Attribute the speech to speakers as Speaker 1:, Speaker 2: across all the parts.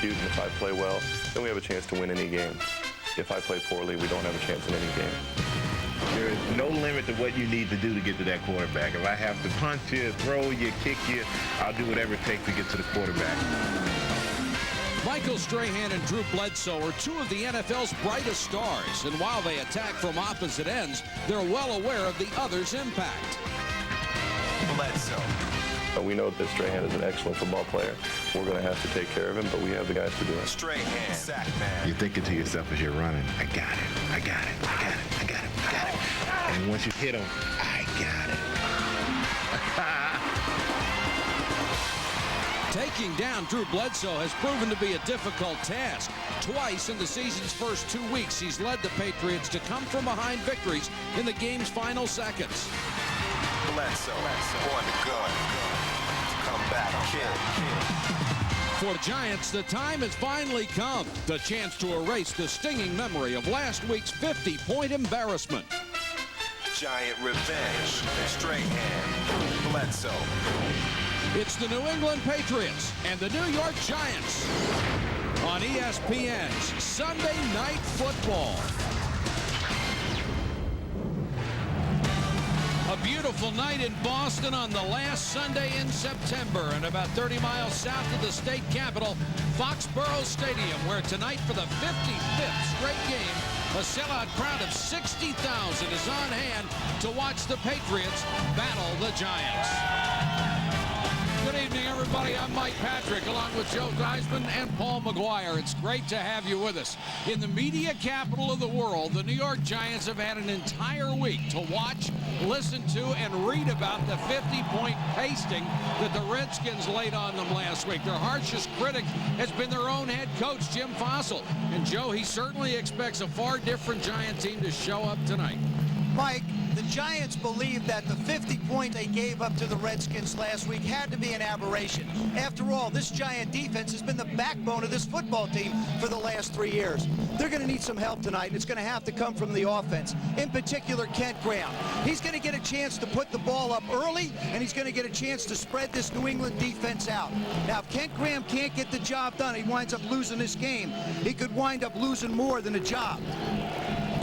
Speaker 1: execute and if I play well, then we have a chance to win any game. If I play poorly, we don't have a chance in any game.
Speaker 2: There is no limit to what you need to do to get to that quarterback. If I have to punch you, throw you, kick you, I'll do whatever it takes to get to the quarterback.
Speaker 3: Michael Strahan and Drew Bledsoe are two of the NFL's brightest stars, and while they attack from opposite ends, they're well aware of the other's impact.
Speaker 4: Bledsoe.
Speaker 1: We know that Strahan is an excellent football player. We're going to have to take care of him, but we have the guys to do it.
Speaker 4: Strahan, sack man.
Speaker 2: You're thinking to yourself as you're running, I got it, I got it, I got it, I got it, I got it. And once you hit him, I got it.
Speaker 3: Taking down Drew Bledsoe has proven to be a difficult task. Twice in the season's first 2 weeks, he's led the Patriots to come from behind victories in the game's final seconds.
Speaker 4: Bledsoe, on the gun. Come back, kid.
Speaker 3: For the Giants, the time has finally come. The chance to erase the stinging memory of last week's 50-point embarrassment.
Speaker 4: Giant revenge. Strahan, Bledsoe.
Speaker 3: It's the New England Patriots and the New York Giants on ESPN's Sunday Night Football. A beautiful night in Boston on the last Sunday in September, and about 30 miles south of the state capital, Foxborough Stadium, where tonight for the 55th straight game, a sellout crowd of 60,000 is on hand to watch the Patriots battle the Giants. Good evening, everybody. I'm Mike Patrick, along with Joe Theismann and Paul McGuire. It's great to have you with us. In the media capital of the world, the New York Giants have had an entire week to watch, listen to, and read about the 50-point pasting that the Redskins laid on them last week. Their harshest critic has been their own head coach, Jim Fossil. And Joe, he certainly expects a far different Giant team to show up tonight.
Speaker 5: Mike, the Giants believe that the 50 points they gave up to the Redskins last week had to be an aberration. After all, this Giant defense has been the backbone of this football team for the last 3 years. They're going to need some help tonight, and it's going to have to come from the offense, in particular Kent Graham. He's going to get a chance to put the ball up early, and he's going to get a chance to spread this New England defense out. Now, if Kent Graham can't get the job done, he winds up losing this game. He could wind up losing more than a job.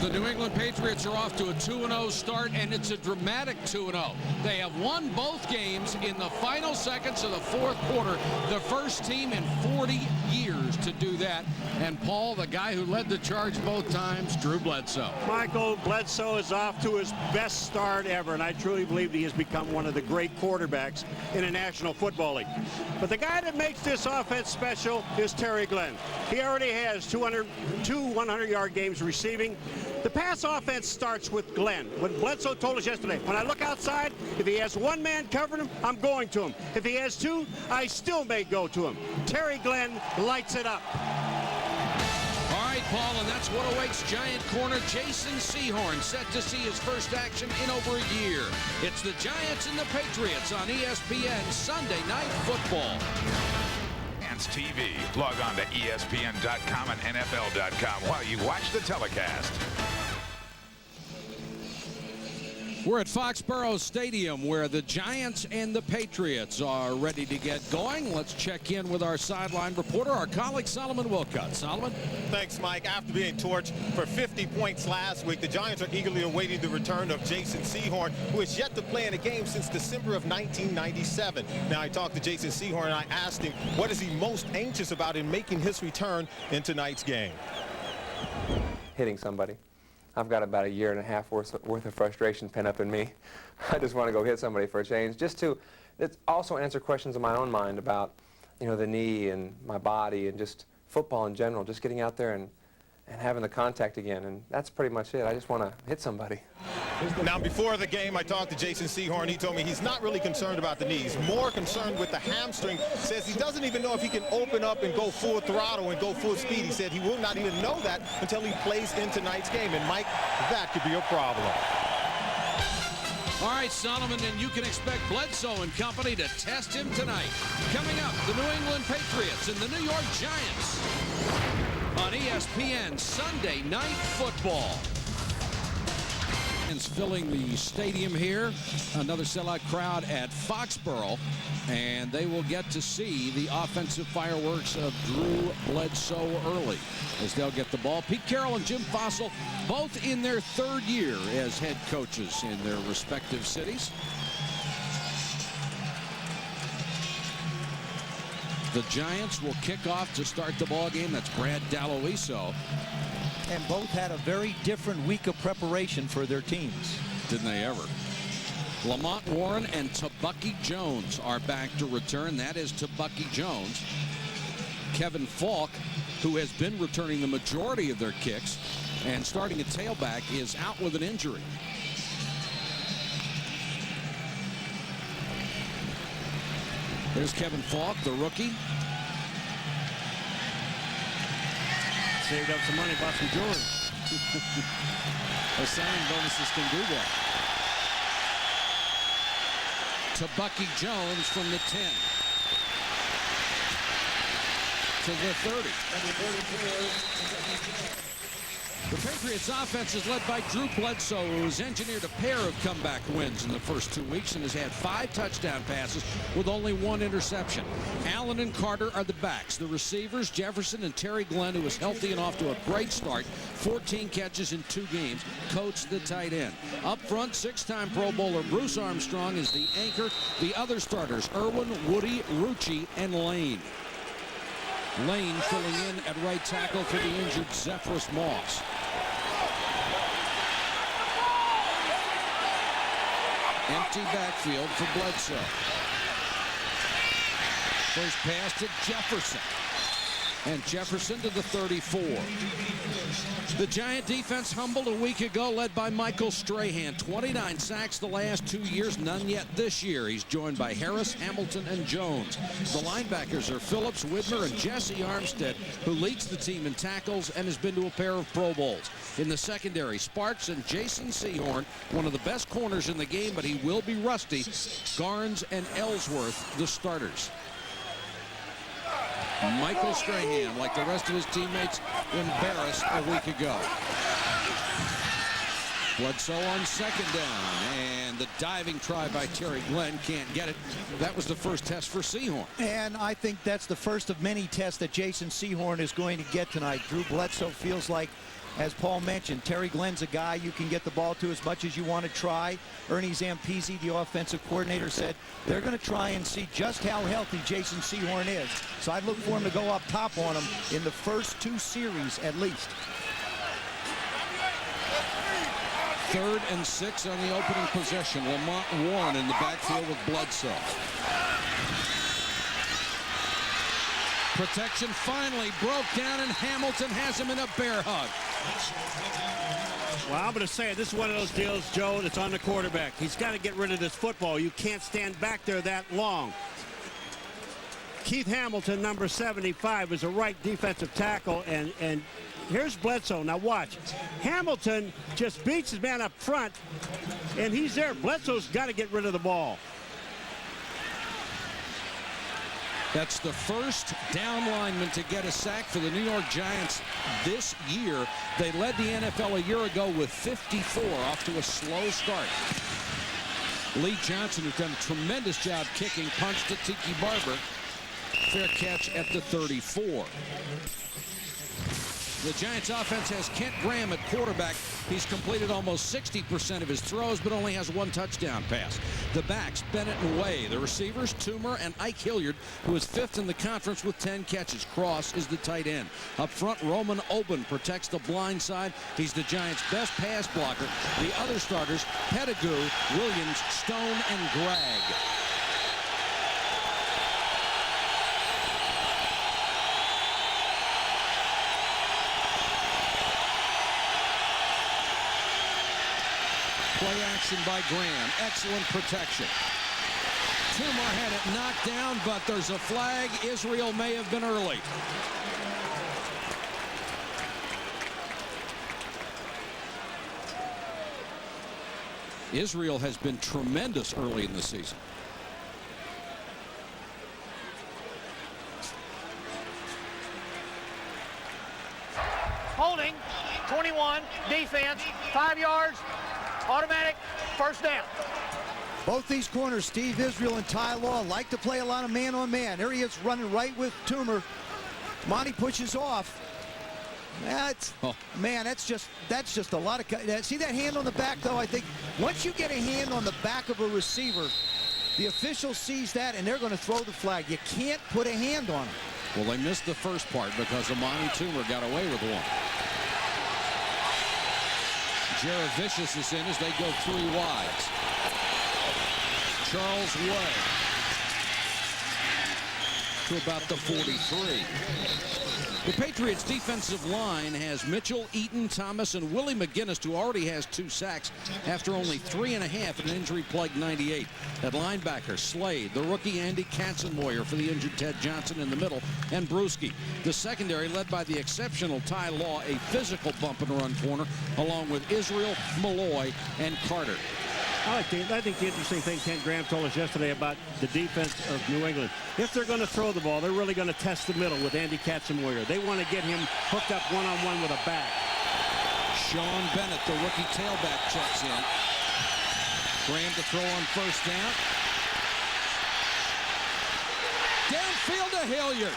Speaker 3: The New England Patriots are off to a 2-0 start, and it's a dramatic 2-0. They have won both games in the final seconds of the fourth quarter, the first team in 40 years to do that. And Paul, the guy who led the charge both times, Drew Bledsoe.
Speaker 6: Michael, Bledsoe is off to his best start ever, and I truly believe he has become one of the great quarterbacks in the National Football League. But the guy that makes this offense special is Terry Glenn. He already has two 100-yard games receiving. The pass offense starts with Glenn. When Bledsoe told us yesterday, when I look outside, if he has one man covering him, I'm going to him. If he has two, I still may go to him. Terry Glenn lights it up.
Speaker 3: All right, Paul, and that's what awaits Giant corner Jason Sehorn, set to see his first action in over a year. It's the Giants and the Patriots on ESPN Sunday Night Football.
Speaker 7: TV. Log on to ESPN.com and NFL.com while you watch the telecast.
Speaker 3: We're at Foxborough Stadium, where the Giants and the Patriots are ready to get going. Let's check in with our sideline reporter, our colleague Solomon Wilcott. Solomon?
Speaker 8: Thanks, Mike. After being torched for 50 points last week, the Giants are eagerly awaiting the return of Jason Sehorn, who has yet to play in a game since December of 1997. Now, I talked to Jason Sehorn, and I asked him what is he most anxious about in making his return in tonight's game.
Speaker 9: Hitting somebody. I've got about 1.5 years worth of frustration pent up in me. I just want to go hit somebody for a change, just to also answer questions in my own mind about, you know, the knee and my body and just football in general, just getting out there and having the contact again, and that's pretty much it. I just want to hit somebody.
Speaker 8: Now, before the game, I talked to Jason Sehorn. He told me he's not really concerned about the knee. He's more concerned with the hamstring. Says he doesn't even know if he can open up and go full throttle and go full speed. He said he will not even know that until he plays in tonight's game. And, Mike, that could be a problem.
Speaker 3: All right, Solomon, and you can expect Bledsoe and company to test him tonight. Coming up, the New England Patriots and the New York Giants on ESPN Sunday Night Football. Fans filling the stadium here. Another sellout crowd at Foxborough. And they will get to see the offensive fireworks of Drew Bledsoe early as they'll get the ball. Pete Carroll and Jim Fossil both in their third year as head coaches in their respective cities. The Giants will kick off to start the ball game. That's Brad Daloiso.
Speaker 5: And both had a very different week of preparation for their teams.
Speaker 3: Didn't they ever? Lamont Warren and Tabucky Jones are back to return. That is Tabucky Jones. Kevin Falk, who has been returning the majority of their kicks and starting at tailback, is out with an injury. There's Kevin Falk, the rookie.
Speaker 6: Saved up some money, bought some jewelry.
Speaker 3: The signing bonuses can do that. Tabucky Jones from the 10 to the 30. The Patriots offense is led by Drew Bledsoe, who has engineered a pair of comeback wins in the first 2 weeks and has had 5 touchdown passes with only 1 interception. Allen and Carter are the backs. The receivers, Jefferson and Terry Glenn, who is healthy and off to a great start, 14 catches in 2 games. Coach, the tight end. Up front, 6-time Pro Bowler Bruce Armstrong is the anchor. The other starters, Irwin, Woody, Rucci, and Lane. Lane filling in at right tackle for the injured Zephyrus Moss. Empty backfield for Bledsoe. First pass to Jefferson. And Jefferson to the 34. The Giant defense humbled a week ago, led by Michael Strahan. 29 sacks the last 2 years, none yet this year. He's joined by Harris, Hamilton, and Jones. The linebackers are Phillips, Widmer, and Jesse Armstead, who leads the team in tackles and has been to a pair of Pro Bowls. In the secondary, Sparks and Jason Sehorn, one of the best corners in the game, but he will be rusty. Garnes and Ellsworth, the starters. Michael Strahan, like the rest of his teammates, embarrassed a week ago. Bledsoe on second down, and the diving try by Terry Glenn can't get it. That was the first test for Sehorn.
Speaker 5: And I think that's the first of many tests that Jason Sehorn is going to get tonight. Drew Bledsoe feels like, as Paul mentioned, Terry Glenn's a guy you can get the ball to as much as you want to try. Ernie Zampese, the offensive coordinator, said they're going to try and see just how healthy Jason Sehorn is. So I'd look for him to go up top on him in the first 2 series at least.
Speaker 3: 3rd and 6 on the opening possession. Lamont Warren in the backfield with Bledsoe. Protection finally broke down, and Hamilton has him in a bear hug.
Speaker 6: Well, I'm going to say it. This is one of those deals, Joe, that's on the quarterback. He's got to get rid of this football. You can't stand back there that long. Keith Hamilton, number 75, is a right defensive tackle, and here's Bledsoe. Now watch. Hamilton just beats his man up front, and he's there. Bledsoe's got to get rid of the ball.
Speaker 3: That's the first down lineman to get a sack for the New York Giants this year. They led the NFL a year ago with 54, off to a slow start. Lee Johnson, who's done a tremendous job kicking, punched to Tiki Barber. Fair catch at the 34. The Giants offense has Kent Graham at quarterback. He's completed almost 60% of his throws, but only has 1 touchdown pass. The backs, Bennett and Way. The receivers, Toomer and Ike Hilliard, who is 5th in the conference with 10 catches. Cross is the tight end. Up front, Roman Oben protects the blind side. He's the Giants' best pass blocker. The other starters, Pettigrew, Williams, Stone, and Gregg. Play action by Graham. Excellent protection. Toomer had it knocked down, but there's a flag. Israel may have been early. Israel has been tremendous early in the season.
Speaker 10: Holding, 21, defense, 5 yards. Automatic first down.
Speaker 5: Both these corners, Steve Israel and Ty Law, like to play a lot of man-on-man. There he is running right with Toomer. Monty pushes off. Man, that's just a lot of... See that hand on the back, though? I think once you get a hand on the back of a receiver, the official sees that, and they're going to throw the flag. You can't put a hand on him.
Speaker 3: Well, they missed the first part because Amani Toomer got away with one. Jared Vicious is in as they go 3 wides. Charles Way to about the 43. The Patriots defensive line has Mitchell, Eaton, Thomas, and Willie McGinnis, who already has 2 sacks after only 3.5 in an injury-plagued 98. At linebacker, Slade, the rookie Andy Katzenmoyer for the injured Ted Johnson in the middle, and Bruschi. The secondary led by the exceptional Ty Law, a physical bump and run corner, along with Israel, Malloy, and Carter.
Speaker 6: I think the interesting thing Kent Graham told us yesterday about the defense of New England, if they're going to throw the ball, they're really going to test the middle with Andy Katzenmoyer. They want to get him hooked up one-on-one with a back.
Speaker 3: Sean Bennett, the rookie tailback, checks in. Graham to throw on first down. Downfield to Hilliard.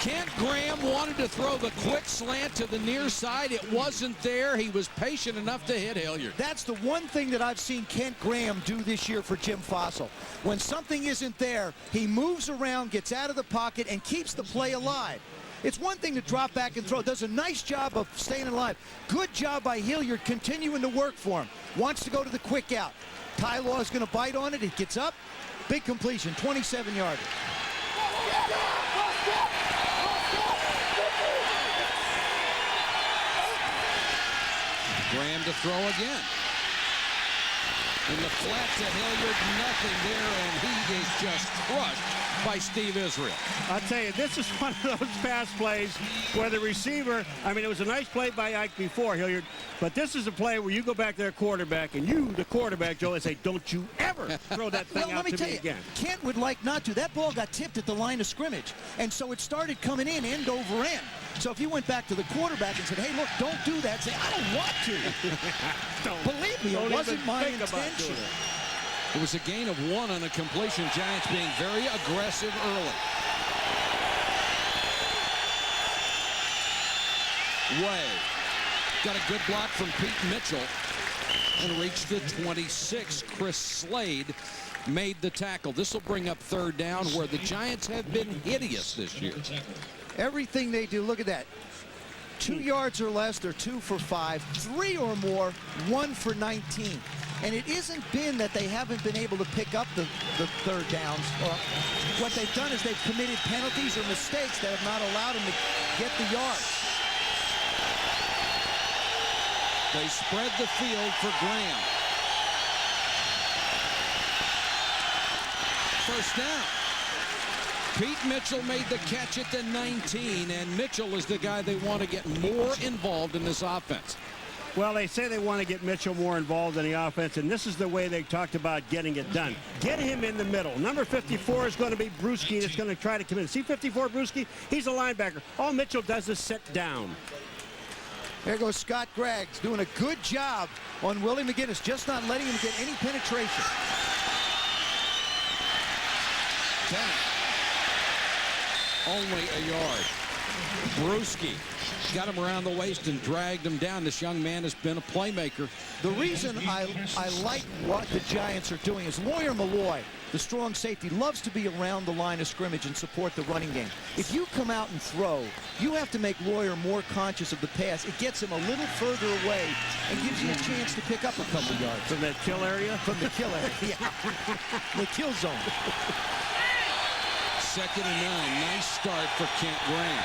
Speaker 3: Kent Graham wanted to throw the quick slant to the near side. It wasn't there. He was patient enough to hit Hilliard.
Speaker 5: That's the one thing that I've seen Kent Graham do this year for Jim Fossil. When something isn't there, he moves around, gets out of the pocket, and keeps the play alive. It's one thing to drop back and throw. Does a nice job of staying alive. Good job by Hilliard continuing to work for him. Wants to go to the quick out. Ty Law is going to bite on it. He gets up. Big completion, 27-yarder.
Speaker 3: Graham to throw again. In the flat to Hilliard, nothing there, and he is just crushed by Steve Israel.
Speaker 6: I'll tell you, this is one of those pass plays where the receiver, I mean, it was a nice play by Ike before, Hilliard, but this is a play where you go back to their quarterback, and you, the quarterback, Joe, and say, don't you ever throw that thing out to me again.
Speaker 5: Kent would like not to. That ball got tipped at the line of scrimmage, and so it started coming in end over end. So if you went back to the quarterback and said, hey, look, don't do that, say, I don't want to. Believe me, it wasn't my intention.
Speaker 3: It was a gain of 1 on a completion. Giants being very aggressive early. Way got a good block from Pete Mitchell and reached the 26. Chris Slade made the tackle. This will bring up 3rd down, where the Giants have been hideous this year.
Speaker 5: Everything they do, look at that. 2 yards or less, they're 2 for 5. 3 or more, 1 for 19. And it isn't been that they haven't been able to pick up the 3rd downs. What they've done is they've committed penalties or mistakes that have not allowed them to get the yards.
Speaker 3: They spread the field for Graham. First down. Pete Mitchell made the catch at the 19, and Mitchell is the guy they want to get more involved in this offense.
Speaker 6: Well, they say they want to get Mitchell more involved in the offense, and this is the way they talked about getting it done. Get him in the middle. Number 54 is going to be Bruschi that's going to try to come in. See 54 Bruschi? He's a linebacker. All Mitchell does is sit down.
Speaker 5: There goes Scott Graggs doing a good job on Willie McGinnis, just not letting him get any penetration.
Speaker 3: Only a yard. Bruschi got him around the waist and dragged him down. This young man has been a playmaker.
Speaker 5: The reason I like what the Giants are doing is Lawyer Malloy, the strong safety, loves to be around the line of scrimmage and support the running game. If you come out and throw, you have to make Lawyer more conscious of the pass. It gets him a little further away and gives you a chance to pick up a couple yards.
Speaker 6: From that kill area?
Speaker 5: From the kill area, yeah. The kill zone.
Speaker 3: 2nd and 9. Nice start for Kent Graham.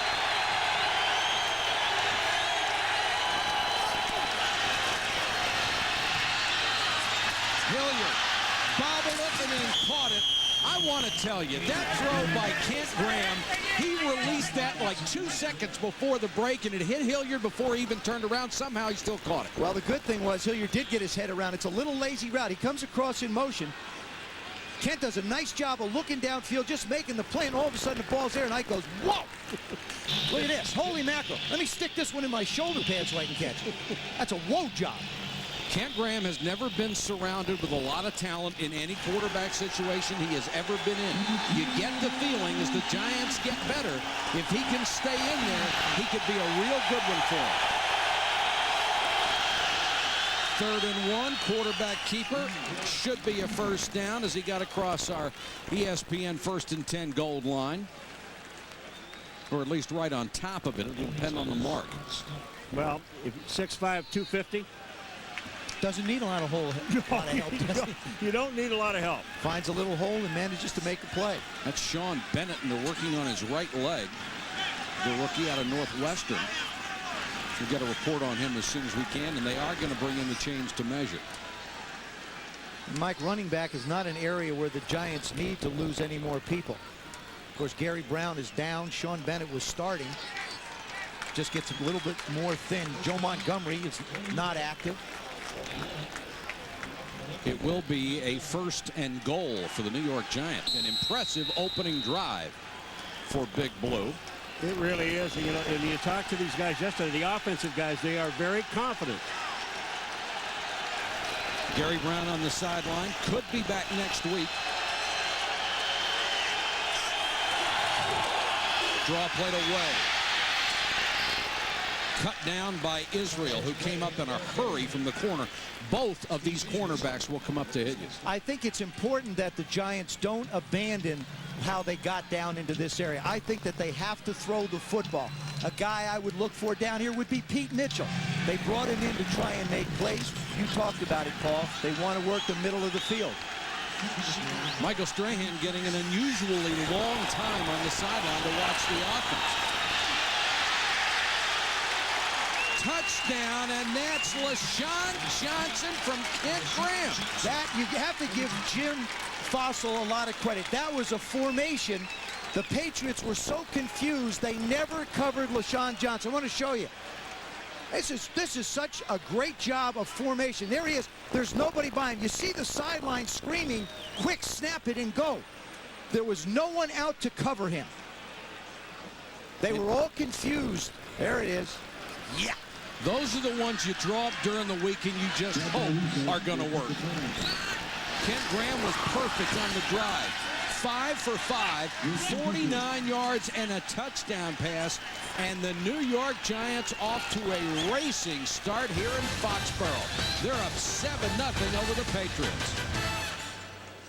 Speaker 3: Hilliard bobbled it and then caught it. I want to tell you, that throw by Kent Graham, he released that like 2 seconds before the break, and it hit Hilliard before he even turned around. Somehow he still caught it.
Speaker 5: Well, the good thing was Hilliard did get his head around. It's a little lazy route. He comes across in motion. Kent does a nice job of looking downfield, just making the play, and all of a sudden the ball's there, and Ike goes, whoa! Look at this. Holy mackerel. Let me stick this one in my shoulder pad so I can catch it. That's a whoa job.
Speaker 3: Kent Graham has never been surrounded with a lot of talent in any quarterback situation he has ever been in. You get the feeling as the Giants get better, if he can stay in there, he could be a real good one for him. 3rd and 1, quarterback keeper. Should be a first down as he got across our ESPN 1st and 10 gold line. Or at least right on top of it. It'll depend on the mark.
Speaker 6: Well, if 6'5", 250.
Speaker 5: Doesn't need a lot of help.
Speaker 6: You don't need a lot of help.
Speaker 5: Finds a little hole and manages to make a play.
Speaker 3: That's Sean Bennett, and they're working on his right leg. The rookie out of Northwestern. We'll get a report on him as soon as we can, and they are going to bring in the chains to measure.
Speaker 5: Mike, running back is not an area where the Giants need to lose any more people. Of course, Gary Brown is down. Sean Bennett was starting. Just gets a little bit more thin. Joe Montgomery is not active.
Speaker 3: It will be a 1st and goal for the New York Giants. An impressive opening drive for Big Blue.
Speaker 6: It really is. You know, and you talk to these guys yesterday, the offensive guys, they are very confident.
Speaker 3: Gary Brown on the sideline. Could be back next week. Draw played away. Cut down by Israel, who came up in a hurry from the corner. Both of these cornerbacks will come up to hit you.
Speaker 5: I think it's important that the Giants don't abandon how they got down into this area. I think that they have to throw the football. A guy I would look for down here would be Pete Mitchell. They brought him in to try and make plays. You talked about it, Paul. They want to work the middle of the field.
Speaker 3: Michael Strahan getting an unusually long time on the sideline to watch the offense. Touchdown, and that's LaShawn Johnson from Kent Graham.
Speaker 5: That, you have to give Jim Fossil a lot of credit. That was a formation. The Patriots were so confused, they never covered LaShawn Johnson. I want to show you. This is such a great job of formation. There he is. There's nobody by him. You see the sideline screaming, quick, snap it and go. There was no one out to cover him. They were all confused. There it is. Yeah.
Speaker 3: Those are the ones you draw up during the week and you just hope are going to work. Kent Graham was perfect on the drive. 5 for 5, 49 yards and a touchdown pass. And the New York Giants off to a racing start here in Foxborough. They're up 7-0 over the Patriots.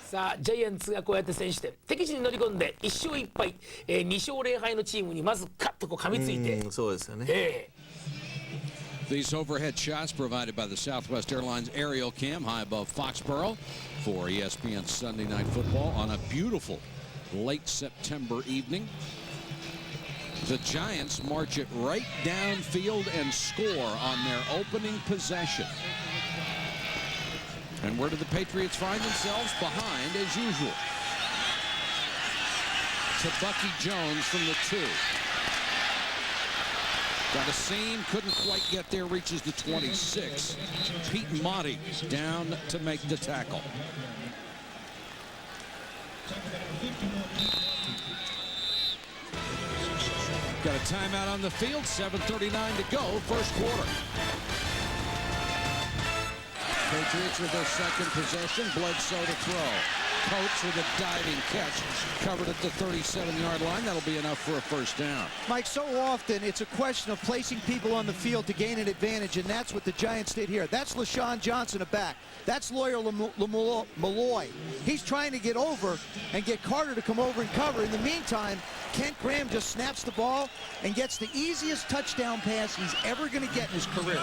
Speaker 11: さあジャイアンツがこうやって先取点敵地に乗り込んで1勝1敗、2勝0敗のチームにまずカッとこう噛みついて、
Speaker 12: そうですよね。
Speaker 3: These overhead shots provided by the Southwest Airlines aerial cam high above Foxborough for ESPN Sunday Night Football on a beautiful late September evening. The Giants march it right downfield and score on their opening possession. And where do the Patriots find themselves? Behind as usual. To Bucky Jones from the 2. Got a seam, couldn't quite get there, reaches the 26. Pete Monty down to make the tackle. Got a timeout on the field, 7:39 to go, first quarter. Patriots with their second possession, Bledsoe to throw. Coates with a diving catch, covered at the 37-yard line. That'll be enough for a first down.
Speaker 5: Mike, so often it's a question of placing people on the field to gain an advantage, and that's what the Giants did here. That's LaShawn Johnson a back. That's Lawyer Malloy. He's trying to get over and get Carter to come over and cover. In the meantime, Kent Graham just snaps the ball and gets the easiest touchdown pass he's ever going to get in his career.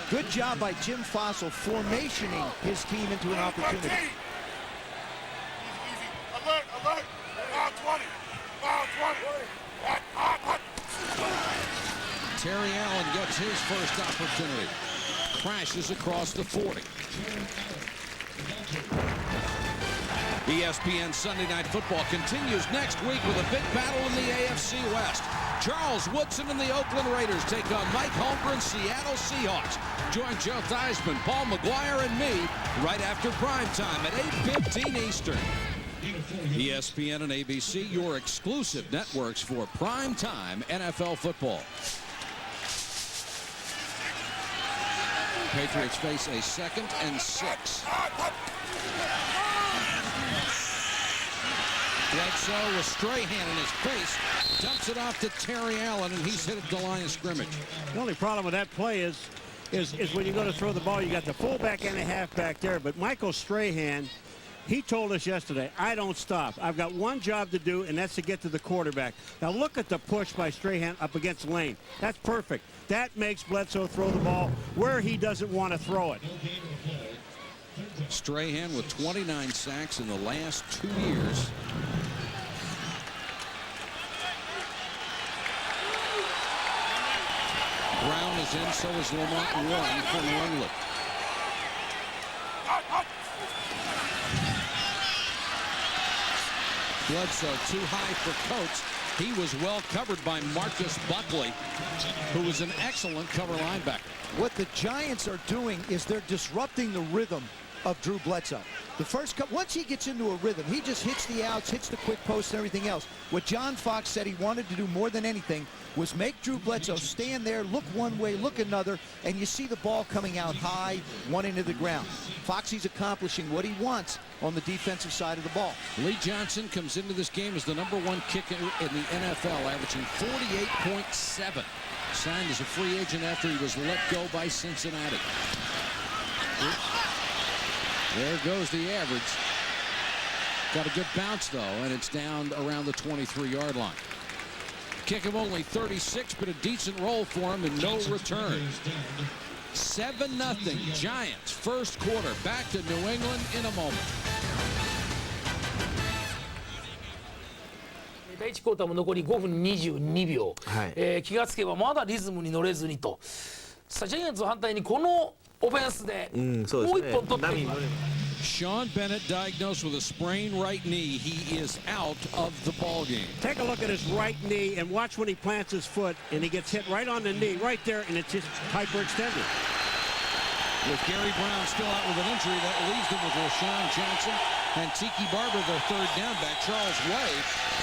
Speaker 5: Good job by Jim Fossil formationing his team into an opportunity.
Speaker 10: Alert, alert, foul 20, foul 20.
Speaker 3: Terry Allen gets his first opportunity. Crashes across the 40. ESPN Sunday Night Football continues next week with a big battle in the AFC West. Charles Woodson and the Oakland Raiders take on Mike Holmgren's Seattle Seahawks. Join Joe Theismann, Paul McGuire, and me right after primetime at 8:15 Eastern. ESPN and ABC, your exclusive networks for primetime NFL football. Patriots face a 2nd and 6. Bledsoe with Strahan in his face, dumps it off to Terry Allen, and he's hit at the line of scrimmage.
Speaker 6: The only problem with that play is when you go to throw the ball, you got the fullback and a halfback there. But Michael Strahan, he told us yesterday, I don't stop. I've got one job to do, and that's to get to the quarterback. Now look at the push by Strahan up against Lane. That's perfect. That makes Bledsoe throw the ball where he doesn't want to throw it.
Speaker 3: Strahan with 29 sacks in the last 2 years. Brown is in, so is Lamont Warren for New England. Bledsoe too high for Coates. He was well covered by Marcus Buckley, who was an excellent cover linebacker.
Speaker 5: What the Giants are doing is they're disrupting the rhythm of Drew Bledsoe. The first couple, once he gets into a rhythm, he just hits the outs, hits the quick post and everything else. What John Fox said he wanted to do more than anything was make Drew Bledsoe stand there, look one way, look another, and you see the ball coming out high, one into the ground. Foxy's accomplishing what he wants on the defensive side of the ball.
Speaker 3: Lee Johnson comes into this game as the #1 kicker in the NFL, averaging 48.7. Signed as a free agent after he was let go by Cincinnati. There goes the average. Got a good bounce, though, and it's down around the 23-yard line. Kick of only 36, but a decent roll for him and no return. 7-0 Giants first quarter. Back to New England in a moment.
Speaker 11: 第1クォーターも残り5分22秒、気がつけばまだリズムに乗れずにと。さあジャイアンツは反対にこのオフェンスでもう1本取っています。
Speaker 3: Sean Bennett diagnosed with a sprained right knee. He is out of the ball game.
Speaker 6: Take a look at his right knee and watch when he plants his foot and he gets hit right on the knee, right there, and it's just hyperextended.
Speaker 3: With Gary Brown still out with an injury, that leaves them with Rashawn Johnson and Tiki Barber, their third down back. Charles Way,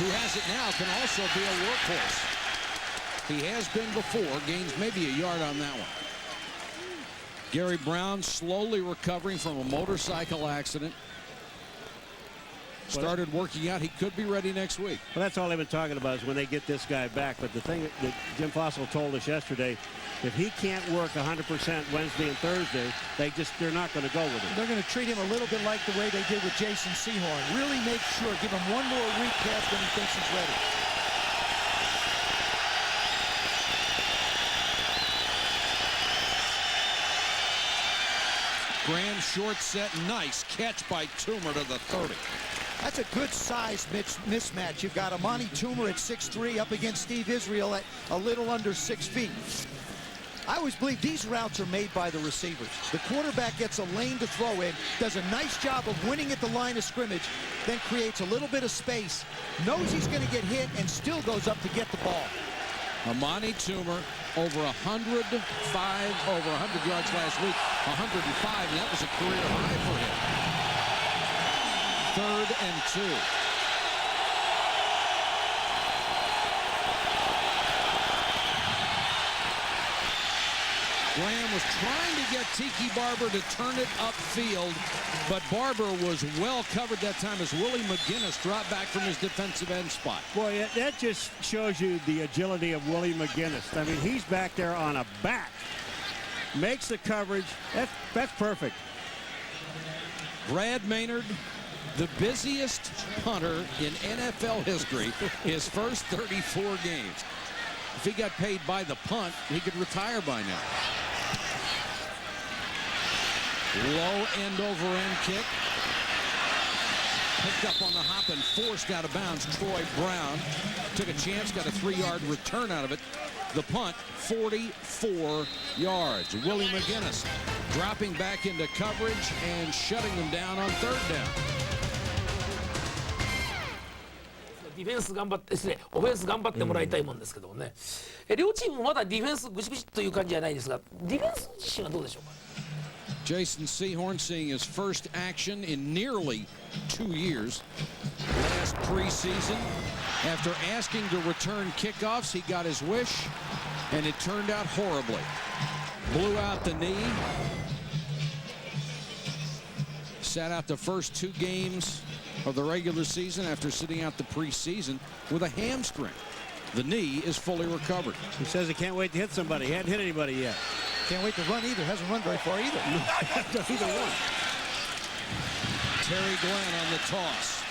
Speaker 3: who has it now, can also be a workhorse. He has been before, gains maybe a yard on that one. Gary Brown slowly recovering from a motorcycle accident. Started working out. He could be ready next week.
Speaker 6: Well, that's all they've been talking about is when they get this guy back. But the thing that Jim Fossil told us yesterday, if he can't work 100% Wednesday and Thursday, they're not going to go with him.
Speaker 5: They're going to treat him a little bit like the way they did with Jason Sehorn. Really make sure, give him one more recap when he thinks he's ready.
Speaker 3: Graham short set, nice catch by Toomer to the 30.
Speaker 5: That's a good size mismatch. You've got Amani Toomer at 6'3", up against Steve Israel at a little under 6 feet. I always believe these routes are made by the receivers. The quarterback gets a lane to throw in, does a nice job of winning at the line of scrimmage, then creates a little bit of space, knows he's going to get hit, and still goes up to get the ball.
Speaker 3: Amani Toomer over 100 yards last week, 105, and that was a career high for him. 3rd and 2. Graham was trying to get Tiki Barber to turn it upfield, but Barber was well covered that time as Willie McGinnis dropped back from his defensive end spot.
Speaker 6: Boy, that just shows you the agility of Willie McGinnis. I mean, he's back there on a back. Makes the coverage. That's perfect.
Speaker 3: Brad Maynard, the busiest punter in NFL history, his first 34 games. If he got paid by the punt, he could retire by now. Low end over end kick. Picked up on the hop and forced out of bounds. Troy Brown took a chance, got a 3-yard return out of it. The punt, 44 yards. Willie McGinnis dropping back into coverage and shutting them down on 3rd down.
Speaker 11: ディフェンス頑張ってですね、オフェンス頑張ってもらいたいもんですけどもね。両チームまだディフェンスぐしぐしという感じじゃないですが、ディフェンス自身はどうでしょうか。
Speaker 3: Jason Sehorn seeing his first action in nearly 2 years. Last preseason, after asking to return kickoffs, he got his wish, and it turned out horribly. blew out the knee. Sat out the first 2 games of the regular season after sitting out the preseason with a hamstring. The knee is fully recovered.
Speaker 6: He says he can't wait to hit somebody. He hadn't hit anybody yet.
Speaker 5: Can't wait to run either. Hasn't run very far either.
Speaker 6: Either one.
Speaker 3: Terry Glenn on the toss.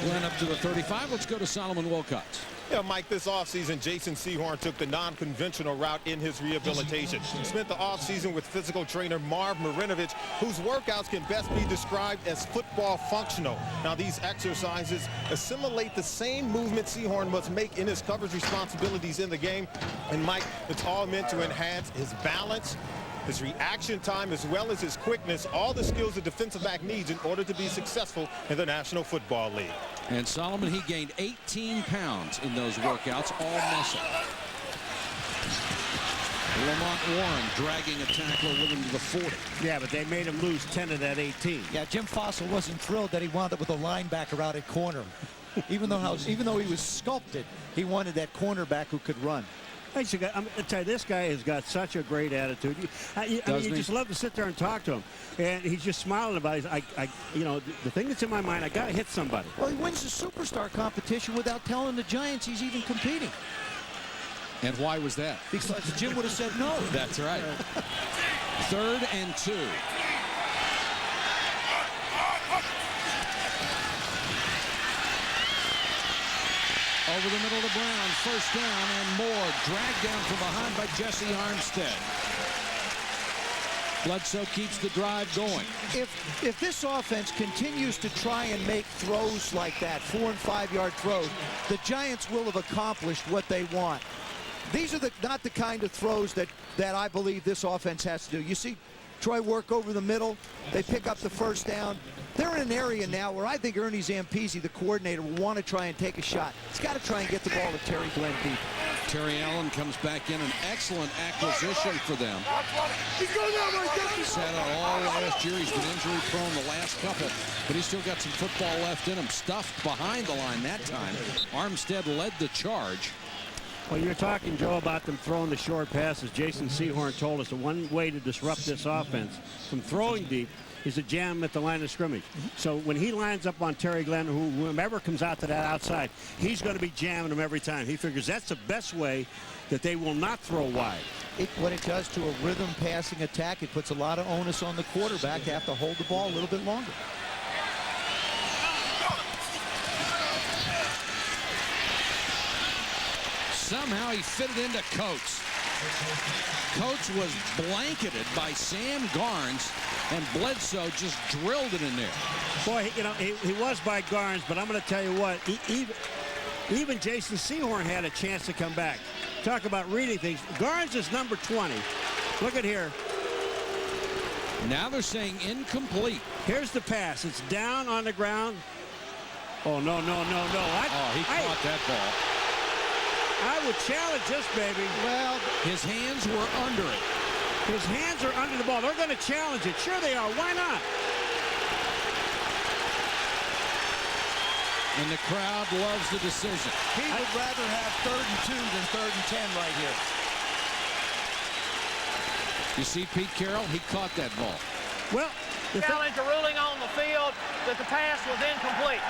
Speaker 3: Glenn up to the 35. Let's go to Solomon Wilcox.
Speaker 8: Yeah, Mike, this offseason, Jason Sehorn took the non-conventional route in his rehabilitation. He spent the offseason with physical trainer Marv Marinovich, whose workouts can best be described as football functional. Now, these exercises assimilate the same movement Sehorn must make in his coverage responsibilities in the game. And, Mike, it's all meant to enhance his balance, his reaction time, as well as his quickness, all the skills a defensive back needs in order to be successful in the National Football League.
Speaker 3: And Solomon, he gained 18 pounds in those workouts, all muscle. Lamont Warren dragging a tackler with him to the 40.
Speaker 6: Yeah, but they made him lose 10 of that 18.
Speaker 5: Yeah, Jim Fossil wasn't thrilled that he wound up with a linebacker out at corner. even though he was sculpted, he wanted that cornerback who could run.
Speaker 6: I tell you, this guy has got such a great attitude. You just love to sit there and talk to him, and he's just smiling about it. The thing that's in my mind, I got to hit somebody.
Speaker 5: Well, he wins the superstar competition without telling the Giants he's even competing.
Speaker 3: And why was that?
Speaker 5: Because Jim would have said no.
Speaker 3: That's right. 3rd and 2. Over the middle to Brown, 1st down, and more. Dragged down from behind by Jesse Armstead. Bledsoe keeps the drive going.
Speaker 5: If this offense continues to try and make throws like that, 4- and 5-yard throws, the Giants will have accomplished what they want. These are not the kind of throws that I believe this offense has to do. You see Troy work over the middle. They pick up the 1st down. They're in an area now where I think Ernie Zampese, the coordinator, will want to try and take a shot. He's got to try and get the ball to Terry Glenn deep.
Speaker 3: Terry Allen comes back in, an excellent acquisition for them. Sat out all last year. He's been injury prone the last couple, but he's still got some football left in him. Stuffed behind the line that time. Armstead led the charge.
Speaker 6: Well, you're talking, Joe, about them throwing the short passes. Jason Sehorn told us the one way to disrupt this offense from throwing deep is to jam at the line of scrimmage. So when he lines up on Terry Glenn, whomever comes out to that outside, he's going to be jamming them every time. He figures that's the best way that they will not throw wide.
Speaker 5: What it does to a rhythm passing attack, it puts a lot of onus on the quarterback to have to hold the ball a little bit longer.
Speaker 3: Somehow he fit it into Coates. Coates was blanketed by Sam Garnes, and Bledsoe just drilled it in there.
Speaker 6: Boy, he was by Garnes, but I'm going to tell you what, even Jason Sehorn had a chance to come back. Talk about reading things. Garnes is number 20. Look at here.
Speaker 3: Now they're saying incomplete.
Speaker 6: Here's the pass. It's down on the ground. Oh, no.
Speaker 3: He caught that ball.
Speaker 6: I would challenge this, baby.
Speaker 3: Well, his hands were under it.
Speaker 6: His hands are under the ball. They're going to challenge it. Sure they are. Why not?
Speaker 3: And the crowd loves the decision.
Speaker 5: He would rather have 3rd and 2 than 3rd and 10 right here.
Speaker 3: You see Pete Carroll? He caught that ball.
Speaker 6: Well,
Speaker 12: challenge a ruling on the field that the pass was incomplete.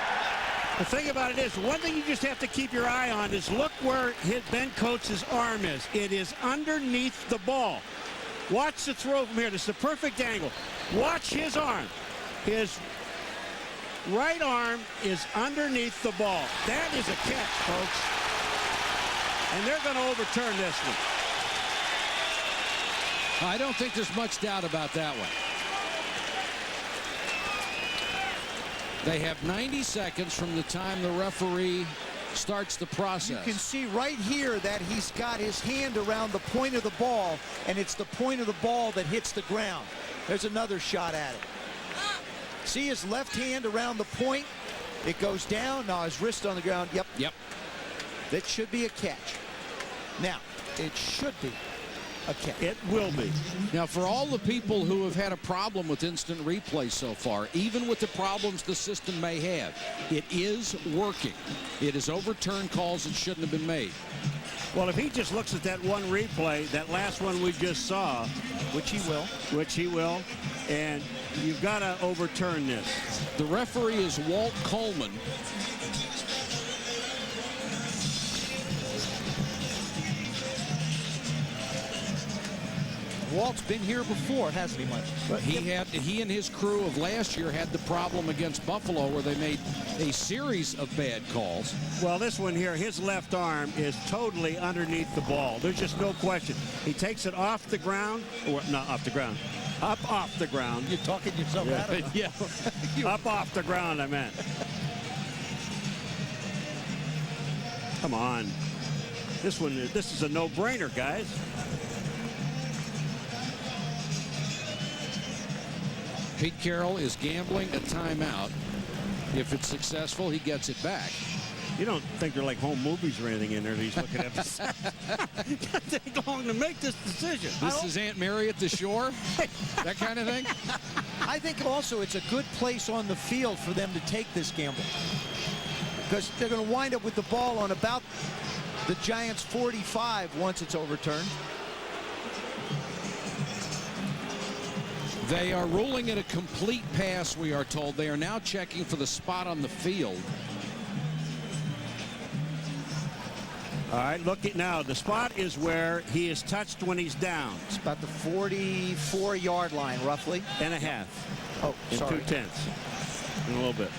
Speaker 6: The thing about it is, one thing you just have to keep your eye on is look where Ben Coates' arm is. It is underneath the ball. Watch the throw from here. This is the perfect angle. Watch his arm. His right arm is underneath the ball. That is a catch, folks. And they're going to overturn this one.
Speaker 3: I don't think there's much doubt about that one. They have 90 seconds from the time the referee starts the process.
Speaker 5: You can see right here that he's got his hand around the point of the ball, and it's the point of the ball that hits the ground. There's another shot at it. See his left hand around the point? It goes down. Now his wrist on the ground. Yep. That should be a catch. Now, it should be a catch.
Speaker 6: It will be.
Speaker 3: Now, for all the people who have had a problem with instant replay so far, even with the problems the system may have, it is working. It has overturned calls that shouldn't have been made.
Speaker 6: Well, if he just looks at that one replay, that last one we just saw,
Speaker 5: which he will,
Speaker 6: and you've got to overturn this.
Speaker 3: The referee is Walt Coleman.
Speaker 5: Walt's been here before, hasn't he, Mike?
Speaker 3: But he and his crew of last year had the problem against Buffalo where they made a series of bad calls.
Speaker 6: Well, this one here, his left arm is totally underneath the ball. There's just no question. He takes it off the ground, or not off the ground, up off the ground.
Speaker 5: You're talking yourself out of it.
Speaker 6: Yeah, up off the ground, I meant. Come on. This is a no-brainer, guys.
Speaker 3: Pete Carroll is gambling a timeout. If it's successful, he gets it back.
Speaker 6: You don't think they're like home movies or anything in there that he's looking at? It doesn't take long to make this decision.
Speaker 3: This is Aunt Mary at the shore? That kind of thing?
Speaker 5: I think also it's a good place on the field for them to take this gamble, because they're going to wind up with the ball on about the Giants' 45 once it's overturned.
Speaker 3: They are ruling it a complete pass, we are told. They are now checking for the spot on the field.
Speaker 6: All right, look at now. The spot is where he is touched when he's down.
Speaker 5: It's about the 44-yard line, roughly.
Speaker 6: And a half.
Speaker 5: Oh, sorry.
Speaker 6: 2/10. In a little bit.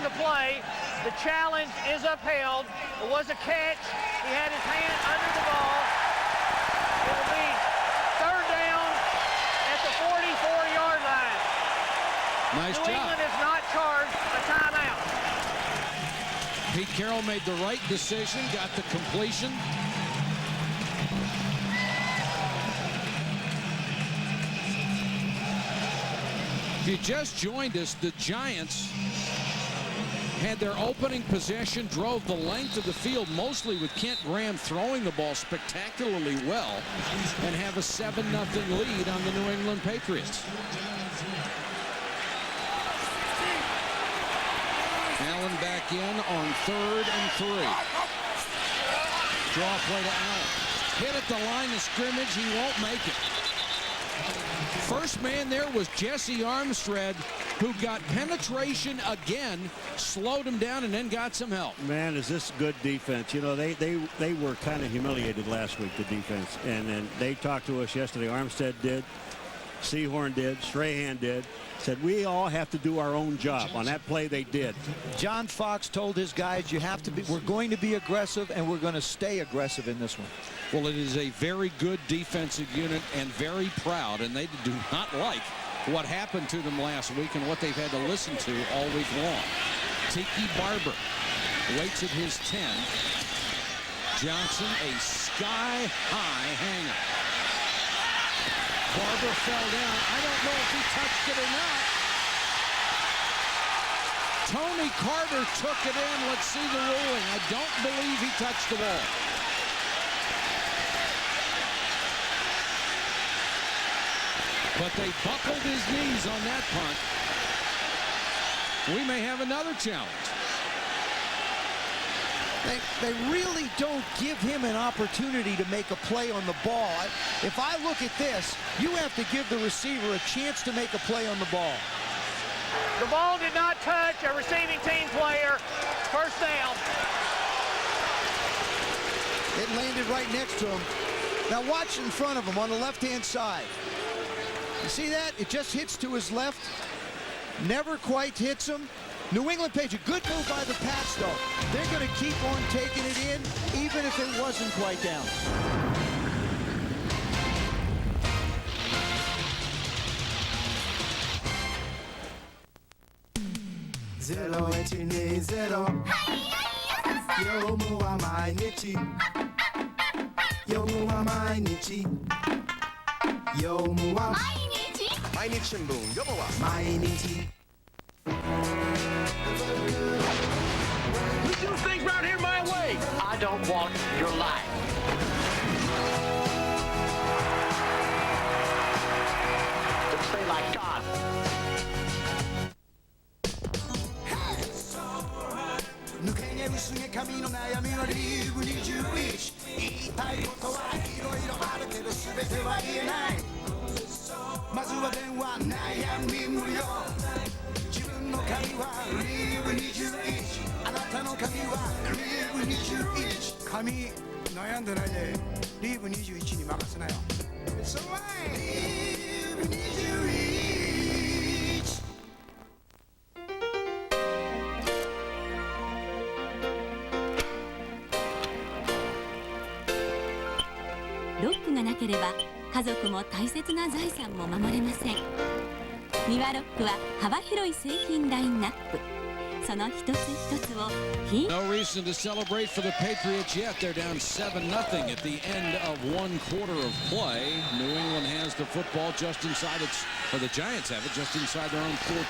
Speaker 12: The play, the challenge is upheld. It was a catch. He had his hand under the ball. It will be third down at the 44-yard line.
Speaker 3: Nice job.
Speaker 12: New England is not charged a timeout.
Speaker 3: Pete Carroll made the right decision, got the completion. If you just joined us, the Giants had their opening possession, drove the length of the field, mostly with Kent Graham throwing the ball spectacularly well, and have a 7-0 lead on the New England Patriots. Allen back in on 3rd and 3. Draw play to Allen. Hit at the line of scrimmage. He won't make it. First man there was Jesse Armstead, who got penetration again, slowed him down, and then got some help.
Speaker 6: Man, is this good defense. You know, they were kind of humiliated last week, the defense. And then they talked to us yesterday. Armstead did. Sehorn did. Strahan did. Said we all have to do our own job. On that play, they did.
Speaker 5: John Fox told his guys, you have to be, we're going to be aggressive, and we're going to stay aggressive in this one.
Speaker 3: Well, it is a very good defensive unit and very proud, and they do not like what happened to them last week and what they've had to listen to all week long. Tiki Barber waits at his 10. Johnson, a sky-high hanger. Barber fell down. I don't know if he touched it or not. Tony Carter took it in. Let's see the ruling. I don't believe he touched the ball. But they buckled his knees on that punt. We may have another challenge.
Speaker 5: They really don't give him an opportunity to make a play on the ball. If I look at this, you have to give the receiver a chance to make a play on the ball.
Speaker 12: The ball did not touch a receiving team player. First down.
Speaker 5: It landed right next to him. Now watch in front of him on the left-hand side. You see that? It just hits to his left. Never quite hits him. New England Patriots, good move by the Pats, though. They're going to keep on taking it in, even if it wasn't quite down.
Speaker 12: We do things around here my way. I don't want your life. Just stay like God.
Speaker 5: 우승의 감이 너 나야미 어리 21
Speaker 10: 髪悩んでないでリーブ21に任せなよ。It's alright. リーブ21。
Speaker 13: ロックがなければ家族も大切な財産も守れません。ミワロックは幅広い製品ラインナップ。その一つ一つを
Speaker 3: No reason to celebrate for the Patriots yet. They're down 7-0 at the end of one quarter of play. New England has the football just inside or the Giants have it just inside their own 14.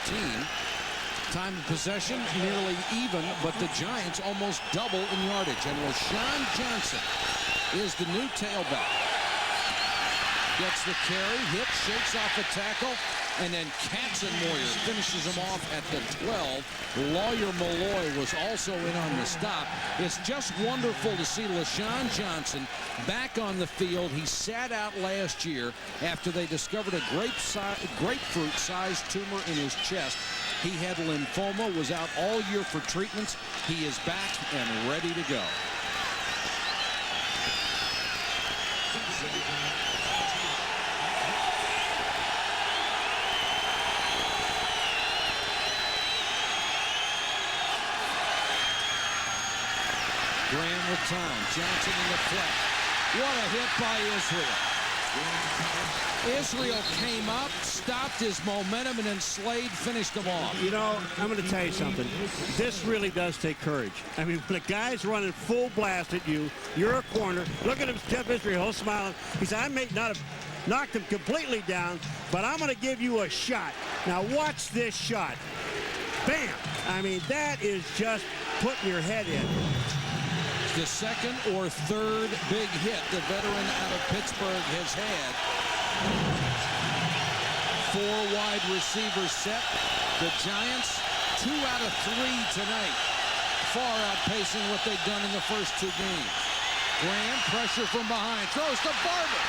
Speaker 3: Time of possession nearly even, but the Giants almost double in yardage. And LaShawn Johnson is the new tailback. Gets the carry, hits, shakes off a tackle, and then Katzenmoyer finishes him off at the 12. Lawyer Malloy was also in on the stop. It's just wonderful to see LaShawn Johnson back on the field. He sat out last year after they discovered a grapefruit-sized tumor in his chest. He had lymphoma, was out all year for treatments. He is back and ready to go. Graham with time. Johnson in the flat. What a hit by Israel. Israel came up, stopped his momentum, and then Slade finished him off.
Speaker 6: You know, I'm going to tell you something. This really does take courage. I mean, when a guy's running full blast at you, you're a corner. Look at him, Jeff Israel, smiling. He said, I may not have knocked him completely down, but I'm going to give you a shot. Now watch this shot. Bam! I mean, that is just putting your head in.
Speaker 3: The second or third big hit the veteran out of Pittsburgh has had. 4 wide receivers set. The Giants, 2 out of 3 tonight. Far outpacing what they've done in the first 2 games. Graham, pressure from behind, throws to Barber.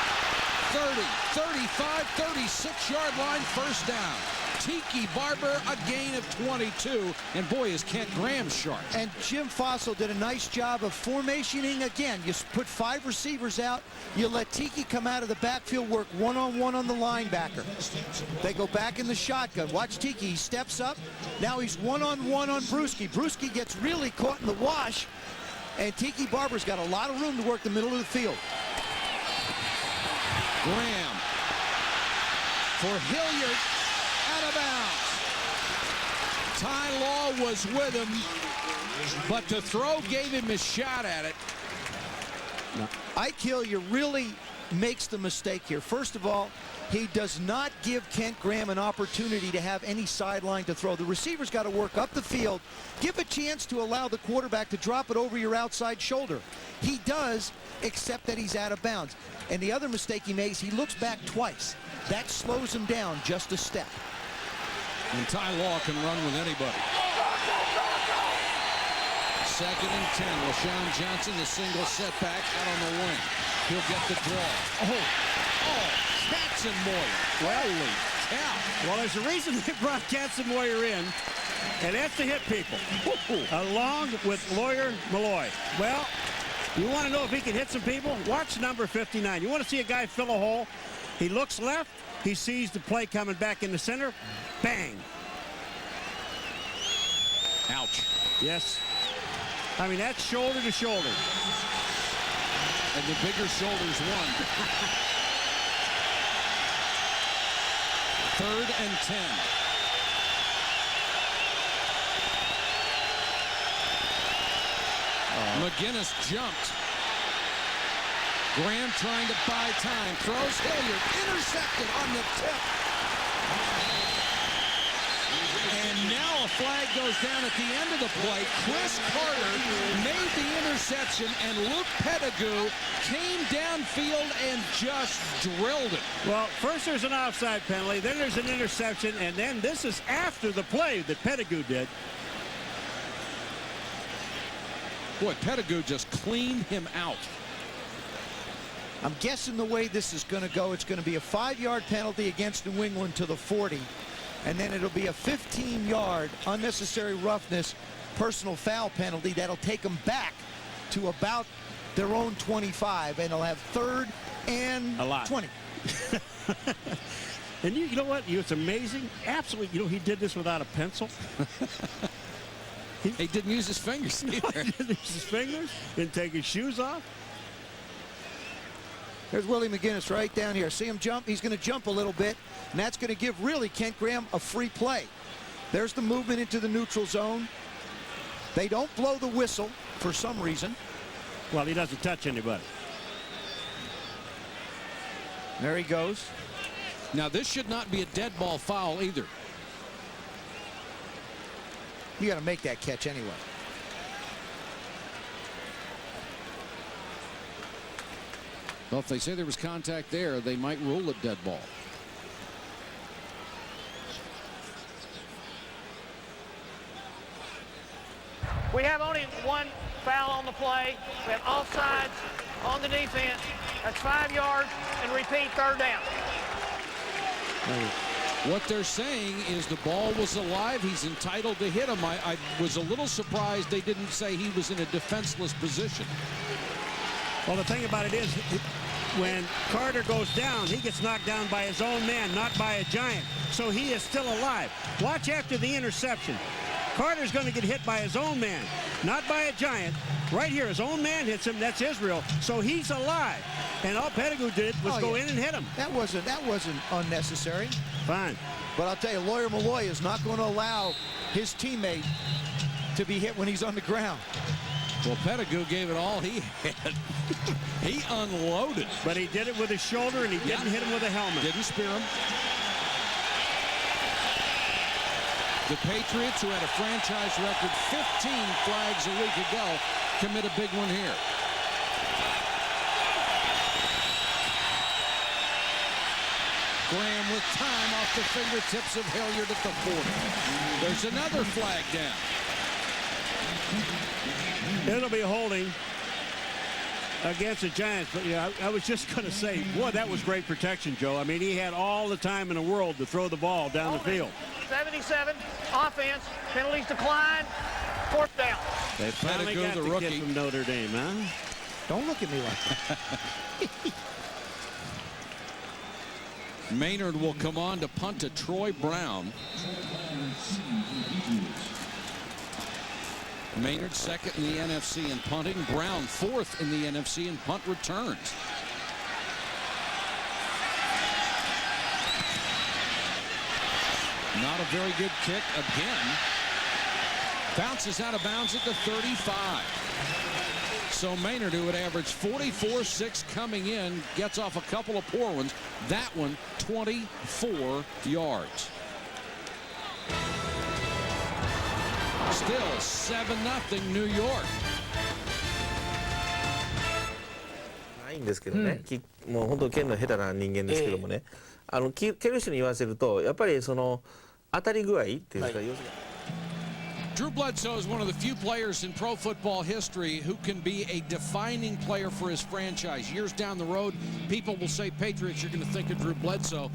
Speaker 3: 30, 35, 36-yard line, first down. Tiki Barber, a gain of 22, and boy, is Kent Graham sharp.
Speaker 5: And Jim Fossil did a nice job of formationing again. You put 5 receivers out, you let Tiki come out of the backfield, work one-on-one on the linebacker. They go back in the shotgun. Watch Tiki, he steps up. Now he's one-on-one on Brewski. Brewski gets really caught in the wash, and Tiki Barber's got a lot of room to work the middle of the field.
Speaker 3: Graham for Hilliard. Out of bounds. Ty Law was with him, but the throw gave him a shot at it.
Speaker 5: Now, Ike Hilliard really makes the mistake here. First of all, he does not give Kent Graham an opportunity to have any sideline to throw. The receiver's got to work up the field, give a chance to allow the quarterback to drop it over your outside shoulder. He does, except that he's out of bounds. And the other mistake he makes, he looks back twice. That slows him down just a step.
Speaker 3: And Ty Law can run with anybody. 2nd and 10. LaShawn Johnson, the single setback out on the wing. He'll get the draw. Oh, Katzenmoyer. Holy cow.
Speaker 6: Well, there's a reason they brought Katzenmoyer in, and that's to hit people, along with Lawyer Malloy. Well, you want to know if he can hit some people? Watch number 59. You want to see a guy fill a hole? He looks left. He sees the play coming back in the center. Bang.
Speaker 3: Ouch.
Speaker 6: Yes. I mean, that's shoulder to shoulder.
Speaker 3: And the bigger shoulders won. 3rd and 10. McGinnis jumped. Graham trying to buy time. Throws Hilliard. Intercepted on the tip. And now a flag goes down at the end of the play. Chris Carter made the interception, and Luke Pettigrew came downfield and just drilled it.
Speaker 6: Well, first there's an offside penalty, then there's an interception, and then this is after the play that Pettigrew did.
Speaker 3: Boy, Pettigrew just cleaned him out.
Speaker 5: I'm guessing the way this is going to go, it's going to be a 5-yard penalty against New England to the 40. And then it'll be a 15-yard unnecessary roughness personal foul penalty that'll take them back to about their own 25, and they'll have 3rd and
Speaker 6: a lot.
Speaker 5: 20.
Speaker 6: And you know what? It's amazing. Absolutely. You know, he did this without a pencil.
Speaker 3: He didn't use his fingers either.
Speaker 6: He didn't use his fingers. Didn't take his shoes off.
Speaker 5: There's Willie McGinnis right down here. See him jump? He's going to jump a little bit, and that's going to give really Kent Graham a free play. There's the movement into the neutral zone. They don't blow the whistle for some reason.
Speaker 6: Well, he doesn't touch anybody.
Speaker 5: There he goes.
Speaker 3: Now, this should not be a dead ball foul either.
Speaker 5: You got to make that catch anyway.
Speaker 3: Well, if they say there was contact there, they might rule it dead ball.
Speaker 12: We have only one foul on the play. We have offsides on the defense. That's 5 yards, and repeat, 3rd down.
Speaker 3: What they're saying is the ball was alive. He's entitled to hit him. I was a little surprised they didn't say he was in a defenseless position.
Speaker 6: Well, the thing about it is, when Carter goes down, he gets knocked down by his own man, not by a Giant. So he is still alive. Watch after the interception. Carter's going to get hit by his own man, not by a Giant. Right here, his own man hits him. That's Israel. So he's alive. And all Pettigrew did was go in and hit him.
Speaker 5: That wasn't unnecessary.
Speaker 6: Fine.
Speaker 5: But I'll tell you, Lawyer Malloy is not going to allow his teammate to be hit when he's on the ground.
Speaker 3: Well, Pettigrew gave it all he had. He unloaded.
Speaker 6: But he did it with his shoulder, and he didn't hit him with a helmet.
Speaker 3: Didn't spear him. The Patriots, who had a franchise record 15 flags a week ago, commit a big one here. Graham with time off the fingertips of Hilliard at the 40. There's another flag down.
Speaker 6: It'll be holding against the Giants. But yeah, I was just going to say, boy, that was great protection, Joe. I mean, he had all the time in the world to throw the ball down the field.
Speaker 12: 77, offense, penalties decline, 4th down.
Speaker 6: They finally got the kid from Notre Dame, huh?
Speaker 5: Don't look at me like that.
Speaker 3: Maynard will come on to punt to Troy Brown. Maynard 2nd in the NFC in punting. Brown 4th in the NFC in punt returns. Not a very good kick again. Bounces out of bounds at the 35. So Maynard, who had averaged 44-6 coming in, gets off a couple of poor ones. That one, 24 yards. Still 7-0 New York.
Speaker 14: ないんですけどね、もう本当剣の下手な人間ですけどもね、蹴る人に言わせると、やっぱりその当たり具合っていうんですか、要するに。
Speaker 3: Drew Bledsoe is one of the few players in pro football history who can be a defining player for his franchise. Years down the road, people will say, Patriots, you're going to think of Drew Bledsoe.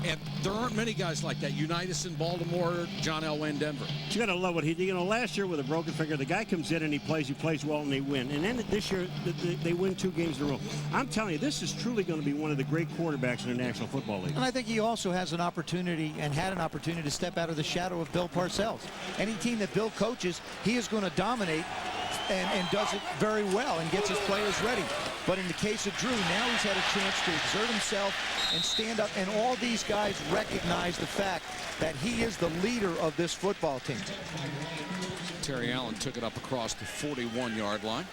Speaker 3: And there aren't many guys like that. Unitas in Baltimore, John Elway in Denver.
Speaker 6: You got to love what he did. You know, last year with a broken finger, the guy comes in and he plays well and they win. And then this year, they win 2 games in a row. I'm telling you, this is truly going to be one of the great quarterbacks in the National Football League.
Speaker 5: And I think he also has an opportunity and had an opportunity to step out of the shadow of Bill Parcells. Any team that Bill coaches, he is going to dominate and does it very well and gets his players ready. But in the case of Drew, now he's had a chance to exert himself and stand up, and all these guys recognize the fact that he is the leader of this football team.
Speaker 3: Terry Allen took it up across the 41-yard line.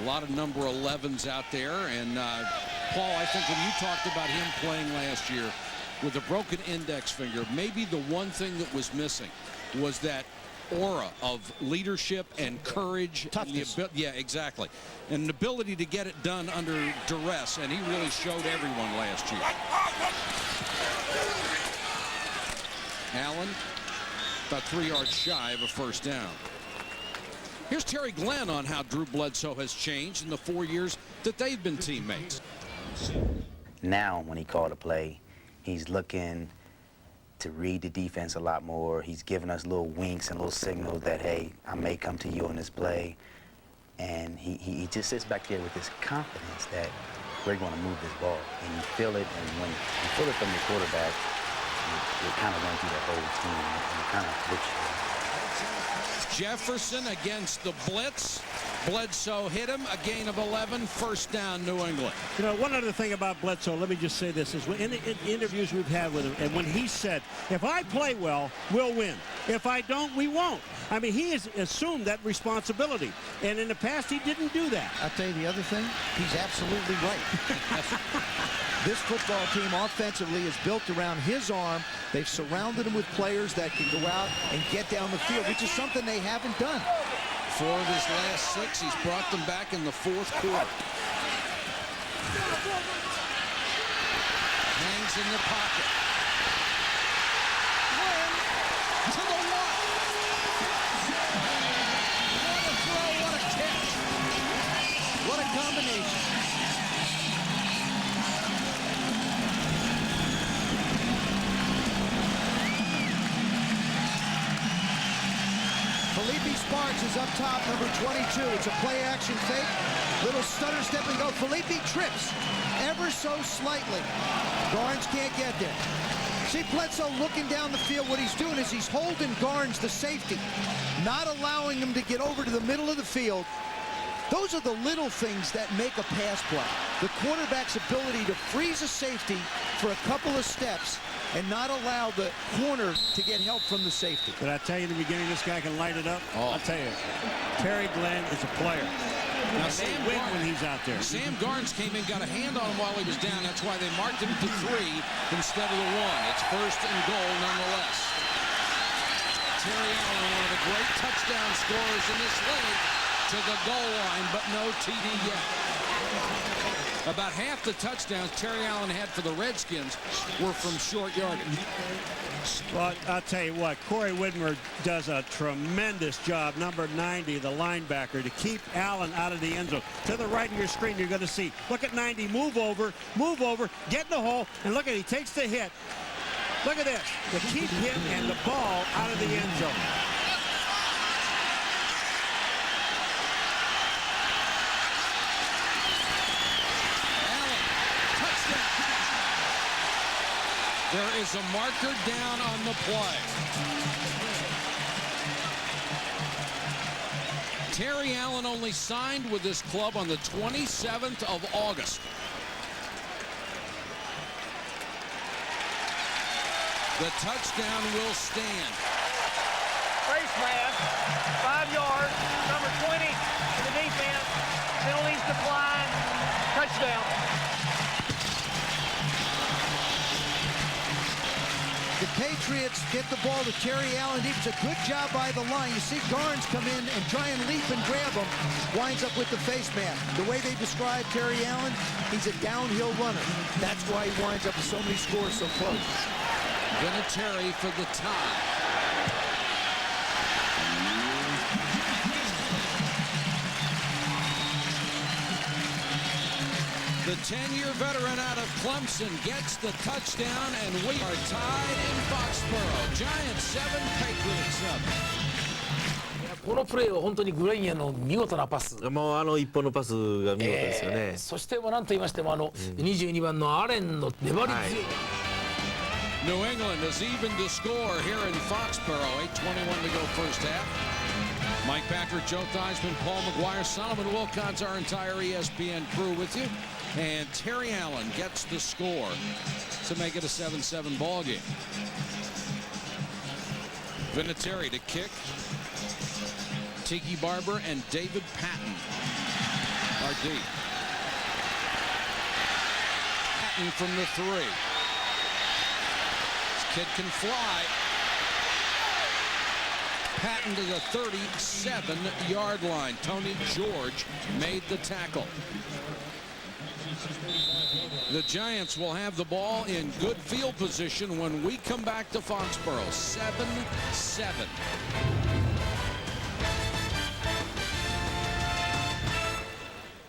Speaker 3: A lot of number 11s out there, and Paul, I think when you talked about him playing last year with a broken index finger, maybe the one thing that was missing was that aura of leadership and courage.
Speaker 5: Toughness.
Speaker 3: Yeah, exactly. And an ability to get it done under duress, and he really showed everyone last year. Allen, about 3 yards shy of a first down. Here's Terry Glenn on how Drew Bledsoe has changed in the 4 years that they've been teammates.
Speaker 15: Now, when he called a play, he's looking to read the defense a lot more. He's giving us little winks and little signals that, hey, I may come to you on this play. And he just sits back there with this confidence that we're going to move this ball. And you feel it, and when you feel it from the quarterback, it kind of runs through the whole team, and it kind of looks
Speaker 3: Jefferson against the blitz. Bledsoe hit him, a gain of 11, first down, New England.
Speaker 6: You know, one other thing about Bledsoe, let me just say this, is in interviews we've had with him, and when he said, if I play well, we'll win. If I don't, we won't. I mean, he has assumed that responsibility, and in the past, he didn't do that.
Speaker 5: I'll tell you the other thing, he's absolutely right. This football team offensively is built around his arm. They've surrounded him with players that can go out and get down the field, which is something they haven't done.
Speaker 3: 4 of his last 6, he's brought them back in the 4th quarter. Hangs in the pocket. To the 1. What a throw, what a catch. What a combination.
Speaker 5: Felipe Sparks is up top, number 22. It's a play-action fake. Little stutter step and go. Felipe trips ever so slightly. Garnes can't get there. See Bledsoe looking down the field. What he's doing is he's holding Garnes, the safety, not allowing him to get over to the middle of the field. Those are the little things that make a pass play. The quarterback's ability to freeze a safety for a couple of steps and not allow the corner to get help from the safety.
Speaker 6: Did I tell you in the beginning this guy can light it up? I'll tell you, Terry Glenn is a player.
Speaker 3: Now Sam
Speaker 6: win when he's out there.
Speaker 3: Sam Garnes came in, got a hand on him while he was down. That's why they marked him to 3 instead of the 1. It's 1st and goal nonetheless. Terry Allen, one of the great touchdown scorers in this league, to the goal line, but no TD yet. About half the touchdowns Terry Allen had for the Redskins were from short yardage.
Speaker 6: Well, I'll tell you what, Corey Whitmer does a tremendous job, number 90, the linebacker, to keep Allen out of the end zone. To the right of your screen, you're going to see, look at 90, move over, get in the hole, and look at it, he takes the hit. Look at this, to keep him and the ball out of the end zone.
Speaker 3: There is a marker down on the play. Terry Allen only signed with this club on the 27th of August. The touchdown will stand.
Speaker 12: Face mask, 5 yards, number 20 in the defense. Penalties decline. Touchdown.
Speaker 5: The Patriots get the ball to Terry Allen. It's a good job by the line. You see Garnes come in and try and leap and grab him. Winds up with the face mask. The way they describe Terry Allen, he's a downhill runner. That's why he winds up with so many scores so close.
Speaker 3: Vinatieri for the tie. The 10-year veteran out of Clemson gets the touchdown, and we are tied in Foxborough. Giants 7, Patriots 7.
Speaker 11: このプレーは本当にグレインへの見事なパス。
Speaker 14: もう一本のパスが見事ですよね。
Speaker 11: そして何と言いましても22番のアレンの粘り強い。
Speaker 3: New England is even to score here in Foxborough. 8:21 to go first half. Mike Patrick, Joe Theismann, Paul McGuire, Solomon Wilcott's our entire ESPN crew with you. And Terry Allen gets the score to make it a 7-7 ball game. Vinatieri to kick. Tiki Barber and David Patton are deep. Patton from the 3. This kid can fly. Patton to the 37-yard line. Tony George made the tackle. The Giants will have the ball in good field position when we come back to Foxborough. 7-7.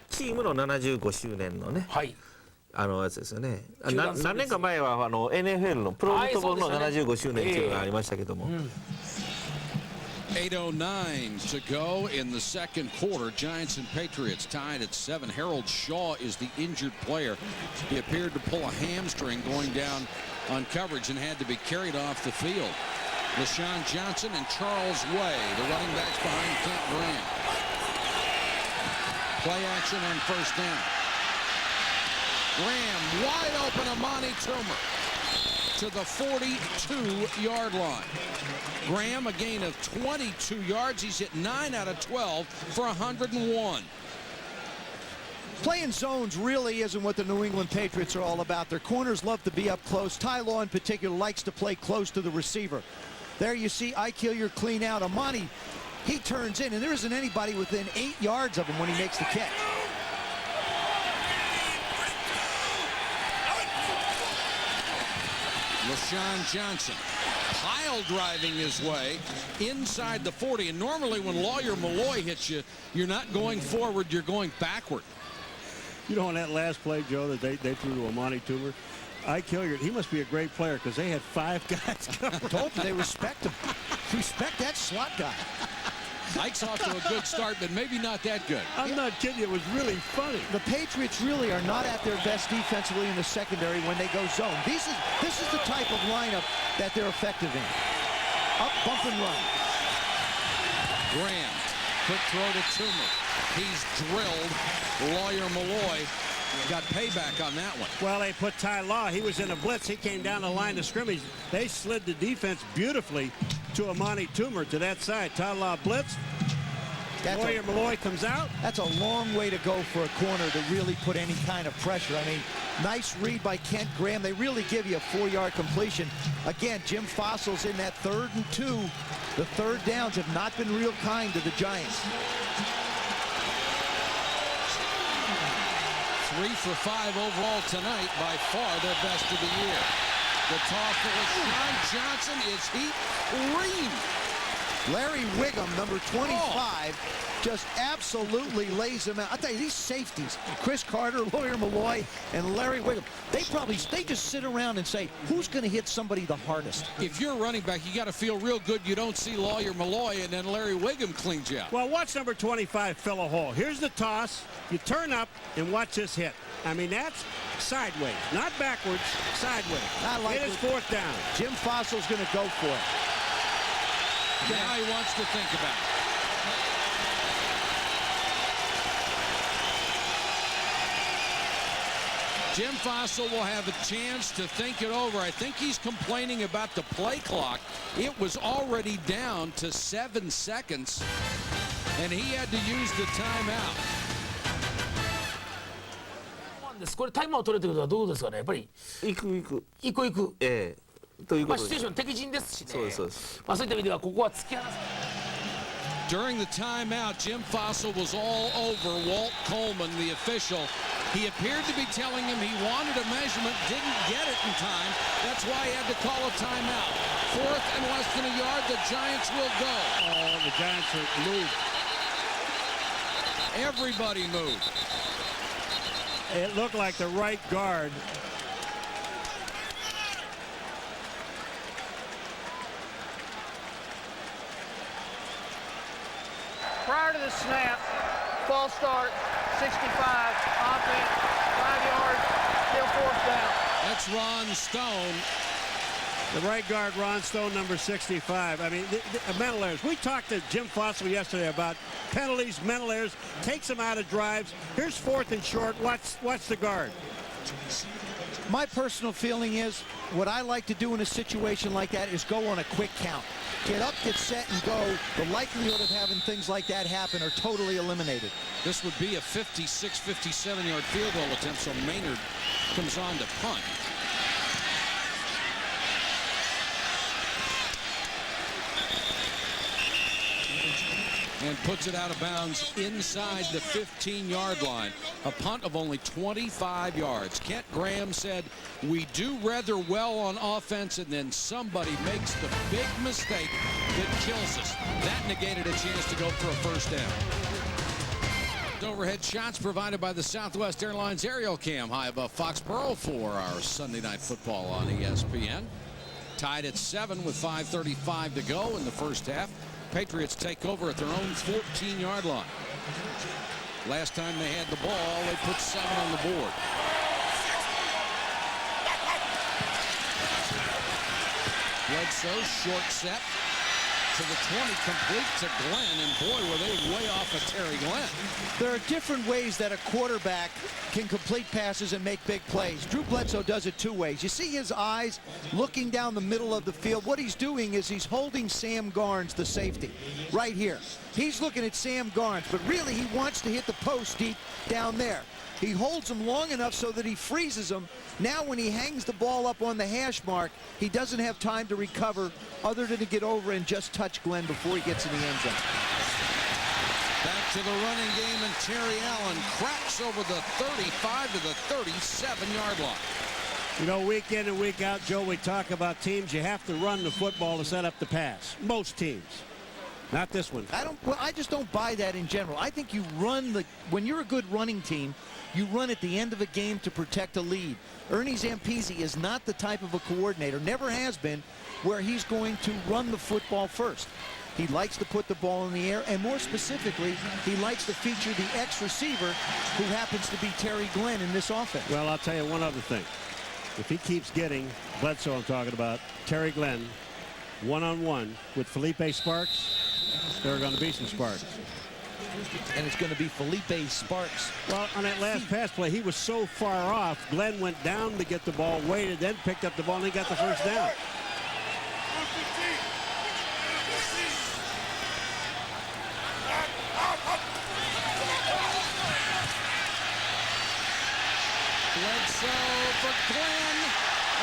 Speaker 14: チームの75周年のね、やつですよね。何年か前はNFL のプロフットボールの75周年っていうのがありましたけども。
Speaker 3: 8:09 to go in the second quarter. Giants and Patriots tied at 7. Harold Shaw is the injured player. He appeared to pull a hamstring going down on coverage and had to be carried off the field. LaShawn Johnson and Charles Way, the running backs behind Kent Graham. Play action on first down. Graham wide open, Amani Toomer to the 42-yard line. Graham a gain of 22 yards. He's hit 9 out of 12 for 101.
Speaker 5: Playing zones really isn't what the New England Patriots are all about. Their corners love to be up close. Ty Law in particular likes to play close to the receiver. There you see Ike Hilliard clean out. Amani, he turns in, and there isn't anybody within 8 yards of him when he makes the catch.
Speaker 3: LaShawn Johnson pile driving his way inside the 40. And normally when Lawyer Malloy hits you, you're not going forward, you're going backward.
Speaker 6: You know, on that last play, Joe, that they threw to Amani Toomer, Ike Hilliard, he must be a great player because they had 5 guys coming.
Speaker 5: Told you they respect him. Respect that slot guy.
Speaker 3: Ike's off to a good start, but maybe not that good.
Speaker 6: I'm not kidding you. It was really funny.
Speaker 5: The Patriots really are not at their best defensively in the secondary when they go zone. This is the type of lineup that they're effective in. Up, bump, and run.
Speaker 3: Graham, quick throw to Toomer. He's drilled. Lawyer Malloy got payback on that one.
Speaker 6: Well, they put Ty Law. He was in a blitz. He came down the line of scrimmage. They slid the defense beautifully to Amani Toomer to that side. Ty Law blitz. Lawyer Malloy comes out.
Speaker 5: That's a long way to go for a corner to really put any kind of pressure. I mean, nice read by Kent Graham. They really give you a 4-yard completion. Again, Jim Fossil's in that 3rd and 2. The third downs have not been real kind to the Giants.
Speaker 3: 3 for 5 overall tonight, by far their best of the year. The toss for LaShawn Johnson is heat green.
Speaker 5: Larry Wiggum, number 25, just absolutely lays him out. I tell you, these safeties, Chris Carter, Lawyer Malloy, and Larry Wiggum, they just sit around and say, who's going to hit somebody the hardest?
Speaker 3: If you're a running back, you got to feel real good you don't see Lawyer Malloy and then Larry Wiggum cleans you out.
Speaker 6: Well, watch number 25 fill a hole. Here's the toss. You turn up and watch this hit. I mean, that's sideways, not backwards, sideways.
Speaker 5: I like
Speaker 6: it is 4th down.
Speaker 5: Jim Fossil's going to go for it.
Speaker 3: Now he wants to think about it. Jim Fossil will have a chance to think it over. I think he's complaining about the play clock. It was already down to 7 seconds, and he had to use the timeout.
Speaker 11: これタイムアウト取れてることはどうですかね。やっぱり行く。
Speaker 14: ということで、
Speaker 11: シチュエーション敵陣ですしね。
Speaker 14: そうですそうです。
Speaker 11: そういった意味ではここは突き放す。
Speaker 3: During the timeout, Jim Fossil was all over Walt Coleman, the official. He appeared to be telling him he wanted a measurement, didn't get it in time. That's why he had to call a timeout. 4th and less than a yard, the Giants will go.
Speaker 6: Oh, the Giants are moved.
Speaker 3: Everybody moved.
Speaker 6: It looked like the right guard.
Speaker 12: Prior to the snap, false start, 65, offense, 5 yards, still 4th down.
Speaker 3: That's Ron Stone.
Speaker 6: The right guard, Ron Stone, number 65. I mean, mental errors. We talked to Jim Fossil yesterday about penalties, mental errors, takes them out of drives. Here's 4th and short. Watch the guard.
Speaker 5: My personal feeling is what I like to do in a situation like that is go on a quick count. Get up, get set, and go. The likelihood of having things like that happen are totally eliminated.
Speaker 3: This would be a 56, 57-yard field goal attempt, so Maynard comes on to punt. And puts it out of bounds inside the 15-yard line. A punt of only 25 yards. Kent Graham said, we do rather well on offense, and then somebody makes the big mistake that kills us. That negated a chance to go for a 1st down. Overhead shots provided by the Southwest Airlines Aerial Cam high above Foxborough for our Sunday Night Football on ESPN. Tied at 7 with 5:35 to go in the first half. Patriots take over at their own 14-yard line. Last time they had the ball, they put 7 on the board. Bledsoe, short set to the 20, complete to Glenn, and boy, were they way off of Terry Glenn.
Speaker 5: There are different ways that a quarterback can complete passes and make big plays. Drew Bledsoe does it 2 ways. You see his eyes looking down the middle of the field. What he's doing is he's holding Sam Garnes, the safety, right here. He's looking at Sam Garnes, but really he wants to hit the post deep down there. He holds him long enough so that he freezes him. Now when he hangs the ball up on the hash mark, he doesn't have time to recover other than to get over and just touch Glenn before he gets in the end zone.
Speaker 3: Back to the running game, and Terry Allen cracks over the 35 to the 37-yard line.
Speaker 6: You know, week in and week out, Joe, we talk about teams. You have to run the football to set up the pass. Most teams. Not this one.
Speaker 5: I just don't buy that in general. I think you run when you're a good running team, you run at the end of a game to protect a lead. Ernie Zampese is not the type of a coordinator, never has been, where he's going to run the football first. He likes to put the ball in the air, and more specifically, he likes to feature the X-receiver, who happens to be Terry Glenn in this offense.
Speaker 6: Well, I'll tell you one other thing. If he keeps getting Bledsoe, I'm talking about, Terry Glenn, one-on-one with Felipe Sparks, there are going to be some sparks.
Speaker 5: And it's going to be Felipe Sparks.
Speaker 6: Well, on that last pass play, he was so far off. Glenn went down to get the ball, waited, then picked up the ball, and he got the first down.
Speaker 3: Bledsoe for Glenn,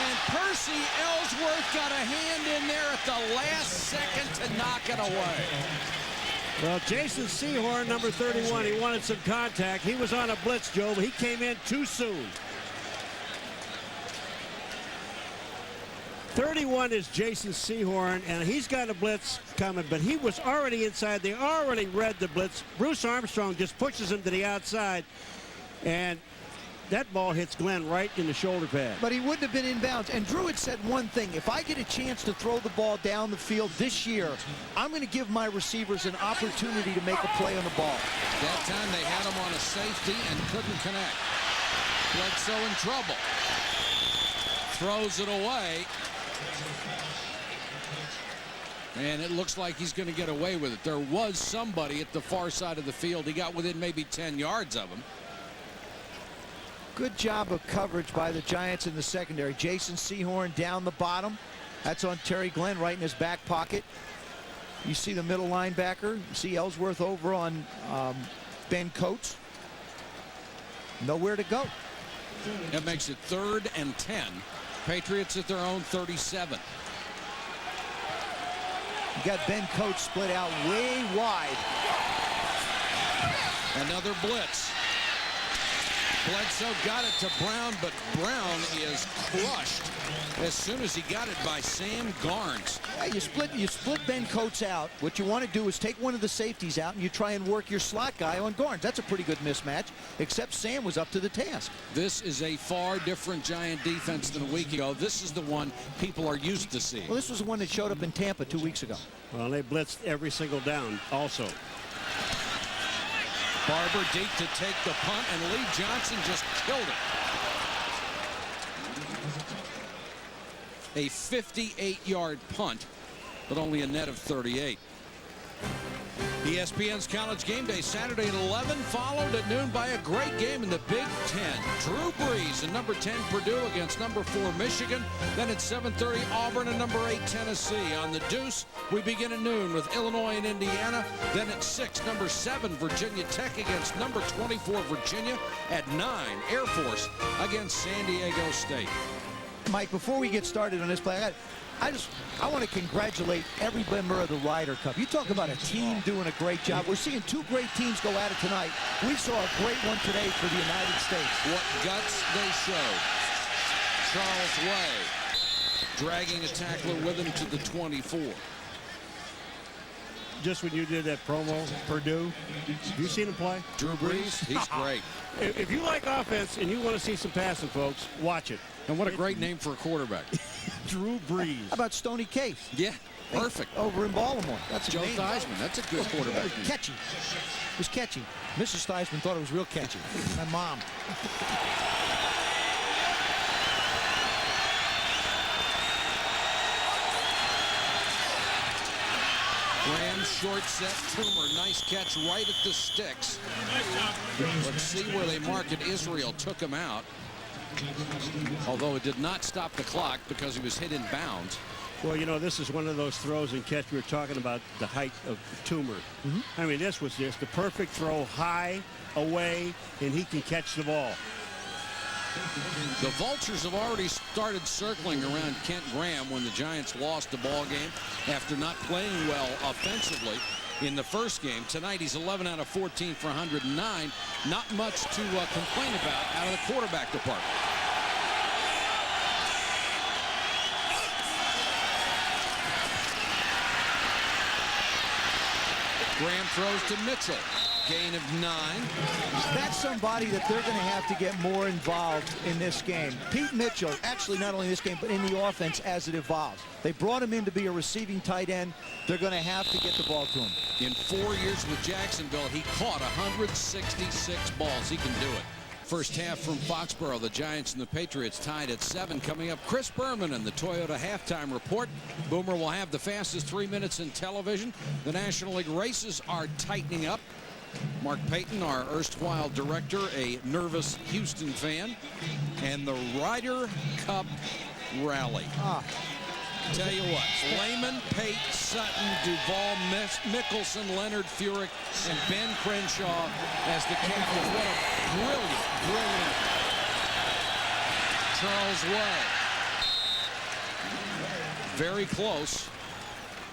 Speaker 3: and Percy Ellsworth got a hand in there at the last second to knock it away.
Speaker 6: Well, Jason Sehorn, number 31, he wanted some contact. He was on a blitz, Joe, but he came in too soon. 31 is Jason Sehorn, and he's got a blitz coming, but he was already inside. They already read the blitz. Bruce Armstrong just pushes him to the outside, and that ball hits Glenn right in the shoulder pad.
Speaker 5: But he wouldn't have been inbounds. And Drew had said one thing: if I get a chance to throw the ball down the field this year, I'm going to give my receivers an opportunity to make a play on the ball.
Speaker 3: That time they had him on a safety and couldn't connect. Bledsoe in trouble. Throws it away. And it looks like he's going to get away with it. There was somebody at the far side of the field. He got within maybe 10 yards of him.
Speaker 5: Good job of coverage by the Giants in the secondary. Jason Sehorn down the bottom. That's on Terry Glenn right in his back pocket. You see the middle linebacker. You see Ellsworth over on Ben Coates. Nowhere to go.
Speaker 3: That makes it 3rd and 10. Patriots at their own 37.
Speaker 5: You got Ben Coates split out way wide.
Speaker 3: Another blitz. Bledsoe got it to Brown, but Brown is crushed as soon as he got it by Sam Garnes.
Speaker 5: Yeah, you split Ben Coates out. What you want to do is take one of the safeties out and you try and work your slot guy on Garnes. That's a pretty good mismatch, except Sam was up to the task.
Speaker 3: This is a far different Giant defense than a week ago. This is the one people are used to seeing.
Speaker 5: Well, this was the one that showed up in Tampa 2 weeks ago.
Speaker 6: Well, they blitzed every single down also.
Speaker 3: Barber deep to take the punt, and Lee Johnson just killed it. A 58-yard punt, but only a net of 38. ESPN's College Game Day Saturday at 11, followed at noon by a great game in the Big Ten. Drew Brees and number 10 Purdue against number 4 Michigan. Then at 7:30 Auburn and number 8 Tennessee. On the Deuce, we begin at noon with Illinois and Indiana. Then at 6, number 7 Virginia Tech against number 24 Virginia. At 9, Air Force against San Diego State.
Speaker 5: Mike, before we get started on this play, I want to congratulate every member of the Ryder Cup. You talk about a team doing a great job. We're seeing 2 great teams go at it tonight. We saw a great one today for the United States.
Speaker 3: What guts they showed. Charles Way dragging a tackler with him to the 24.
Speaker 6: Just when you did that promo, Purdue, have you seen him play?
Speaker 3: Drew Brees, he's great.
Speaker 6: If you like offense and you want to see some passing, folks, watch it.
Speaker 3: And what a great name for a quarterback.
Speaker 6: Drew Brees.
Speaker 5: How about Stoney Case?
Speaker 3: Yeah. Perfect.
Speaker 5: Over in Baltimore. That's
Speaker 3: Joe
Speaker 5: amazing.
Speaker 3: Theismann. That's a good quarterback.
Speaker 5: Catchy. It was catchy. Mrs. Theismann thought it was real catchy. My mom.
Speaker 3: Graham short set. Toomer, nice catch right at the sticks. Let's see where they mark it. Israel took him out. Although it did not stop the clock because he was hit in bounds.
Speaker 6: Well, you know, this is one of those throws and catch we were talking about, the height of Toomer. I mean, this was just the perfect throw, high, away, and he can catch the ball.
Speaker 3: The Vultures have already started circling around Kent Graham when the Giants lost the ball game after not playing well offensively in the first game. Tonight he's 11 out of 14 for 109. Not much to complain about out of the quarterback department. Graham throws to Mitchell. Gain of 9.
Speaker 5: That's somebody that they're going to have to get more involved in this game. Pete Mitchell, actually not only in this game, but in the offense as it evolves. They brought him in to be a receiving tight end. They're going to have to get the ball to him.
Speaker 3: In 4 years with Jacksonville, he caught 166 balls. He can do it. First half from Foxborough, the Giants and the Patriots tied at 7. Coming up, Chris Berman and the Toyota halftime report. Boomer will have the fastest 3 minutes in television. The National League races are tightening up. Mark Payton, our erstwhile director, a nervous Houston fan. And the Ryder Cup rally. Tell you what, Lehman, Pate, Sutton, Duvall, Mickelson, Leonard Furyk, and Ben Crenshaw as the captains. What a brilliant. Charles Way. Very close.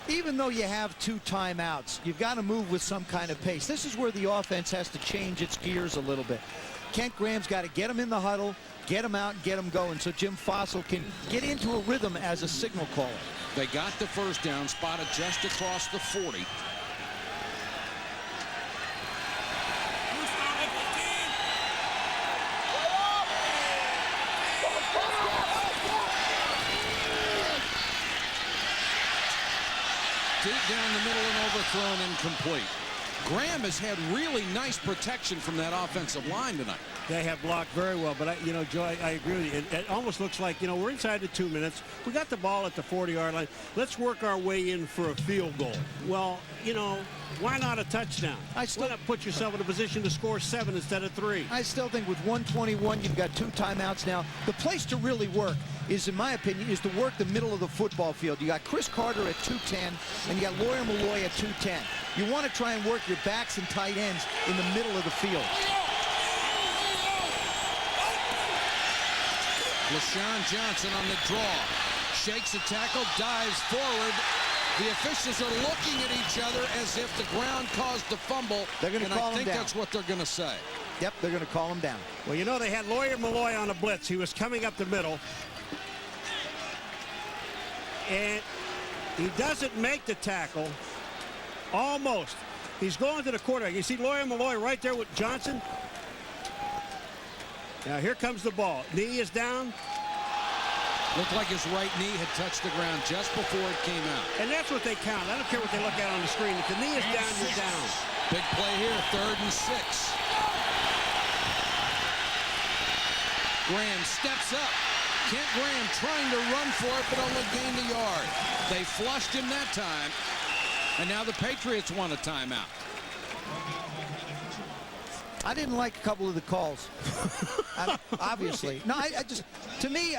Speaker 5: Even though you have 2 timeouts, you've got to move with some kind of pace. This is where the offense has to change its gears a little bit. Kent Graham's got to get him in the huddle, get him out, and get him going so Jim Fossil can get into a rhythm as a signal caller.
Speaker 3: They got the first down, spotted just across the 40. Deep down the middle and overthrown, incomplete. Graham has had really nice protection from that offensive line tonight.
Speaker 6: They have blocked very well, but Joe, I agree with you. It almost looks like, we're inside the 2 minutes. We got the ball at the 40-yard line. Let's work our way in for a field goal. Well, why not a touchdown? Why not put yourself in a position to score 7 instead of 3?
Speaker 5: I still think with 1:21, you've got 2 timeouts now. The place to really work is, in my opinion, is to work the middle of the football field. You got Chris Carter at 210, and you got Lawyer Malloy at 210. You want to try and work your backs and tight ends in the middle of the field.
Speaker 3: LaShawn Johnson on the draw. Shakes a tackle, dives forward. The officials are looking at each other as if the ground caused the fumble.
Speaker 5: They're going to call him down.
Speaker 3: I think that's what they're going to say.
Speaker 5: Yep, they're going to call him down.
Speaker 6: Well, they had Lawyer Malloy on a blitz. He was coming up the middle. And he doesn't make the tackle. Almost. He's going to the quarterback. You see Lawyer Malloy right there with Johnson. Now here comes the ball. Knee is down.
Speaker 3: Looked like his right knee had touched the ground just before it came out.
Speaker 6: And that's what they count. I don't care what they look at on the screen. If the knee is down, you're down.
Speaker 3: Big play here, 3rd and 6. Graham steps up. Kent Graham trying to run for it, but only gained a yard. They flushed him that time, and now the Patriots want a timeout.
Speaker 5: I didn't like a couple of the calls. Obviously. No, I just, to me,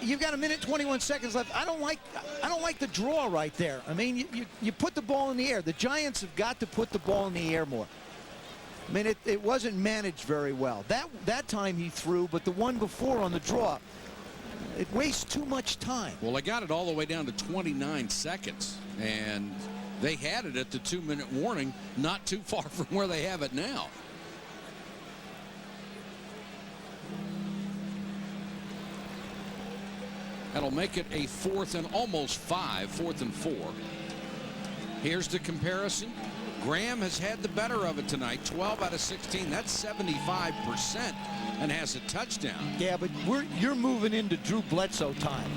Speaker 5: you've got 1:21 seconds left. I don't like the draw right there. I mean, you put the ball in the air. The Giants have got to put the ball in the air more. I mean, it wasn't managed very well. That time he threw, but the one before on the draw, it wastes too much time.
Speaker 3: Well, they got it all the way down to 29 seconds, and they had it at the 2-minute warning, not too far from where they have it now. That'll make it a 4th and almost 5, 4th and 4. Here's the comparison. Graham has had the better of it tonight, 12 out of 16. That's 75% and has a touchdown.
Speaker 5: Yeah, but you're moving into Drew Bledsoe time.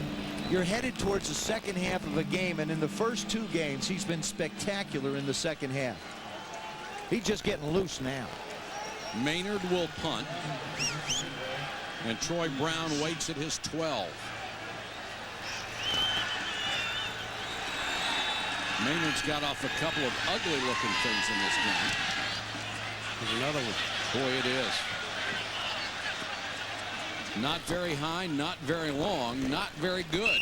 Speaker 5: You're headed towards the second half of a game, and in the first 2 games, he's been spectacular in the second half. He's just getting loose now.
Speaker 3: Maynard will punt. And Troy Brown waits at his 12. Maynard's got off a couple of ugly-looking things in this game.
Speaker 6: There's another one.
Speaker 3: Boy, it is. Not very high, not very long, not very good.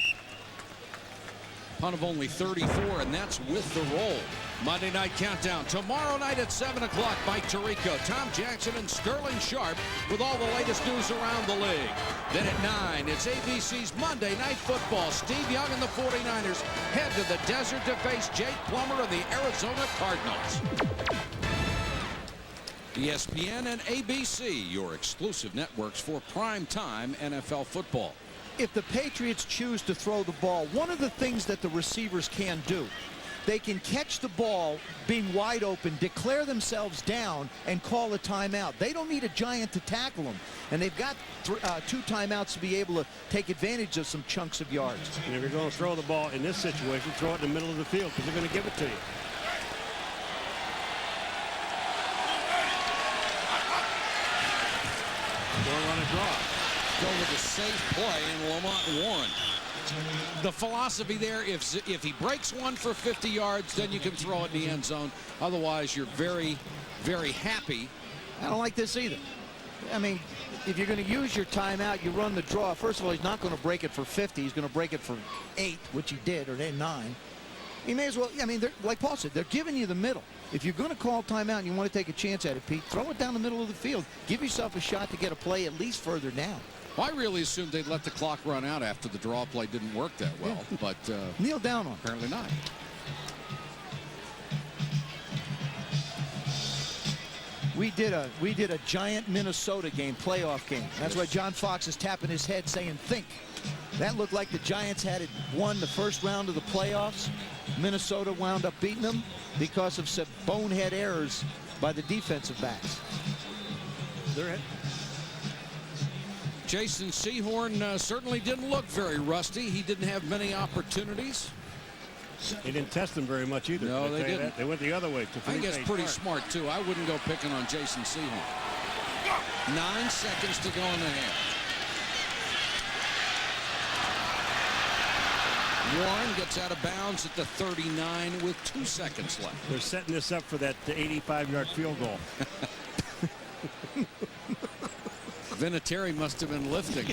Speaker 3: Punt of only 34, and that's with the roll. Monday Night Countdown tomorrow night at 7 o'clock. Mike Tirico, Tom Jackson, and Sterling Sharp with all the latest news around the league. Then at 9, it's ABC's Monday Night Football. Steve Young and the 49ers head to the desert to face Jake Plummer and the Arizona Cardinals. ESPN and ABC, your exclusive networks for primetime NFL football.
Speaker 5: If the Patriots choose to throw the ball, one of the things that the receivers can do, they can catch the ball being wide open, declare themselves down, and call a timeout. They don't need a giant to tackle them. And they've got 2 timeouts to be able to take advantage of some chunks of yards.
Speaker 6: And if you're going to throw the ball in this situation, throw it in the middle of the field because they're going to give it to you.
Speaker 3: Or run a draw. Go with a safe play in Lamont Warren. The philosophy there, if he breaks one for 50 yards, then you can throw it in the end zone. Otherwise, you're very, very happy.
Speaker 5: I don't like this either. I mean, if you're going to use your timeout, you run the draw. First of all, he's not going to break it for 50. He's going to break it for 8, which he did, or 9. He may as well, I mean, like Paul said, they're giving you the middle. If you're going to call timeout and you want to take a chance at it, Pete, throw it down the middle of the field. Give yourself a shot to get a play at least further down.
Speaker 3: Well, I really assumed they'd let the clock run out after the draw play didn't work that well, yeah. But
Speaker 5: kneel down on.
Speaker 3: Apparently not.
Speaker 5: We did a Giant Minnesota game, playoff game. That's why John Fox is tapping his head saying, think. That looked like the Giants had won the first round of the playoffs. Minnesota wound up beating them because of some bonehead errors by the defensive backs.
Speaker 6: They're
Speaker 3: Jason Sehorn certainly didn't look very rusty. He didn't have many opportunities.
Speaker 6: They didn't test him very much either.
Speaker 3: No, they didn't.
Speaker 6: They went the other way.
Speaker 3: I think that's pretty smart, too. I wouldn't go picking on Jason Sehorn. 9 seconds to go in the half. Warren gets out of bounds at the 39 with 2 seconds left.
Speaker 6: They're setting this up for that 85-yard field goal.
Speaker 3: Vinatieri must have been lifting.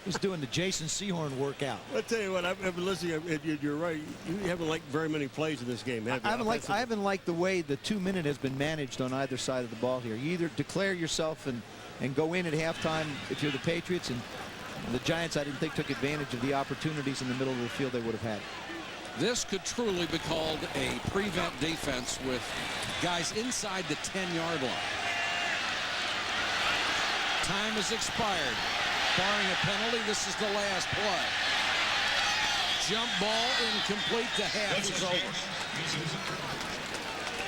Speaker 5: He's doing the Jason Sehorn workout.
Speaker 6: I'll tell you what, I've been listening. You're right. You haven't liked very many plays in this game, have you?
Speaker 5: I haven't liked the way the 2-minute has been managed on either side of the ball here. You either declare yourself and go in at halftime if you're the Patriots, and the Giants, I didn't think, took advantage of the opportunities in the middle of the field they would have had.
Speaker 3: This could truly be called a prevent defense with guys inside the 10-yard line. Time has expired. Barring a penalty, this is the last play. Jump ball incomplete. The half is over.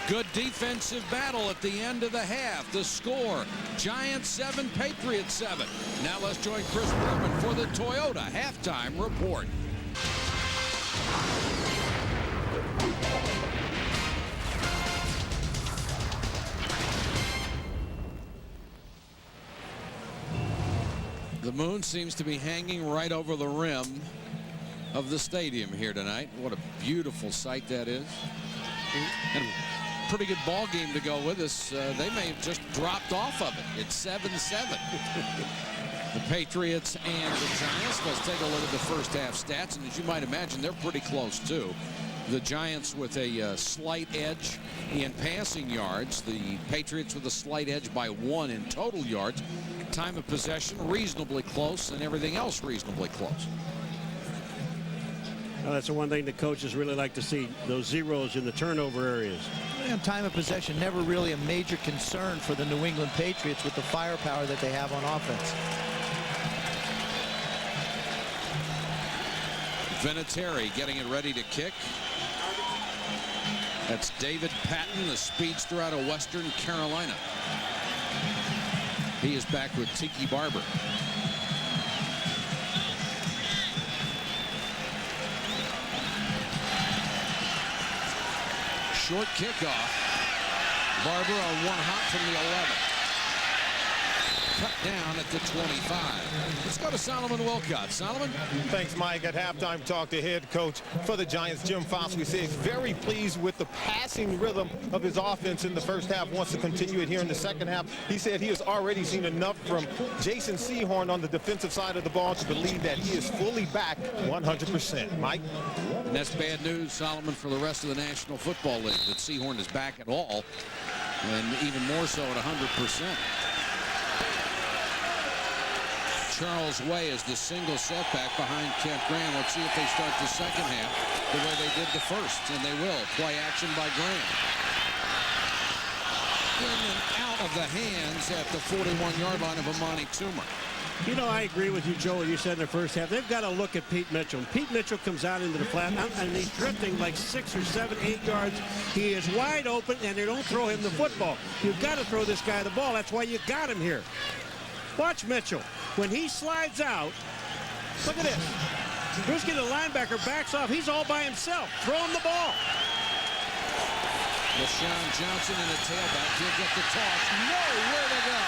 Speaker 3: Good defensive battle at the end of the half. The score, Giants 7, Patriots 7. Now let's join Chris Berman for the Toyota halftime report. The moon seems to be hanging right over the rim of the stadium here tonight. What a beautiful sight that is. And a pretty good ball game to go with us. They may have just dropped off of it. It's 7-7. The Patriots and the Giants. Let's take a look at the first half stats. And as you might imagine, they're pretty close too. The Giants with a slight edge in passing yards. The Patriots with a slight edge by 1 in total yards. Time of possession reasonably close, and everything else reasonably close.
Speaker 6: Well, that's the one thing the coaches really like to see, those zeros in the turnover areas.
Speaker 5: And time of possession never really a major concern for the New England Patriots with the firepower that they have on offense.
Speaker 3: Vinatieri getting it ready to kick. That's David Patton, the speedster out of Western Carolina. He is back with Tiki Barber. short kickoff. Barber on one hop from the 11. Cut down at the 25. Let's go to Solomon Wilcott. Solomon?
Speaker 8: Thanks, Mike. At halftime, talked to head coach for the Giants, Jim Foss. We say he's very pleased with the passing rhythm of his offense in the first half. Wants to continue it here in the second half. He said he has already seen enough from Jason Sehorn on the defensive side of the ball to believe that he is fully back 100%. Mike?
Speaker 3: And that's bad news, Solomon, for the rest of the National Football League, that Sehorn is back at all, and even more so at 100%. Charles Way is the single setback behind Kent Graham. Let's see if they start the second half the way they did the first, and they will. Play action by Graham. In and out of the hands at the 41-yard line of Amani Toomer.
Speaker 6: You know, I agree with you, Joe, what you said in the first half. They've got to look at Pete Mitchell. Pete Mitchell comes out into the flat, and he's drifting like 6 or 7, 8 yards. He is wide open, and they don't throw him the football. You've got to throw this guy the ball. That's why you got him here. Watch Mitchell. When he slides out, look at this. Bruschi, the linebacker, backs off. He's all by himself. Throw him the ball.
Speaker 3: LaShawn Johnson in the tailback. He'll get the toss. Nowhere to go.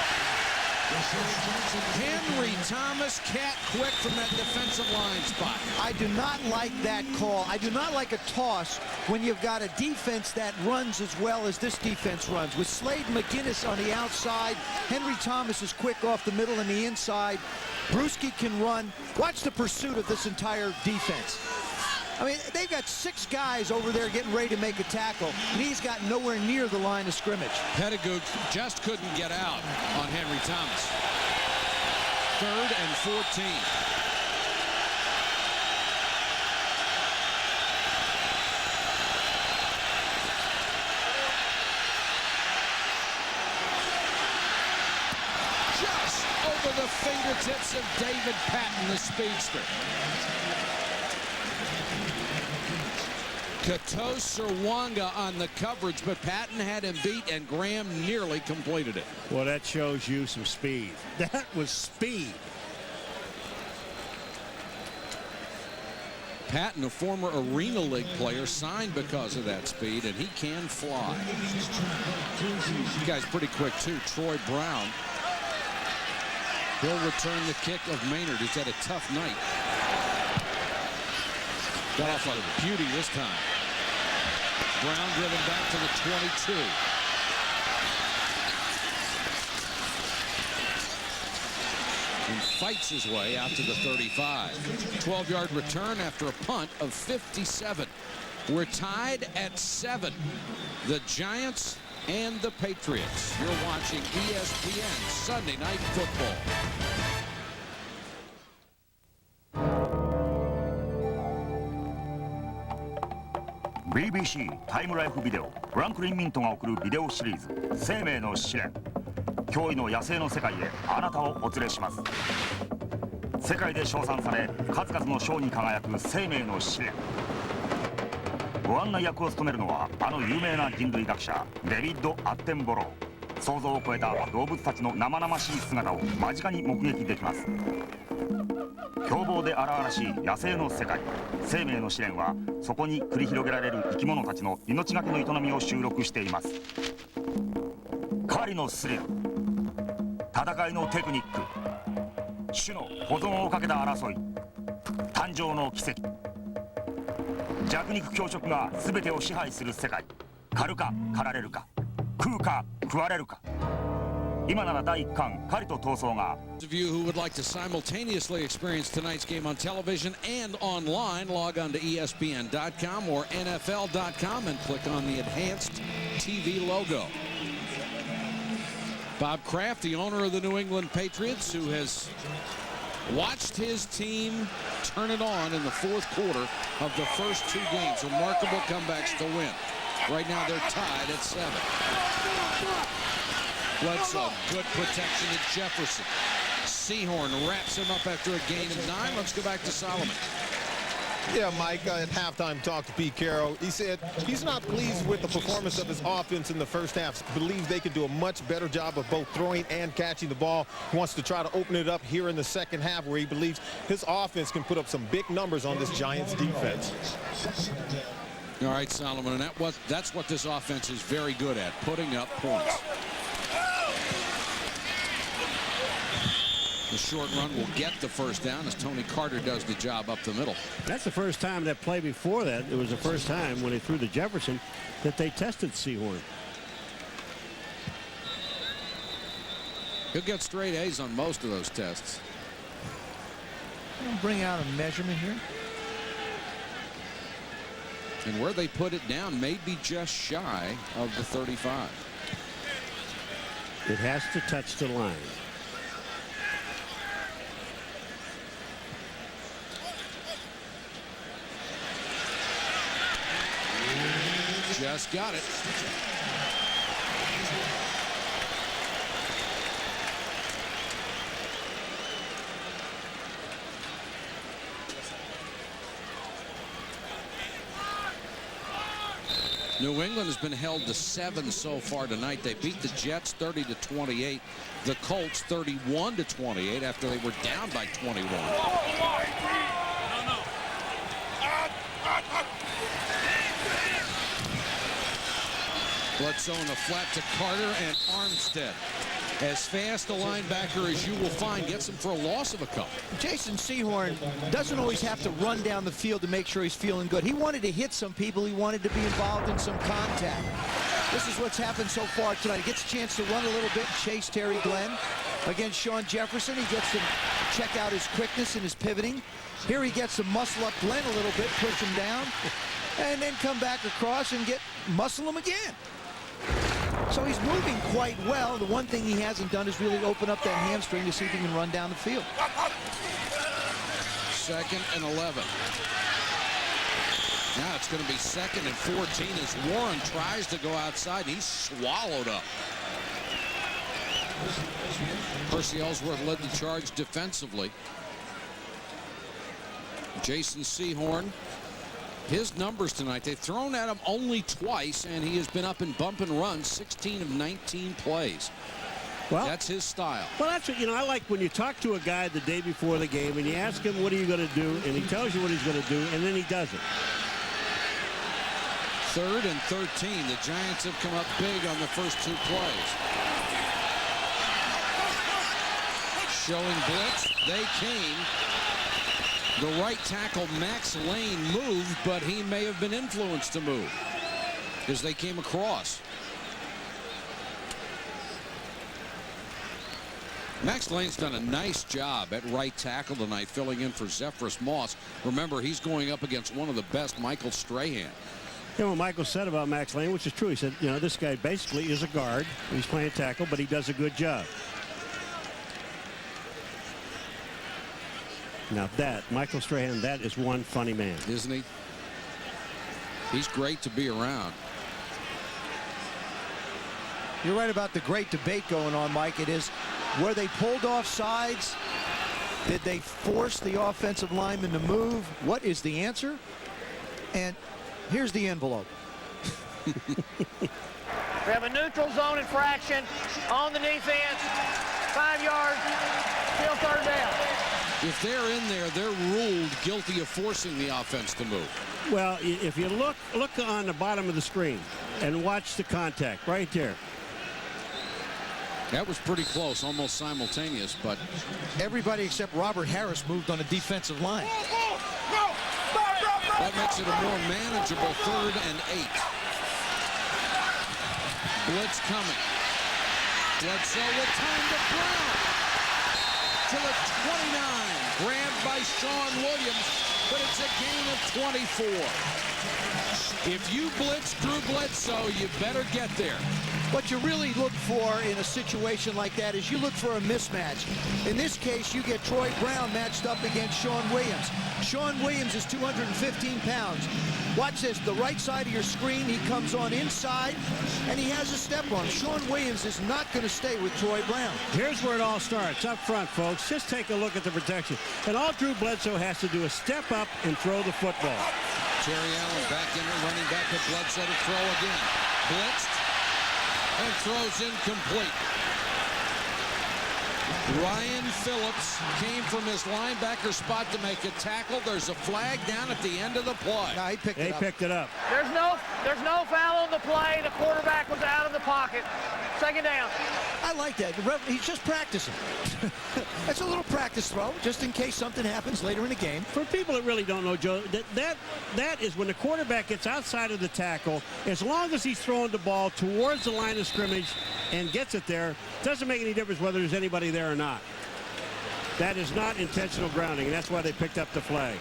Speaker 3: Henry Thomas, cat quick from that defensive line spot.
Speaker 5: I do not like that call. I do not like a toss when you've got a defense that runs as well as this defense runs. With Slade McGinnis on the outside, Henry Thomas is quick off the middle and the inside. Bruschi can run. Watch the pursuit of this entire defense. I mean, they've got 6 guys over there getting ready to make a tackle, and he's got nowhere near the line of scrimmage.
Speaker 3: Pettigrew just couldn't get out on Henry Thomas. 3rd and 14. Just over the fingertips of David Patton, the speedster. Kato Serwanga on the coverage, but Patton had him beat, and Graham nearly completed it.
Speaker 6: Well, that shows you some speed. That was speed.
Speaker 3: Patton, a former Arena League player, signed because of that speed, and he can fly. This guy's pretty quick, too. Troy Brown. He'll return the kick of Maynard. He's had a tough night. Got off a beauty this time. Brown driven back to the 22. And fights his way out to the 35. 12-yard return after a punt of 57. We're tied at 7. The Giants and the Patriots. You're watching ESPN Sunday Night Football.
Speaker 16: BBC タイムライフビデオフランクリン・ミントが送るビデオシリーズ生命の試練驚異の野生の世界へあなたをお連れします世界で称賛され数々の賞に輝く生命の試練ご案内役を務めるのはあの有名な人類学者デビッド・アッテンボロー想像を超えた動物たちの生々しい姿を間近に目撃できます凶暴で荒々しい野生の世界生命の試練はそこに繰り広げられる生き物たちの命がけの営みを収録しています狩りのスリル戦いのテクニック種の保存をかけた争い誕生の奇跡弱肉強食が全てを支配する世界狩るか狩られるか食うか食われるか今なら第1巻狩りと闘争が
Speaker 3: Those of you who would like to simultaneously experience tonight's game on television and online, log on to ESPN.com or NFL.com and click on the enhanced TV logo. Bob Kraft, the owner of the New England Patriots, who has watched his team turn it on in the 4th quarter of the first 2 games. Remarkable comebacks to win. Right now they're tied at 7. Bledsoe, good protection to Jefferson. Sehorn wraps him up after a gain of 9. Let's go back to Solomon.
Speaker 8: Yeah, Mike, at halftime talked to Pete Carroll. He said he's not pleased with the performance of his offense in the first half. Believes they could do a much better job of both throwing and catching the ball. He wants to try to open it up here in the second half where he believes his offense can put up some big numbers on this Giants defense.
Speaker 3: All right, Solomon, and that's what this offense is very good at, putting up points. The short run will get the first down as Tony Carter does the job up the middle.
Speaker 6: That's the first time that play before that. It was the first time when they threw to Jefferson that they tested Sehorn.
Speaker 3: He'll get straight A's on most of those tests.
Speaker 5: I'll bring out a measurement here.
Speaker 3: And where they put it down may be just shy of the 35.
Speaker 6: It has to touch the line.
Speaker 3: Just got it. New England has been held to 7 so far tonight. They beat the Jets 30-28. The Colts 31-28 after they were down by 21. Bledsoe in the flat to Carter and Armstead. As fast a linebacker as you will find, gets him for a loss of a couple.
Speaker 5: Jason Sehorn doesn't always have to run down the field to make sure he's feeling good. He wanted to hit some people. He wanted to be involved in some contact. This is what's happened so far tonight. He gets a chance to run a little bit and chase Terry Glenn against Sean Jefferson. He gets to check out his quickness and his pivoting. Here he gets to muscle up Glenn a little bit, push him down, and then come back across and muscle him again. So he's moving quite well. The one thing he hasn't done is really open up that hamstring to see if he can run down the field.
Speaker 3: 2nd and 11. Now it's going to be 2nd and 14 as Warren tries to go outside. He's swallowed up. Percy Ellsworth led the charge defensively. Jason Sehorn. His numbers tonight, they've thrown at him only twice, and he has been up and bump and run 16 of 19 plays. Well, that's his style.
Speaker 6: Well, that's what, I like when you talk to a guy the day before the game and you ask him, what are you going to do? And he tells you what he's going to do, and then he does it.
Speaker 3: 3rd and 13. The Giants have come up big on the first 2 plays. Showing blitz. They came. The right tackle, Max Lane, moved, but he may have been influenced to move as they came across. Max Lane's done a nice job at right tackle tonight, filling in for Zephyrus Moss. Remember, he's going up against one of the best, Michael Strahan.
Speaker 6: You know what Michael said about Max Lane, which is true. He said, this guy basically is a guard. He's playing tackle, but he does a good job. Now Michael Strahan, that is one funny man.
Speaker 3: Isn't he? He's great to be around.
Speaker 5: You're right about the great debate going on, Mike. It is, were they pulled off sides? Did they force the offensive lineman to move? What is the answer? And here's the envelope.
Speaker 12: We have a neutral zone infraction on the defense. 5 yards, still 3rd down.
Speaker 3: If they're in there, they're ruled guilty of forcing the offense to move.
Speaker 6: Well, if you look on the bottom of the screen and watch the contact right there.
Speaker 3: That was pretty close, almost simultaneous, but
Speaker 5: everybody except Robert Harris moved on the defensive line.
Speaker 3: That makes it a more manageable 3rd and 8. Blitz coming. Bledsoe with time to Brown. To the 29. Grabbed by Sean Williams, but it's a gain of 24. If you blitz Drew Bledsoe, you better get there.
Speaker 5: What you really look for in a situation like that is you look for a mismatch. In this case, you get Troy Brown matched up against Sean Williams. Sean Williams is 215 pounds. Watch this, the right side of your screen, he comes on inside, and he has a step on. Sean Williams is not going to stay with Troy Brown.
Speaker 6: Here's where it all starts, up front, folks. Just take a look at the protection. And all Drew Bledsoe has to do is step up and throw the football.
Speaker 3: Terry Allen back in it, running back to Bledsoe to throw again. Blitzed and throws incomplete. Ryan Phillips came from his linebacker spot to make a tackle. There's a flag down at the end of the play.
Speaker 5: No, he picked it up.
Speaker 12: There's no foul on the play. The quarterback was out of the pocket. Second down.
Speaker 5: I like that. He's just practicing. That's a little practice throw, just in case something happens later in the game.
Speaker 6: For people that really don't know, Joe, that is when the quarterback gets outside of the tackle, as long as he's throwing the ball towards the line of scrimmage and gets it there, doesn't make any difference whether there's anybody there or not. That is not intentional grounding, and that's why they picked up the flag.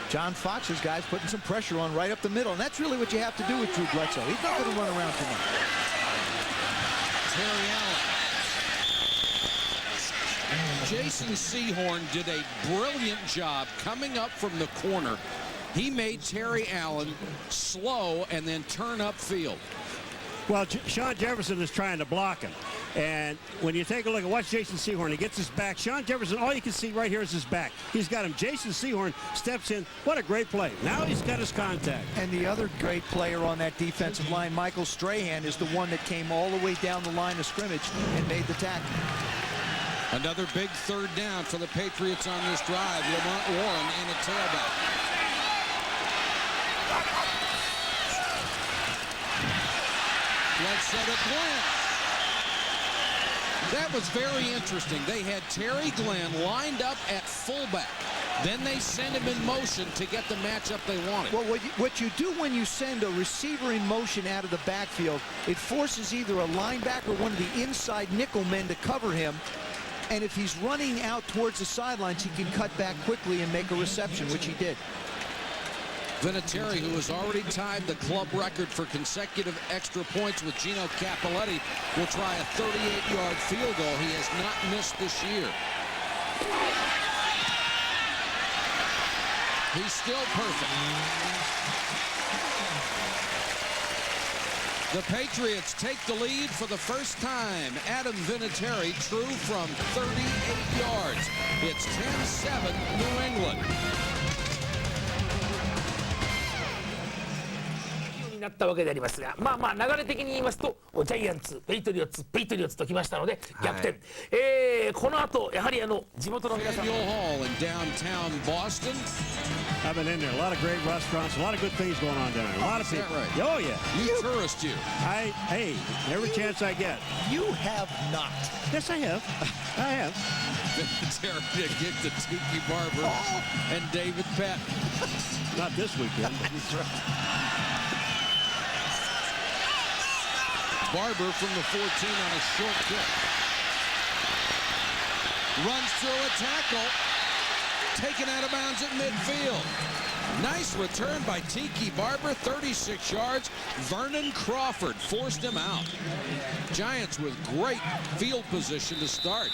Speaker 5: John Fox's guys putting some pressure on right up the middle, and that's really what you have to do with Drew Bledsoe. He's not going to run around too much.
Speaker 3: Terry Allen. Jason Sehorn did a brilliant job coming up from the corner. He made Terry Allen slow and then turn upfield.
Speaker 6: Well, Sean Jefferson is trying to block him. And when you take a look at watch Jason Sehorn, he gets his back. Sean Jefferson, all you can see right here is his back. He's got him. Jason Sehorn steps in. What a great play. Now he's got his contact.
Speaker 5: And the other great player on that defensive line, Michael Strahan, is the one that came all the way down the line of scrimmage and made the tackle.
Speaker 3: Another big third down for the Patriots on this drive. Lamont Warren in a tailback. Bledsoe to Glenn. That was very interesting. They had Terry Glenn lined up at fullback. Then they send him in motion to get the matchup they wanted.
Speaker 5: Well, what you do when you send a receiver in motion out of the backfield, it forces either a linebacker or one of the inside nickel men to cover him. And if he's running out towards the sidelines, he can cut back quickly and make a reception, which he did.
Speaker 3: Vinatieri, who has already tied the club record for consecutive extra points with Gino Cappelletti, will try a 38-yard field goal. He has not missed this year. He's still perfect. The Patriots take the lead for the first time. Adam Vinatieri, true from 38 yards. It's 10-7 New England.
Speaker 11: になったわけでありますが、まあ流れ的に言いますとジャイアンツ、ペイトリオッツときましたので逆転。この後やはり地元の皆さん。
Speaker 6: I've been in there. A lot of great restaurants, a lot of good things going on down there. A lot of people.
Speaker 3: Right?
Speaker 6: Oh yeah.
Speaker 3: You tourist, you.
Speaker 6: Hey, every chance I get.
Speaker 5: You have not.
Speaker 6: Yes, I have. I have.
Speaker 3: Terry to get to Tiki Barber and David Patton.
Speaker 6: Not this weekend.
Speaker 5: That's right.
Speaker 3: Barber from the 14 on a short kick. Runs through a tackle. Taken out of bounds at midfield. Nice return by Tiki Barber, 36 yards. Vernon Crawford forced him out. Giants with great field position to start.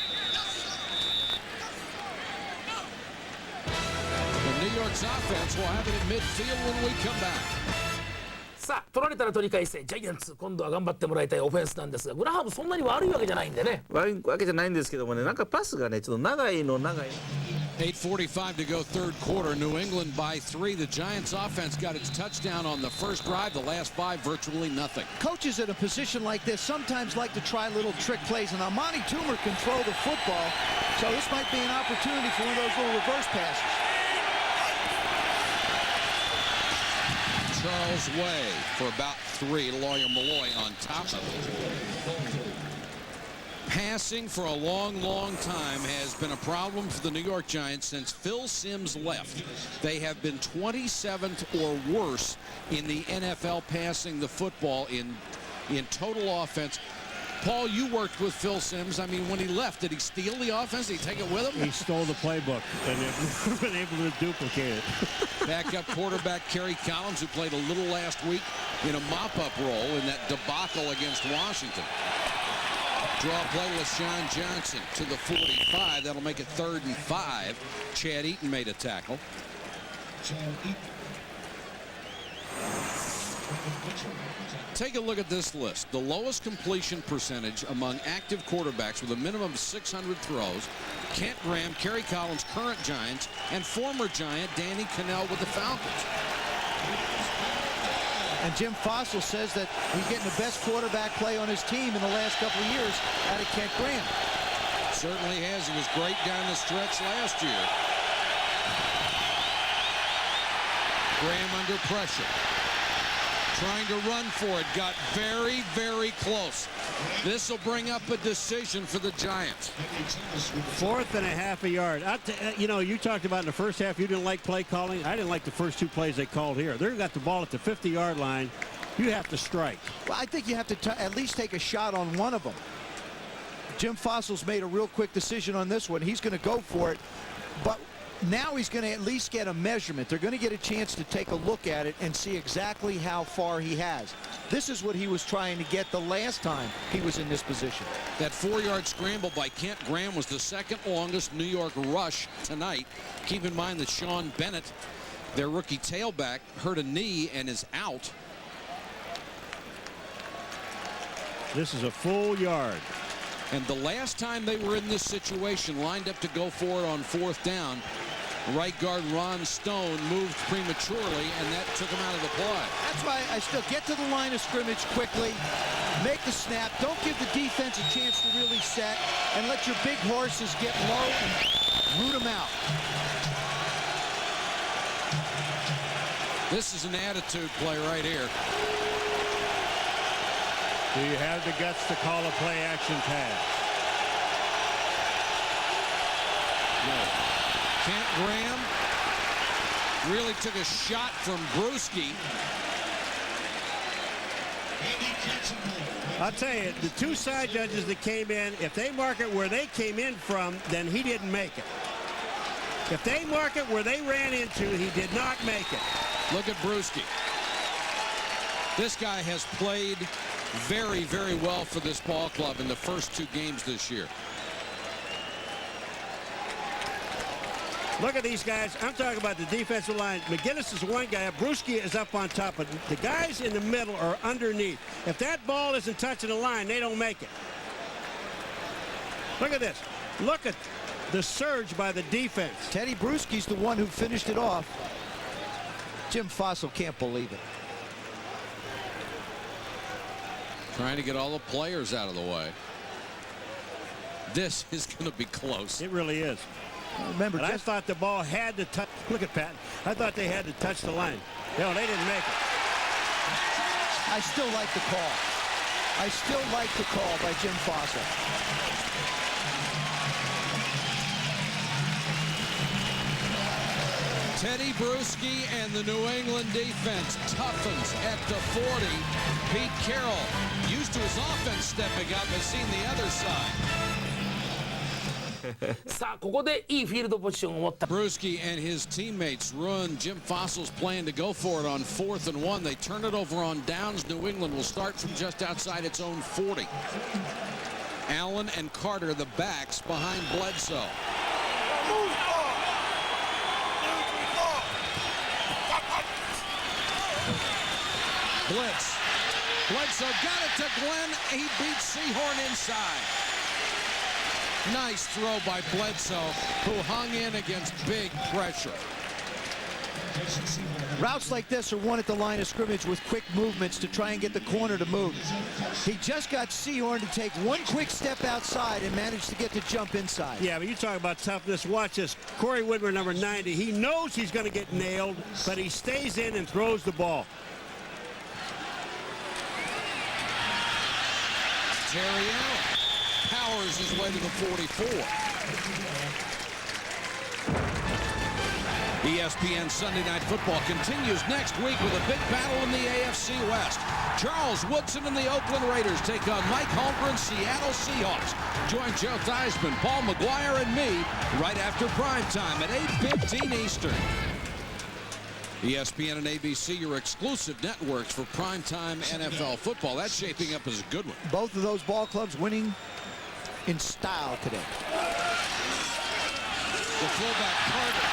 Speaker 3: The New York's offense will have it in midfield when we come back.
Speaker 11: さあ取られたら取り返せジャイアンツ今度は頑張ってもらいたいオフェンスなんですがグラハムそんなに悪いわけじゃないんでね
Speaker 14: 悪いわけじゃないんですけどもねなんかパスがねちょっと長いの
Speaker 3: 8:45 to go third quarter. New England by 3. The Giants offense got its touchdown on the first drive. The last 5 virtually nothing.
Speaker 5: Coaches at a position like this sometimes like to try little trick plays, and Amani Toomer can throw the football, so this might be an opportunity for one of those little reverse passes.
Speaker 3: Charles Way for about 3. Lawyer Malloy on top of it. Passing for a long time has been a problem for the New York Giants since Phil Simms left. They have been 27th or worse in the NFL passing the football in total offense. Paul, you worked with Phil Simms. I mean, when he left, did he steal the offense? Did he take it with him?
Speaker 6: He stole the playbook and have been able to duplicate it.
Speaker 3: Backup quarterback Kerry Collins, who played a little last week in a mop-up role in that debacle against Washington. Draw play LaShawn Johnson to the 45. That'll make it 3rd and 5. Chad Eaton made a tackle. Take a look at this list. The lowest completion percentage among active quarterbacks with a minimum of 600 throws. Kent Graham, Kerry Collins, current Giants, and former Giant Danny Cannell with the Falcons.
Speaker 5: And Jim Fossil says that he's getting the best quarterback play on his team in the last couple of years out of Kent Graham.
Speaker 3: certainly has. He was great down the stretch last year. Graham under pressure. Trying to run for it. Got very, very close. This will bring up a decision for the Giants.
Speaker 6: 4th and a half a yard. You know, you talked about in the first half you didn't like play calling. I didn't like the first 2 plays they called here. They've got the ball at the 50-yard line. You have to strike.
Speaker 5: Well, I think you have to at least take a shot on one of them. Jim Fossil's made a real quick decision on this one. He's going to go for it, but now he's going to at least get a measurement. They're going to get a chance to take a look at it and see exactly how far he has. This is what he was trying to get the last time he was in this position.
Speaker 3: That 4-yard scramble by Kent Graham was the 2nd longest New York rush tonight. Keep in mind that Sean Bennett, their rookie tailback, hurt a knee and is out.
Speaker 6: This is a full yard.
Speaker 3: And the last time they were in this situation, lined up to go for it on 4th down, right guard Ron Stone moved prematurely, and that took him out of the play.
Speaker 5: That's why I still get to the line of scrimmage quickly, make the snap, don't give the defense a chance to really set, and let your big horses get low and root them out.
Speaker 3: This is an attitude play right here.
Speaker 6: Do you have the guts to call a play-action pass?
Speaker 3: No. Kent Graham really took a shot from Brewski.
Speaker 6: I'll tell you, the 2 side judges that came in, if they mark it where they came in from, then he didn't make it. If they mark it where they ran into, he did not make it.
Speaker 3: Look at Brewski. This guy has played very, very well for this ball club in the first 2 games this year.
Speaker 6: Look at these guys. I'm talking about the defensive line. McGinnis is one guy. Brewski is up on top. But the guys in the middle are underneath. If that ball isn't touching the line, they don't make it. Look at this. Look at the surge by the defense.
Speaker 5: Teddy Brewski's the one who finished it off. Jim Fossil can't believe it.
Speaker 3: Trying to get all the players out of the way. This is going to be close.
Speaker 6: It really is.
Speaker 5: Remember,
Speaker 6: I thought the ball had to touch. Look at Pat. I thought they had to touch the line. No, they didn't make it.
Speaker 5: I still like the call. I still like the call by Jim Fossil.
Speaker 3: Teddy Brewski and the New England defense toughens at the 40. Pete Carroll, used to his offense stepping up, has seen the other side.
Speaker 11: さあここでいいフィールドポジションを持った
Speaker 3: Brewski and his teammates ruin Jim Fossil's plan to go for it on 4th and 1. They turn it over on downs. New England will start from just outside its own 40. Allen and Carter, the backs behind Bledsoe. Blitz. Bledsoe got it to Glenn. He beats Sehorn inside. Nice throw by Bledsoe, who hung in against big pressure.
Speaker 5: Routes like this are won at the line of scrimmage with quick movements to try and get the corner to move. He just got Sehorn to take one quick step outside and managed to get the jump inside.
Speaker 6: Yeah, but you talk about toughness. Watch this. Corey Whitmer, number 90. He knows he's going to get nailed, but he stays in and throws the ball.
Speaker 3: Terry Allen powers his way to the 44. ESPN Sunday Night Football continues next week with a big battle in the AFC West. Charles Woodson and the Oakland Raiders take on Mike Holmgren's Seattle Seahawks. Join Joe Theismann, Paul McGuire, and me right after prime time at 8:15 Eastern. ESPN and ABC, your exclusive networks for primetime NFL football. That's shaping up as a good one.
Speaker 5: Both of those ball clubs winning in style today.
Speaker 3: The fullback Carter,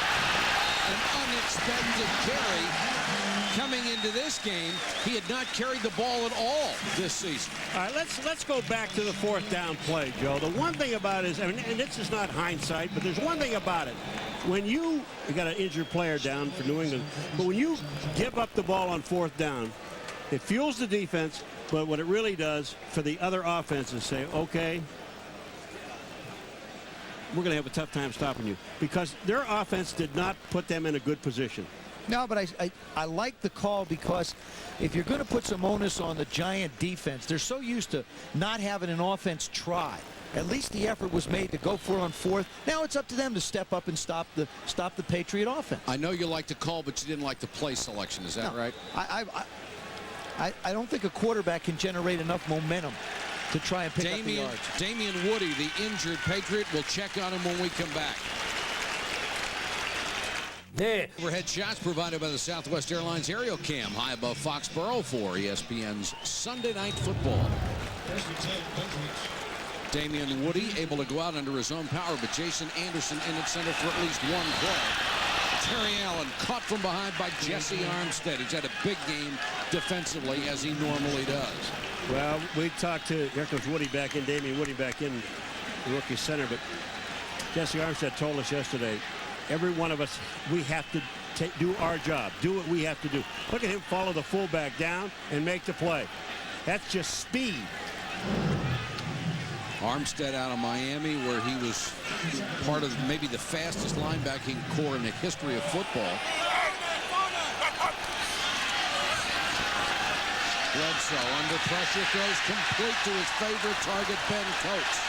Speaker 3: an unexpected carry. Coming into this game, he had not carried the ball at all this season.
Speaker 6: All right, let's go back to the 4th down play, Joe. The one thing about it is, and this is not hindsight, but there's one thing about it. When you got an injured player down for New England, but when you give up the ball on 4th down, it fuels the defense, but what it really does for the other offense is say, okay, we're going to have a tough time stopping you, because their offense did not put them in a good position.
Speaker 5: No, but I like the call, because if you're going to put some onus on the Giant defense, they're so used to not having an offense try. At least the effort was made to go for it on fourth. Now it's up to them to step up and stop the Patriot offense.
Speaker 3: I know you like the call, but you didn't like the play selection. Is that right?
Speaker 5: I don't think a quarterback can generate enough momentum to try and pick up the yards.
Speaker 3: Damian Woody, the injured Patriot, will check on him when we come back. Overhead shots provided by the Southwest Airlines Aerial Cam high above Foxborough for ESPN's Sunday Night Football. Damian Woody able to go out under his own power, but Jason Anderson in at center for at least one play. Terry Allen caught from behind by Jesse Armstead. He's had a big game defensively, as he normally does.
Speaker 6: Well, we talked to, here comes Woody back in, Damian Woody back in, the rookie center, but Jesse Armstead told us yesterday, every one of us, we have to do our job, do what we have to do. Look at him follow the fullback down and make the play. That's just speed.
Speaker 3: Armstead out of Miami, where he was part of maybe the fastest linebacking core in the history of football. Bledsoe under pressure throws complete to his favorite target, Ben Coates.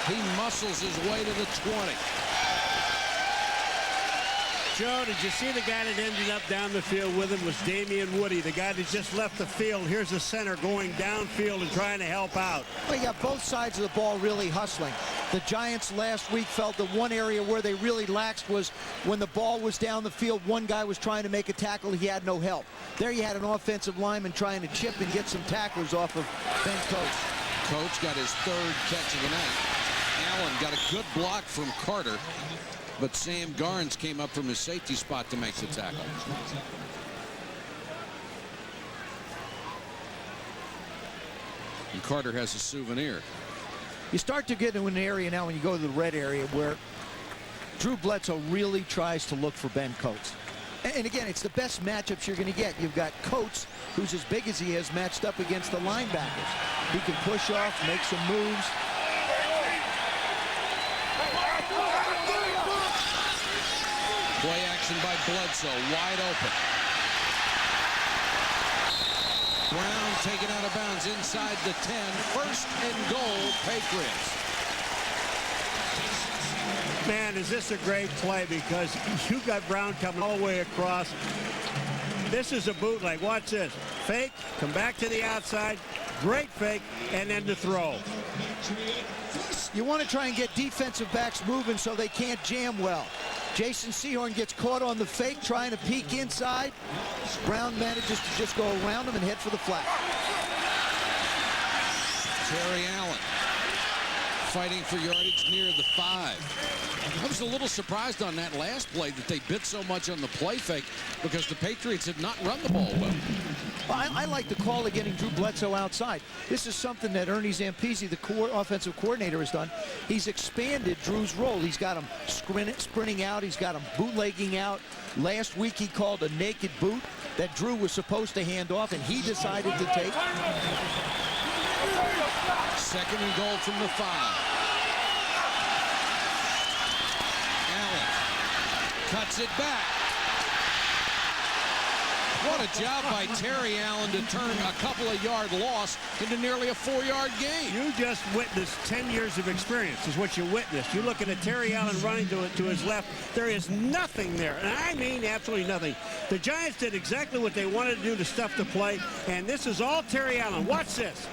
Speaker 3: He muscles his way to the 20.
Speaker 6: Joe, did you see the guy that ended up down the field with him was Damian Woody, the guy that just left the field. Here's the center going downfield and trying to help out.
Speaker 5: Well, you got both sides of the ball really hustling. The Giants last week felt the one area where they really laxed was when the ball was down the field, one guy was trying to make a tackle, he had no help. There you had an offensive lineman trying to chip and get some tacklers off of Ben Coates.
Speaker 3: Coates got his third catch of the night. Allen got a good block from Carter, but Sam Garnes came up from his safety spot to make the tackle. And Carter has a souvenir.
Speaker 5: You start to get into an area now when you go to the red area where Drew Bledsoe really tries to look for Ben Coates. And again, it's the best matchups you're going to get. You've got Coates, who's as big as he is, matched up against the linebackers. He can push off, make some moves.
Speaker 3: Play action by Bledsoe, wide open. Brown taken out of bounds inside the 10. First and goal, Patriots.
Speaker 6: Man, is this a great play, because you got Brown coming all the way across. This is a bootleg. Watch this. Fake, come back to the outside, great fake, and then the throw.
Speaker 5: You want to try and get defensive backs moving so they can't jam well. Jason Sehorn gets caught on the fake, trying to peek inside. Brown manages to just go around him and head for the flat.
Speaker 3: Terry Allen fighting for yardage near the 5. I was a little surprised on that last play that they bit so much on the play fake, because the Patriots had not run the ball well.
Speaker 5: I like the call of getting Drew Bledsoe outside. This is something that Ernie Zampese, the offensive coordinator, has done. He's expanded Drew's role. He's got him sprinting out. He's got him bootlegging out. Last week he called a naked boot that Drew was supposed to hand off, and he decided to take.
Speaker 3: Second and goal from the 5. Allen cuts it back. What a job by Terry Allen to turn a couple of yard loss into nearly a 4-yard gain.
Speaker 6: You just witnessed 10 years of experience is what you witnessed. You're looking at Terry Allen running to his left. There is nothing there, and I mean absolutely nothing. The Giants did exactly what they wanted to do to stuff the play, and this is all Terry Allen. Watch this.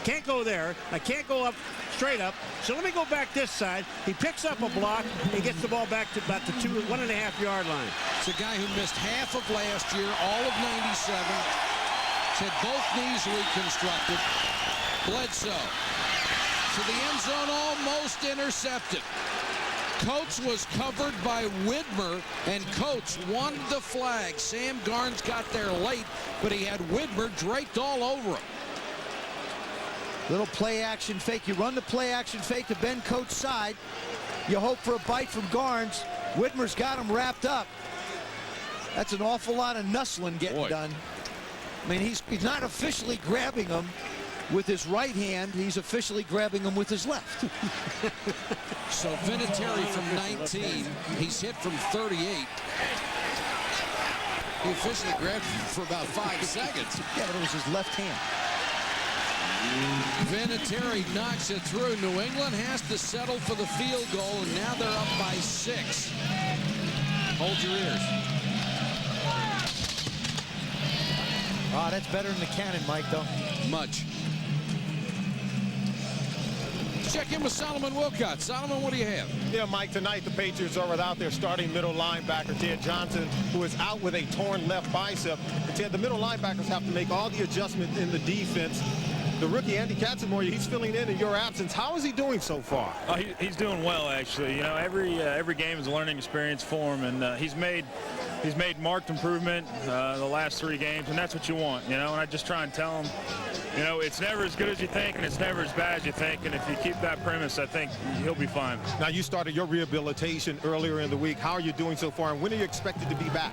Speaker 6: Can't go there. I can't go up straight up. So let me go back this side. He picks up a block and gets the ball back to about the 1.5-yard line.
Speaker 3: It's a guy who missed half of last year, all of '97. Had both knees reconstructed. Bledsoe to the end zone, almost intercepted. Coates was covered by Widmer, and Coates wanted the flag. Sam Garnes got there late, but he had Widmer draped all over him.
Speaker 5: Little play-action fake. You run the play-action fake to Ben Coates' side. You hope for a bite from Garnes. Widmer's got him wrapped up. That's an awful lot of nuzzling getting done. I mean, he's not officially grabbing him, with his right hand, he's officially grabbing him with his left.
Speaker 3: So Vinatieri from 19. He's hit from 38. He officially grabbed him for about 5 seconds.
Speaker 5: Yeah, but it was his left hand.
Speaker 3: Vinatieri knocks it through. New England has to settle for the field goal, and now they're up by 6. Hold your ears.
Speaker 5: Ah, that's better than the cannon, Mike, though.
Speaker 3: Much. Check in with Solomon Wilcott. Solomon, what do you have?
Speaker 8: Yeah, Mike, tonight the Patriots are without their starting middle linebacker, Ted Johnson, who is out with a torn left bicep. And Ted, the middle linebackers have to make all the adjustments in the defense. The rookie, Andy Katzenmoyer, he's filling in your absence. How is he doing so far?
Speaker 17: He's doing well, actually. You know, every game is a learning experience for him, and he's made marked improvement the last 3 games, and that's what you want, you know. And I just try and tell him, you know, it's never as good as you think, and it's never as bad as you think. And if you keep that premise, I think he'll be fine.
Speaker 8: Now, you started your rehabilitation earlier in the week. How are you doing so far, and when are you expected to be back?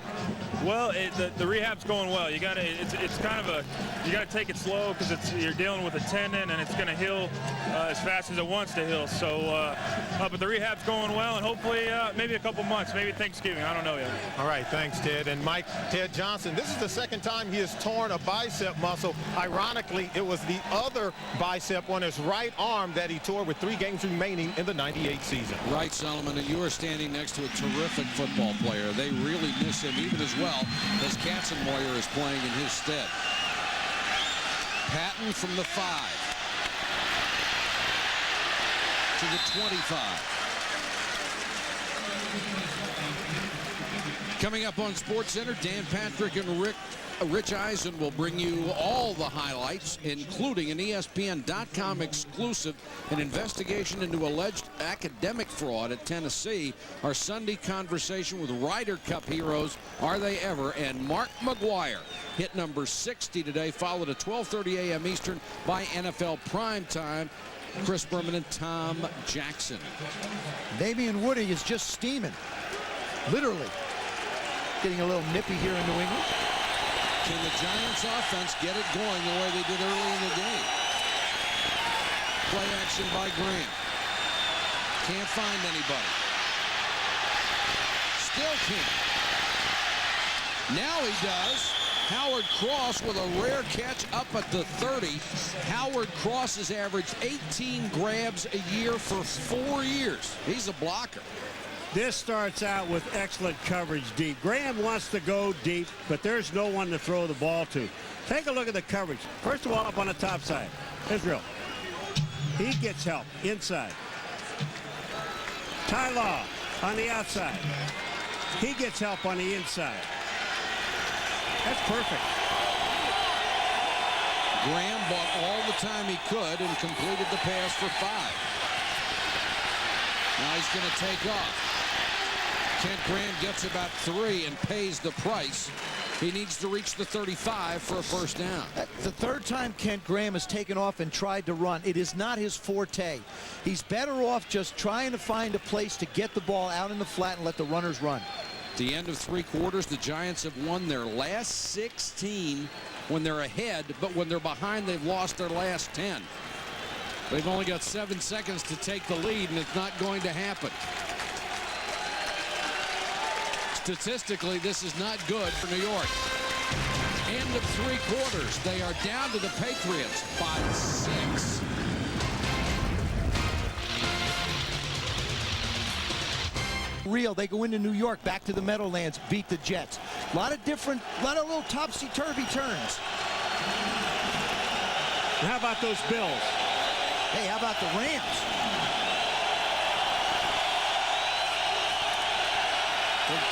Speaker 17: Well, the rehab's going well. It's kind of you gotta take it slow because you're dealing with a tendon, and it's going to heal as fast as it wants to heal. So, but the rehab's going well, and hopefully maybe a couple months, maybe Thanksgiving. I don't know yet.
Speaker 8: All right, thanks, Ted. And Mike, Ted Johnson, this is the second time he has torn a bicep muscle. Ironically, it was the other bicep on his right arm that he tore with 3 games remaining in the '98 season.
Speaker 3: Right, Solomon, and you are standing next to a terrific football player. They really miss him even as well as Katzenmoyer is playing in his stead. Patton from the 5 to the 25. Coming up on SportsCenter, Dan Patrick and Rich Eisen will bring you all the highlights, including an ESPN.com exclusive, an investigation into alleged academic fraud at Tennessee, our Sunday conversation with Ryder Cup heroes, Are They Ever, and Mark McGuire. Hit number 60 today, followed at 12:30 a.m. Eastern by NFL Primetime. Chris Berman and Tom Jackson.
Speaker 5: Damian Woody is just steaming, literally. Getting a little nippy here in New England.
Speaker 3: Can the Giants offense get it going the way they did early in the game? Play action by Graham. Can't find anybody. Still can't. Now he does. Howard Cross with a rare catch up at the 30. Howard Cross has averaged 18 grabs a year for 4 years. He's a blocker.
Speaker 6: This starts out with excellent coverage deep. Graham wants to go deep, but there's no one to throw the ball to. Take a look at the coverage. First of all, up on the top side. Israel. He gets help inside. Ty Law on the outside. He gets help on the inside. That's perfect.
Speaker 3: Graham bought all the time he could and completed the pass for 5. Now he's going to take off. Kent Graham gets about 3 and pays the price. He needs to reach the 35 for a first down.
Speaker 5: The third time Kent Graham has taken off and tried to run. It is not his forte. He's better off just trying to find a place to get the ball out in the flat and let the runners run.
Speaker 3: At the end of 3 quarters, the Giants have won their last 16 when they're ahead, but when they're behind, they've lost their last 10. They've only got 7 seconds to take the lead, and it's not going to happen. Statistically, this is not good for New York. End of 3 quarters. They are down to the Patriots by 6.
Speaker 5: Real, they go into New York, back to the Meadowlands, beat the Jets. A lot of little topsy-turvy turns.
Speaker 6: How about those Bills?
Speaker 5: Hey, how about the Rams?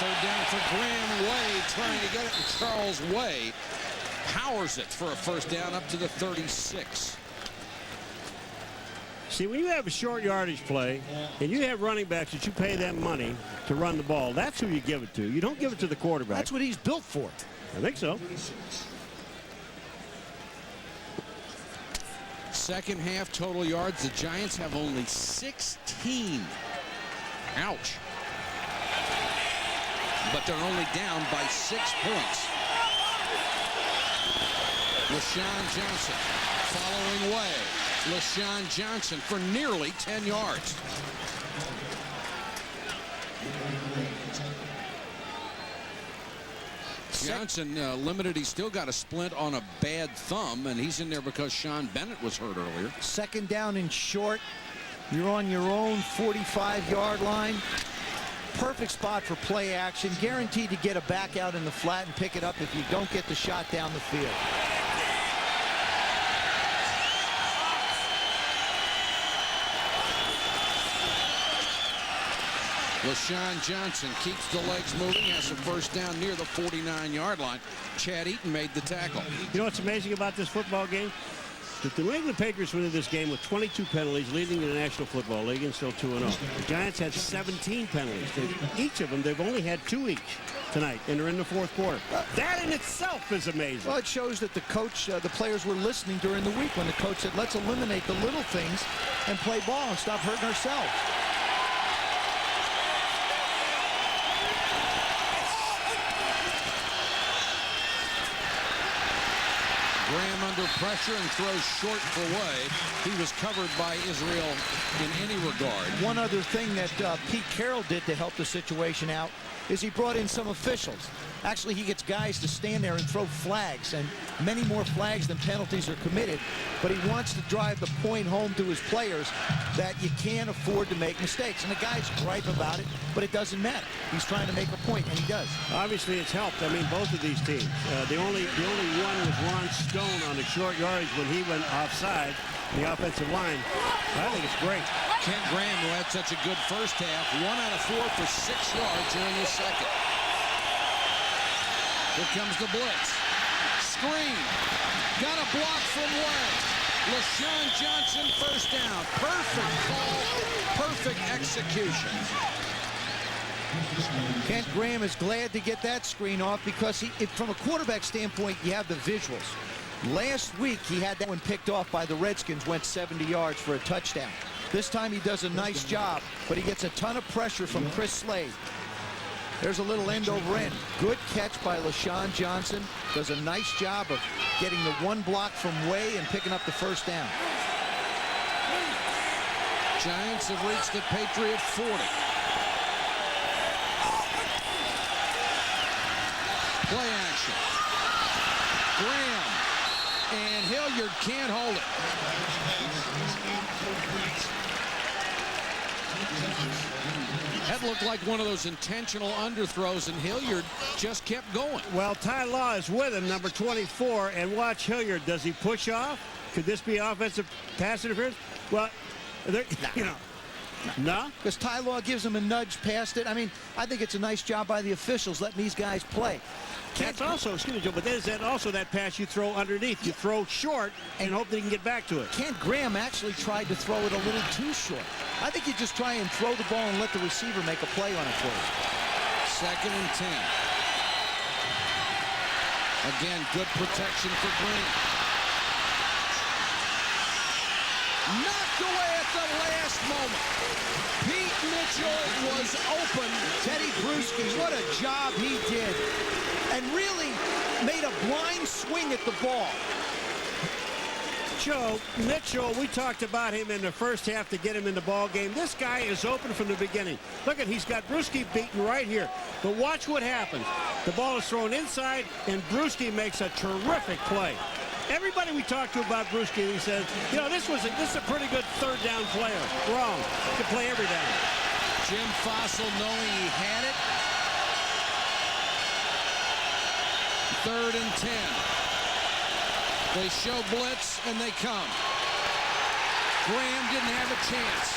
Speaker 3: Third down for Graham. Way trying to get it, and Charles Way powers it for a first down up to the 36.
Speaker 6: See, when you have a short yardage play and you have running backs that you pay them money to run the ball, that's who you give it to. You don't give it to the quarterback.
Speaker 5: That's what he's built for.
Speaker 6: I think so.
Speaker 3: Second half total yards, the Giants have only 16. Ouch. But they're only down by 6 points. LaShawn Johnson Following way, LaShawn Johnson for nearly 10 yards. Johnson limited. He's still got a splint on a bad thumb, and he's in there because Sean Bennett was hurt earlier.
Speaker 5: Second down and short. You're on your own 45-yard line. Perfect spot for play action. Guaranteed to get a back out in the flat and pick it up if you don't get the shot down the field.
Speaker 3: LaShawn Johnson keeps the legs moving, has a first down near the 49-yard line. Chad Eaton made the tackle.
Speaker 6: You know what's amazing about this football game? That the New England Patriots went into this game with 22 penalties, leading the National Football League, and still 2-0. The Giants had 17 penalties. Each of them, they've only had 2 each tonight, and they're in the fourth quarter. That in itself is amazing.
Speaker 5: Well, it shows that the coach, the players were listening during the week when the coach said, let's eliminate the little things and play ball and stop hurting ourselves.
Speaker 3: Graham under pressure and throws short for Way. He was covered by Israel in any regard.
Speaker 5: One other thing that Pete Carroll did to help the situation out is he brought in some officials. Actually, he gets guys to stand there and throw flags, and many more flags than penalties are committed. But he wants to drive the point home to his players that you can't afford to make mistakes. And the guys gripe about it, but it doesn't matter. He's trying to make a point, and he does.
Speaker 6: Obviously, it's helped. I mean, both of these teams. The only one was Ron Stone on the short yardage when he went offside, the offensive line. I think it's great.
Speaker 3: Kent Graham, who had such a good first half, 1 out of 4 for 6 yards here in the second. Here comes the blitz. Screen. Got a block from Way. LaShawn Johnson first down. Perfect call. Perfect execution.
Speaker 5: Kent Graham is glad to get that screen off because from a quarterback standpoint, you have the visuals. Last week, he had that one picked off by the Redskins, went 70 yards for a touchdown. This time he does a nice job, but he gets a ton of pressure from Chris Slade. There's a little end over end. Good catch by LaShawn Johnson. Does a nice job of getting the one block from Way and picking up the first down.
Speaker 3: Giants have reached the Patriot 40. Play action. Graham. And Hilliard can't hold it. That looked like one of those intentional underthrows, and Hilliard just kept going.
Speaker 6: Well, Ty Law is with him, number 24, and watch Hilliard. Does he push off? Could this be offensive pass interference? Well, you know. No?
Speaker 5: Because Ty Law gives him a nudge past it. I mean, I think it's a nice job by the officials letting these guys play.
Speaker 6: That's also, excuse me, Joe, but there's also that pass you throw underneath. You throw short and hope that you can get back to it.
Speaker 5: Kent Graham actually tried to throw it a little too short. I think you just try and throw the ball and let the receiver make a play on it for you.
Speaker 3: 2nd and 10. Again, good protection for Green. Knocked away at the last moment. Pete Mitchell was open.
Speaker 5: Teddy Bruschi, what a job he did. And really made a blind swing at the ball.
Speaker 6: Joe, Mitchell, we talked about him in the first half to get him in the ball game. This guy is open from the beginning. Look at, he's got Bruschi beaten right here. But watch what happens. The ball is thrown inside, and Bruschi makes a terrific play. Everybody we talked to about Bruschi, he says, you know, this is a pretty good third down player. Wrong. He can play every down.
Speaker 3: Jim Fossil knowing he had it. 3rd and 10. They show blitz, and they come. Graham didn't have a chance.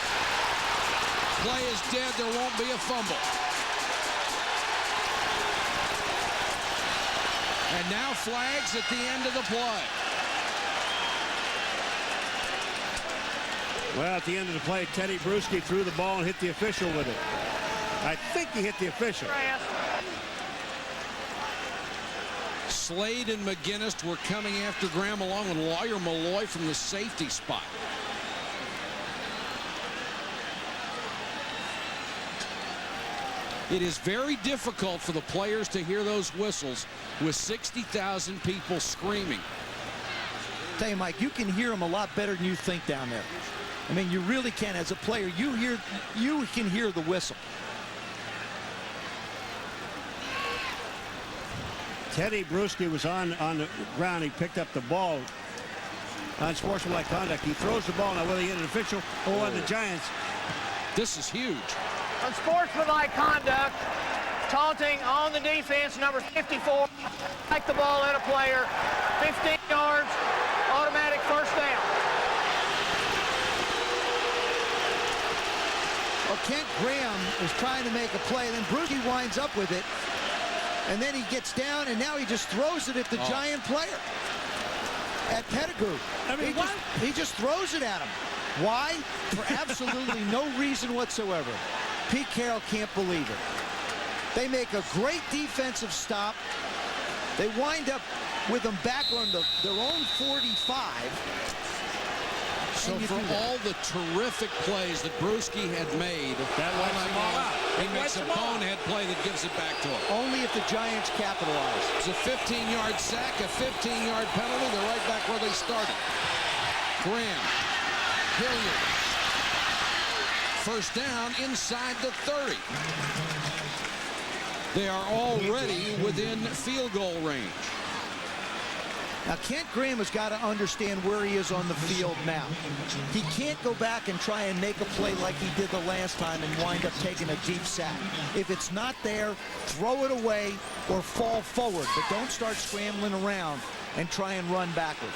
Speaker 3: Play is dead. There won't be a fumble. And now flags at the end of the play.
Speaker 6: Well, at the end of the play, Teddy Bruschi threw the ball and hit the official with it. I think he hit the official.
Speaker 3: Slade and McGinnis were coming after Graham along with Lawyer Malloy from the safety spot. It is very difficult for the players to hear those whistles with 60,000 people screaming.
Speaker 5: tell you, Mike, you can hear him a lot better than you think down there. I mean, you really can. As a player, you can hear the whistle.
Speaker 6: Teddy Bruschi was on the ground. He picked up the ball. Unsportsmanlike conduct. He throws the ball. Now, whether he hit an official or on the Giants.
Speaker 3: This is huge.
Speaker 12: Unsportsmanlike conduct. Taunting on the defense, number 54. Like the ball at a player. 15 yards. Automatic first down.
Speaker 5: Well, Kent Graham is trying to make a play, and then Bruschi winds up with it. And then he gets down, and now he just throws it at the Giant player. At Pettigrew. I mean, he just throws it at him. Why? For absolutely no reason whatsoever. Pete Carroll can't believe it. They make a great defensive stop. They wind up with them back on their own 45.
Speaker 3: So for all the terrific plays that Bruschi had made, he makes a bonehead play that gives it back to him.
Speaker 5: Only if the Giants capitalize.
Speaker 3: It's a 15-yard sack, a 15-yard penalty. They're right back where they started. Graham, Hilliard. First down inside the 30. They are already within field goal range.
Speaker 5: Now, Kent Graham has got to understand where he is on the field now. He can't go back and try and make a play like he did the last time and wind up taking a deep sack. If it's not there, throw it away or fall forward, but don't start scrambling around and try and run backward.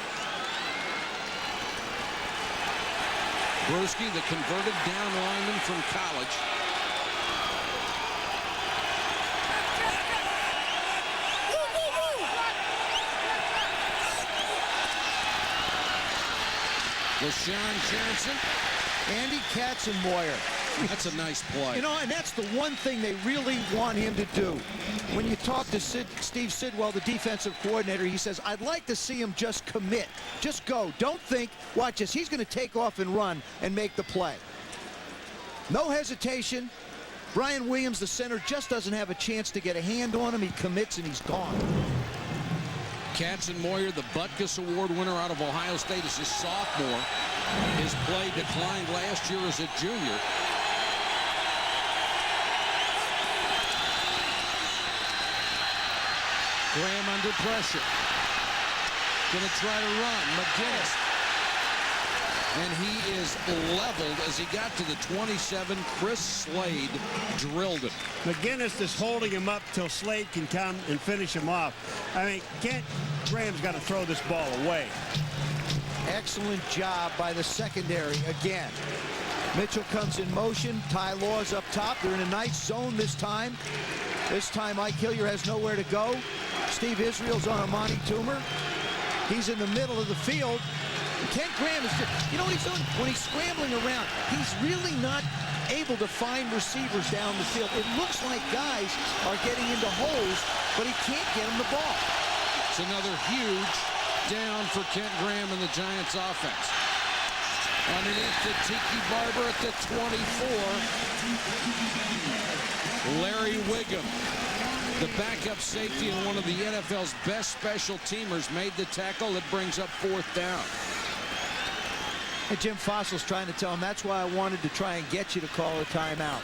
Speaker 3: Bruschi, the converted down lineman from college. LaShawn Johnson.
Speaker 5: Andy Katzenmoyer.
Speaker 3: That's a nice play.
Speaker 5: You know, and that's the one thing they really want him to do. When you talk to Steve Sidwell, the defensive coordinator, he says, I'd like to see him just commit. Just go. Don't think. Watch this. He's going to take off and run and make the play. No hesitation. Brian Williams, the center, just doesn't have a chance to get a hand on him. He commits and he's gone.
Speaker 3: Katzenmoyer, the Butkus Award winner out of Ohio State, is his sophomore. His play declined last year as a junior. Graham under pressure. Gonna try to run. McGinnis. And he is leveled as he got to the 27. Chris Slade drilled it.
Speaker 6: McGinnis is holding him up till Slade can come and finish him off. I mean, Kent Graham's got to throw this ball away.
Speaker 5: Excellent job by the secondary again. Mitchell comes in motion. Ty Law's up top. They're in a nice zone this time. This time Mike Hilliard has nowhere to go. Steve Israel's on Amani Toomer. He's in the middle of the field. Kent Graham is, you know what he's doing? When he's scrambling around, he's really not able to find receivers down the field. It looks like guys are getting into holes, but he can't get them the ball.
Speaker 3: It's another huge down for Kent Graham and the Giants offense. Underneath to Tiki Barber at the 24. Larry Wiggum, the backup safety and one of the NFL's best special teamers, made the tackle that brings up fourth down.
Speaker 5: And Jim Fossil's trying to tell him, that's why I wanted to try and get you to call a timeout.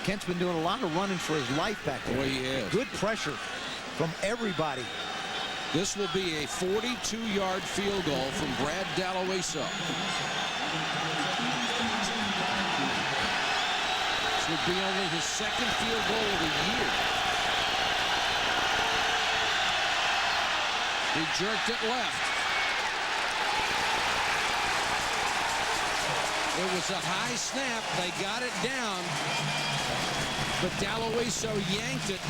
Speaker 5: Kent's been doing a lot of running for his life back there.
Speaker 3: Boy, he is.
Speaker 5: Good pressure from everybody.
Speaker 3: This will be a 42-yard field goal from Brad Dalloway-So. This would be only his second field goal of the year. He jerked it left. It was a high snap. They got it down. But Dalloway-So yanked it.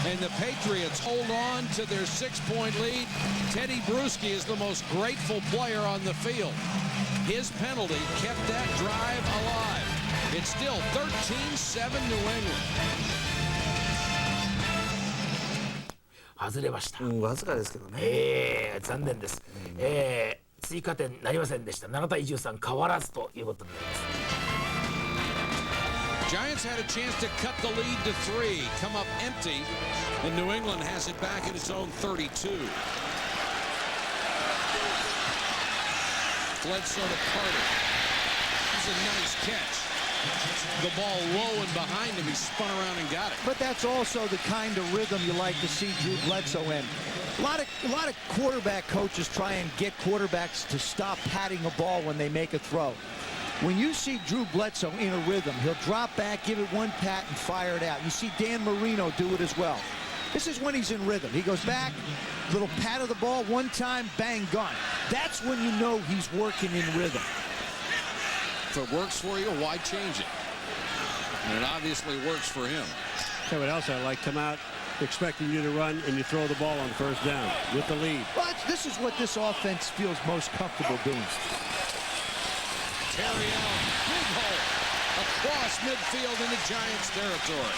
Speaker 3: And the Patriots hold on to their 6-point lead. Teddy Bruschi is the most grateful player on the field. His penalty kept that drive alive. It's still 13-7 New England.
Speaker 11: 外れました。
Speaker 14: わずかですけどね。
Speaker 11: 残念です。追加点なりませんでした。7対13変わらずということになります。
Speaker 3: Giants had a chance to cut the lead to 3, come up empty, and New England has it back at its own 32. Bledsoe to Carter. It's a nice catch. The ball low and behind him. He spun around and got it.
Speaker 5: But that's also the kind of rhythm you like to see Drew Bledsoe in. A lot of quarterback coaches try and get quarterbacks to stop patting a ball when they make a throw. When you see Drew Bledsoe in a rhythm, he'll drop back, give it one pat, and fire it out. You see Dan Marino do it as well. This is when he's in rhythm. He goes back, little pat of the ball, one time, bang, gone. That's when you know he's working in rhythm.
Speaker 3: If it works for you, why change it? And it obviously works for him.
Speaker 6: Tell what else I like. Come out expecting you to run, and you throw the ball on first down with the lead.
Speaker 5: Well, this is what this offense feels most comfortable doing.
Speaker 3: Terry Allen, big hole, across midfield into Giants territory.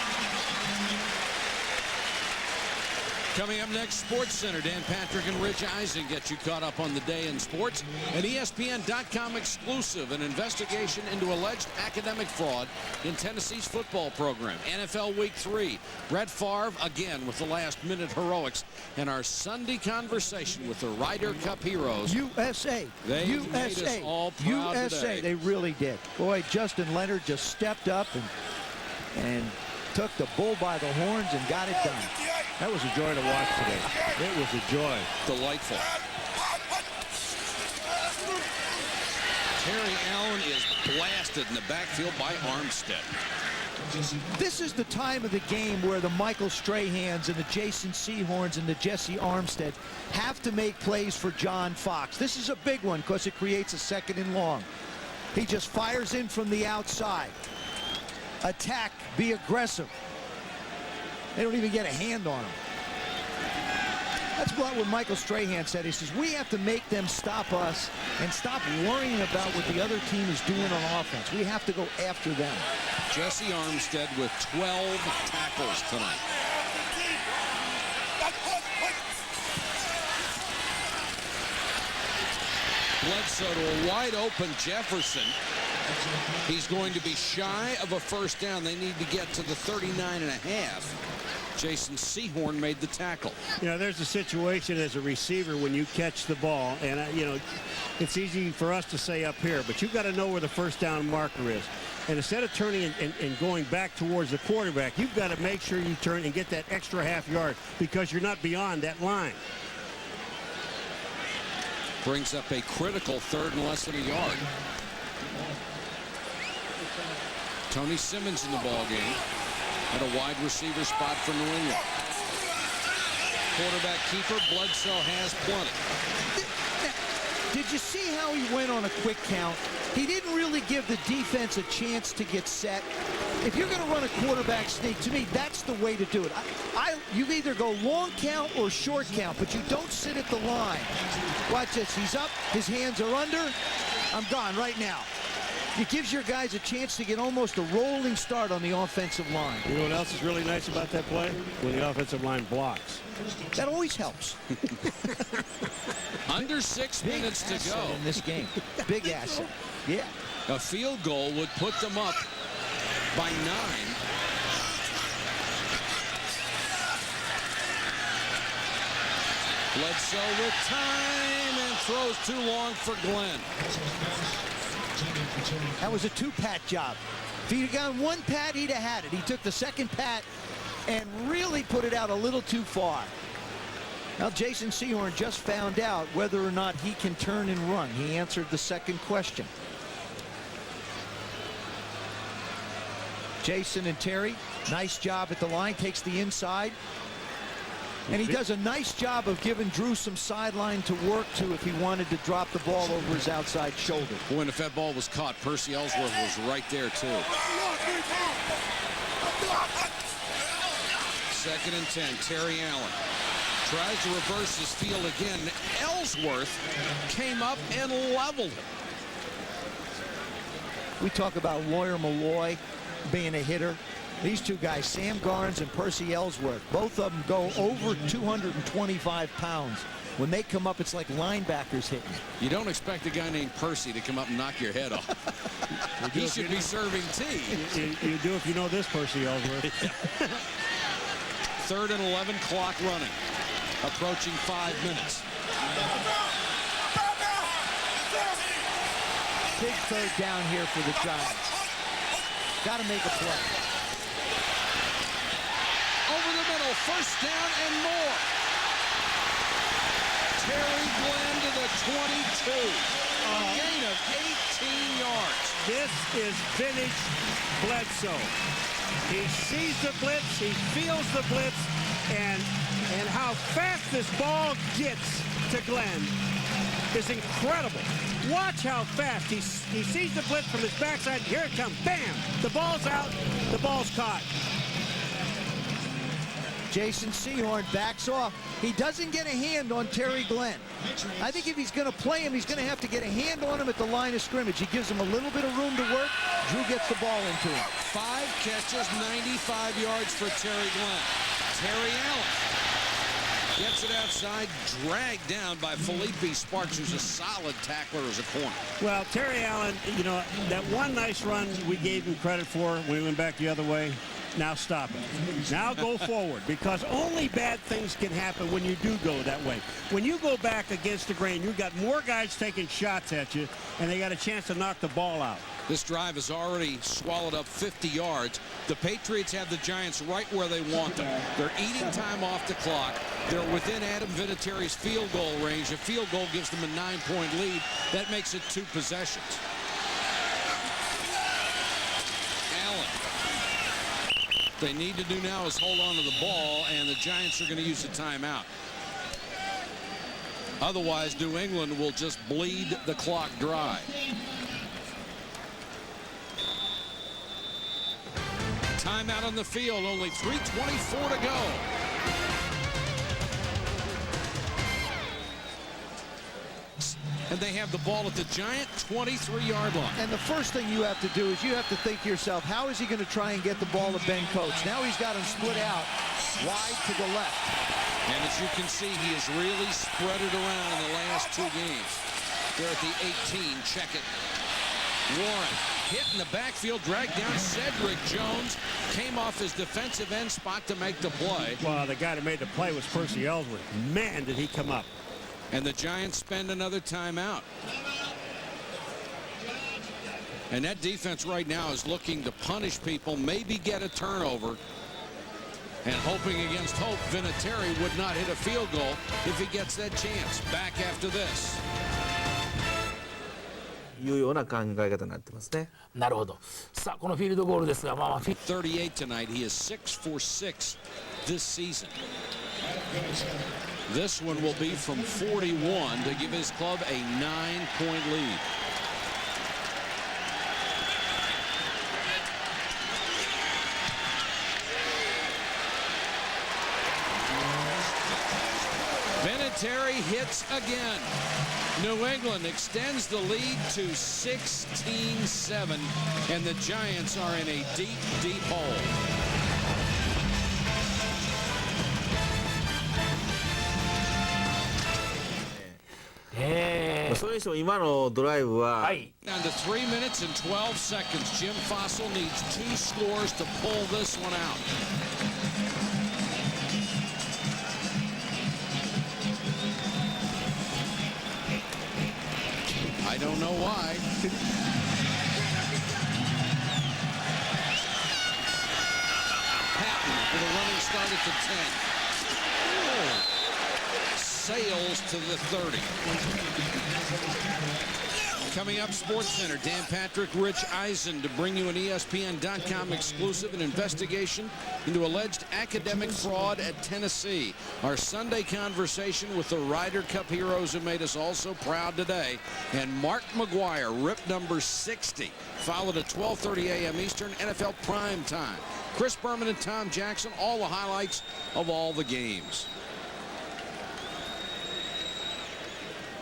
Speaker 3: Coming up next, Sports Center. Dan Patrick and Rich Eisen get you caught up on the day in sports. An ESPN.com exclusive, an investigation into alleged academic fraud in Tennessee's football program. NFL Week 3. Brett Favre, again, with the last-minute heroics. And our Sunday conversation with the Ryder Cup heroes.
Speaker 5: USA.
Speaker 3: They made us all proud
Speaker 5: USA.
Speaker 3: today.
Speaker 5: They really did. Boy, Justin Leonard just stepped up and took the bull by the horns and got it done.
Speaker 6: That was a joy to watch today. It was a joy.
Speaker 3: Delightful. Terry Allen is blasted in the backfield by Armstead.
Speaker 5: This is the time of the game where the Michael Strahans and the Jason Sehorns and the Jesse Armstead have to make plays for John Fox. This is a big one because it creates a 2nd and long. He just fires in from the outside. Attack, be aggressive. They don't even get a hand on him. That's what Michael Strahan said. He says, we have to make them stop us and stop worrying about what the other team is doing on offense. We have to go after them.
Speaker 3: Jesse Armstead with 12 tackles tonight. Bledsoe to a wide open Jefferson. He's going to be shy of a first down. They need to get to the 39.5. Jason Sehorn made the tackle.
Speaker 6: You know, there's a situation as a receiver when you catch the ball, and, you know, it's easy for us to say up here, but you've got to know where the first down marker is. And instead of turning and going back towards the quarterback, you've got to make sure you turn and get that extra half yard because you're not beyond that line.
Speaker 3: Brings up a critical 3rd and less than a yard. Tony Simmons in the ball game at a wide receiver spot for New England. Quarterback keeper, Bledsoe has plenty.
Speaker 5: Did you see how he went on a quick count? He didn't really give the defense a chance to get set. If you're going to run a quarterback sneak, to me, that's the way to do it. You either go long count or short count, but you don't sit at the line. Watch this. He's up. His hands are under. I'm gone right now. It gives your guys a chance to get almost a rolling start on the offensive line.
Speaker 6: You know what else is really nice about that play? When the offensive line blocks.
Speaker 5: That always helps.
Speaker 3: Under 6 minutes to go
Speaker 5: in this game. Big asset. Yeah.
Speaker 3: A field goal would put them up by 9. Bledsoe with time and throws too long for Glenn.
Speaker 5: That was a 2-pat job. If he'd have gone 1 pat, he'd have had it. He took the 2nd pat and really put it out a little too far. Now, Jason Sehorn just found out whether or not he can turn and run. He answered the 2nd question. Jason and Terry, nice job at the line, takes the inside. And he does a nice job of giving Drew some sideline to work to if he wanted to drop the ball over his outside shoulder.
Speaker 3: When if that ball was caught, Percy Ellsworth was right there, too. 2nd and 10, Terry Allen tries to reverse his field again. Ellsworth came up and leveled him.
Speaker 5: We talk about Lawyer Malloy being a hitter. These two guys, Sam Garnes and Percy Ellsworth, both of them go over 225 pounds. When they come up, it's like linebackers hitting.
Speaker 3: You don't expect a guy named Percy to come up and knock your head off. He should be serving tea.
Speaker 6: You do if you know this Percy Ellsworth.
Speaker 3: 3rd and 11, clock running. Approaching 5 minutes.
Speaker 5: big third down here for the Giants. Got to make a play.
Speaker 3: Over the middle, first down and more. Terry Glenn to the 22. A gain of 18 yards.
Speaker 6: This is vintage Bledsoe. He sees the blitz, he feels the blitz, and how fast this ball gets to Glenn is incredible. Watch how fast he sees the blitz from his backside. Here it comes. Bam! The ball's out. The ball's caught.
Speaker 5: Jason Sehorn backs off. He doesn't get a hand on Terry Glenn. I think if he's going to play him, he's going to have to get a hand on him at the line of scrimmage. He gives him a little bit of room to work. Drew gets the ball into him.
Speaker 3: 5 catches, 95 yards for Terry Glenn. Terry Allen gets it outside, dragged down by Felipe Sparks, who's a solid tackler as a corner.
Speaker 6: Well, Terry Allen, you know, that one nice run we gave him credit for when we went back the other way. Now stop it. Now go forward, because only bad things can happen when you do go that way. When you go back against the grain, you've got more guys taking shots at you, and they got a chance to knock the ball out.
Speaker 3: This drive has already swallowed up 50 yards. The Patriots have the Giants right where they want them. They're eating time off the clock. They're within Adam Vinatieri's field goal range. A field goal gives them a 9-point lead. That makes it 2 possessions. Allen. They need to do now is hold on to the ball, and the Giants are going to use a timeout. Otherwise, New England will just bleed the clock dry. Timeout on the field, only 3:24 to go. And they have the ball at the Giant 23-yard line.
Speaker 5: And the first thing you have to do is you have to think to yourself, how is he going to try and get the ball to Ben Coates? Now he's got him split out wide to the left.
Speaker 3: And as you can see, he has really spread it around in the last 2 games. They're at the 18. Check it. Warren hit in the backfield, dragged down. Cedric Jones came off his defensive end spot to make the play.
Speaker 6: Well, the guy that made the play was Percy Ellsworth. Man, did he come up.
Speaker 3: And the Giants spend another timeout. And that defense right now is looking to punish people, maybe get a turnover. And hoping against hope, Vinatieri would not hit a field goal if he gets that chance. Back after this.
Speaker 14: いうような考え方になってますね。
Speaker 11: なるほど。さあ、このフィールドゴールですが、
Speaker 3: 38 tonight. He is 6 for 6 this season. This one will be from 41 to give his club a 9-point lead. Vinatieri hits again. New England extends the lead to 16-7, and the Giants are in a deep, deep hole.
Speaker 14: それにしても今のドライブは、
Speaker 3: Down to 3 minutes and 12 seconds. Jim Fossil needs 2 scores to pull this one out. I don't know why. Patton with a running start at the 10. Sails to the 30. Coming up, SportsCenter, Dan Patrick, Rich Eisen to bring you an ESPN.com exclusive, an investigation into alleged academic fraud at Tennessee. Our Sunday conversation with the Ryder Cup heroes who made us all so proud today. And Mark McGuire, rip number 60, followed at 12:30 a.m. Eastern, NFL prime time. Chris Berman and Tom Jackson, all the highlights of all the games.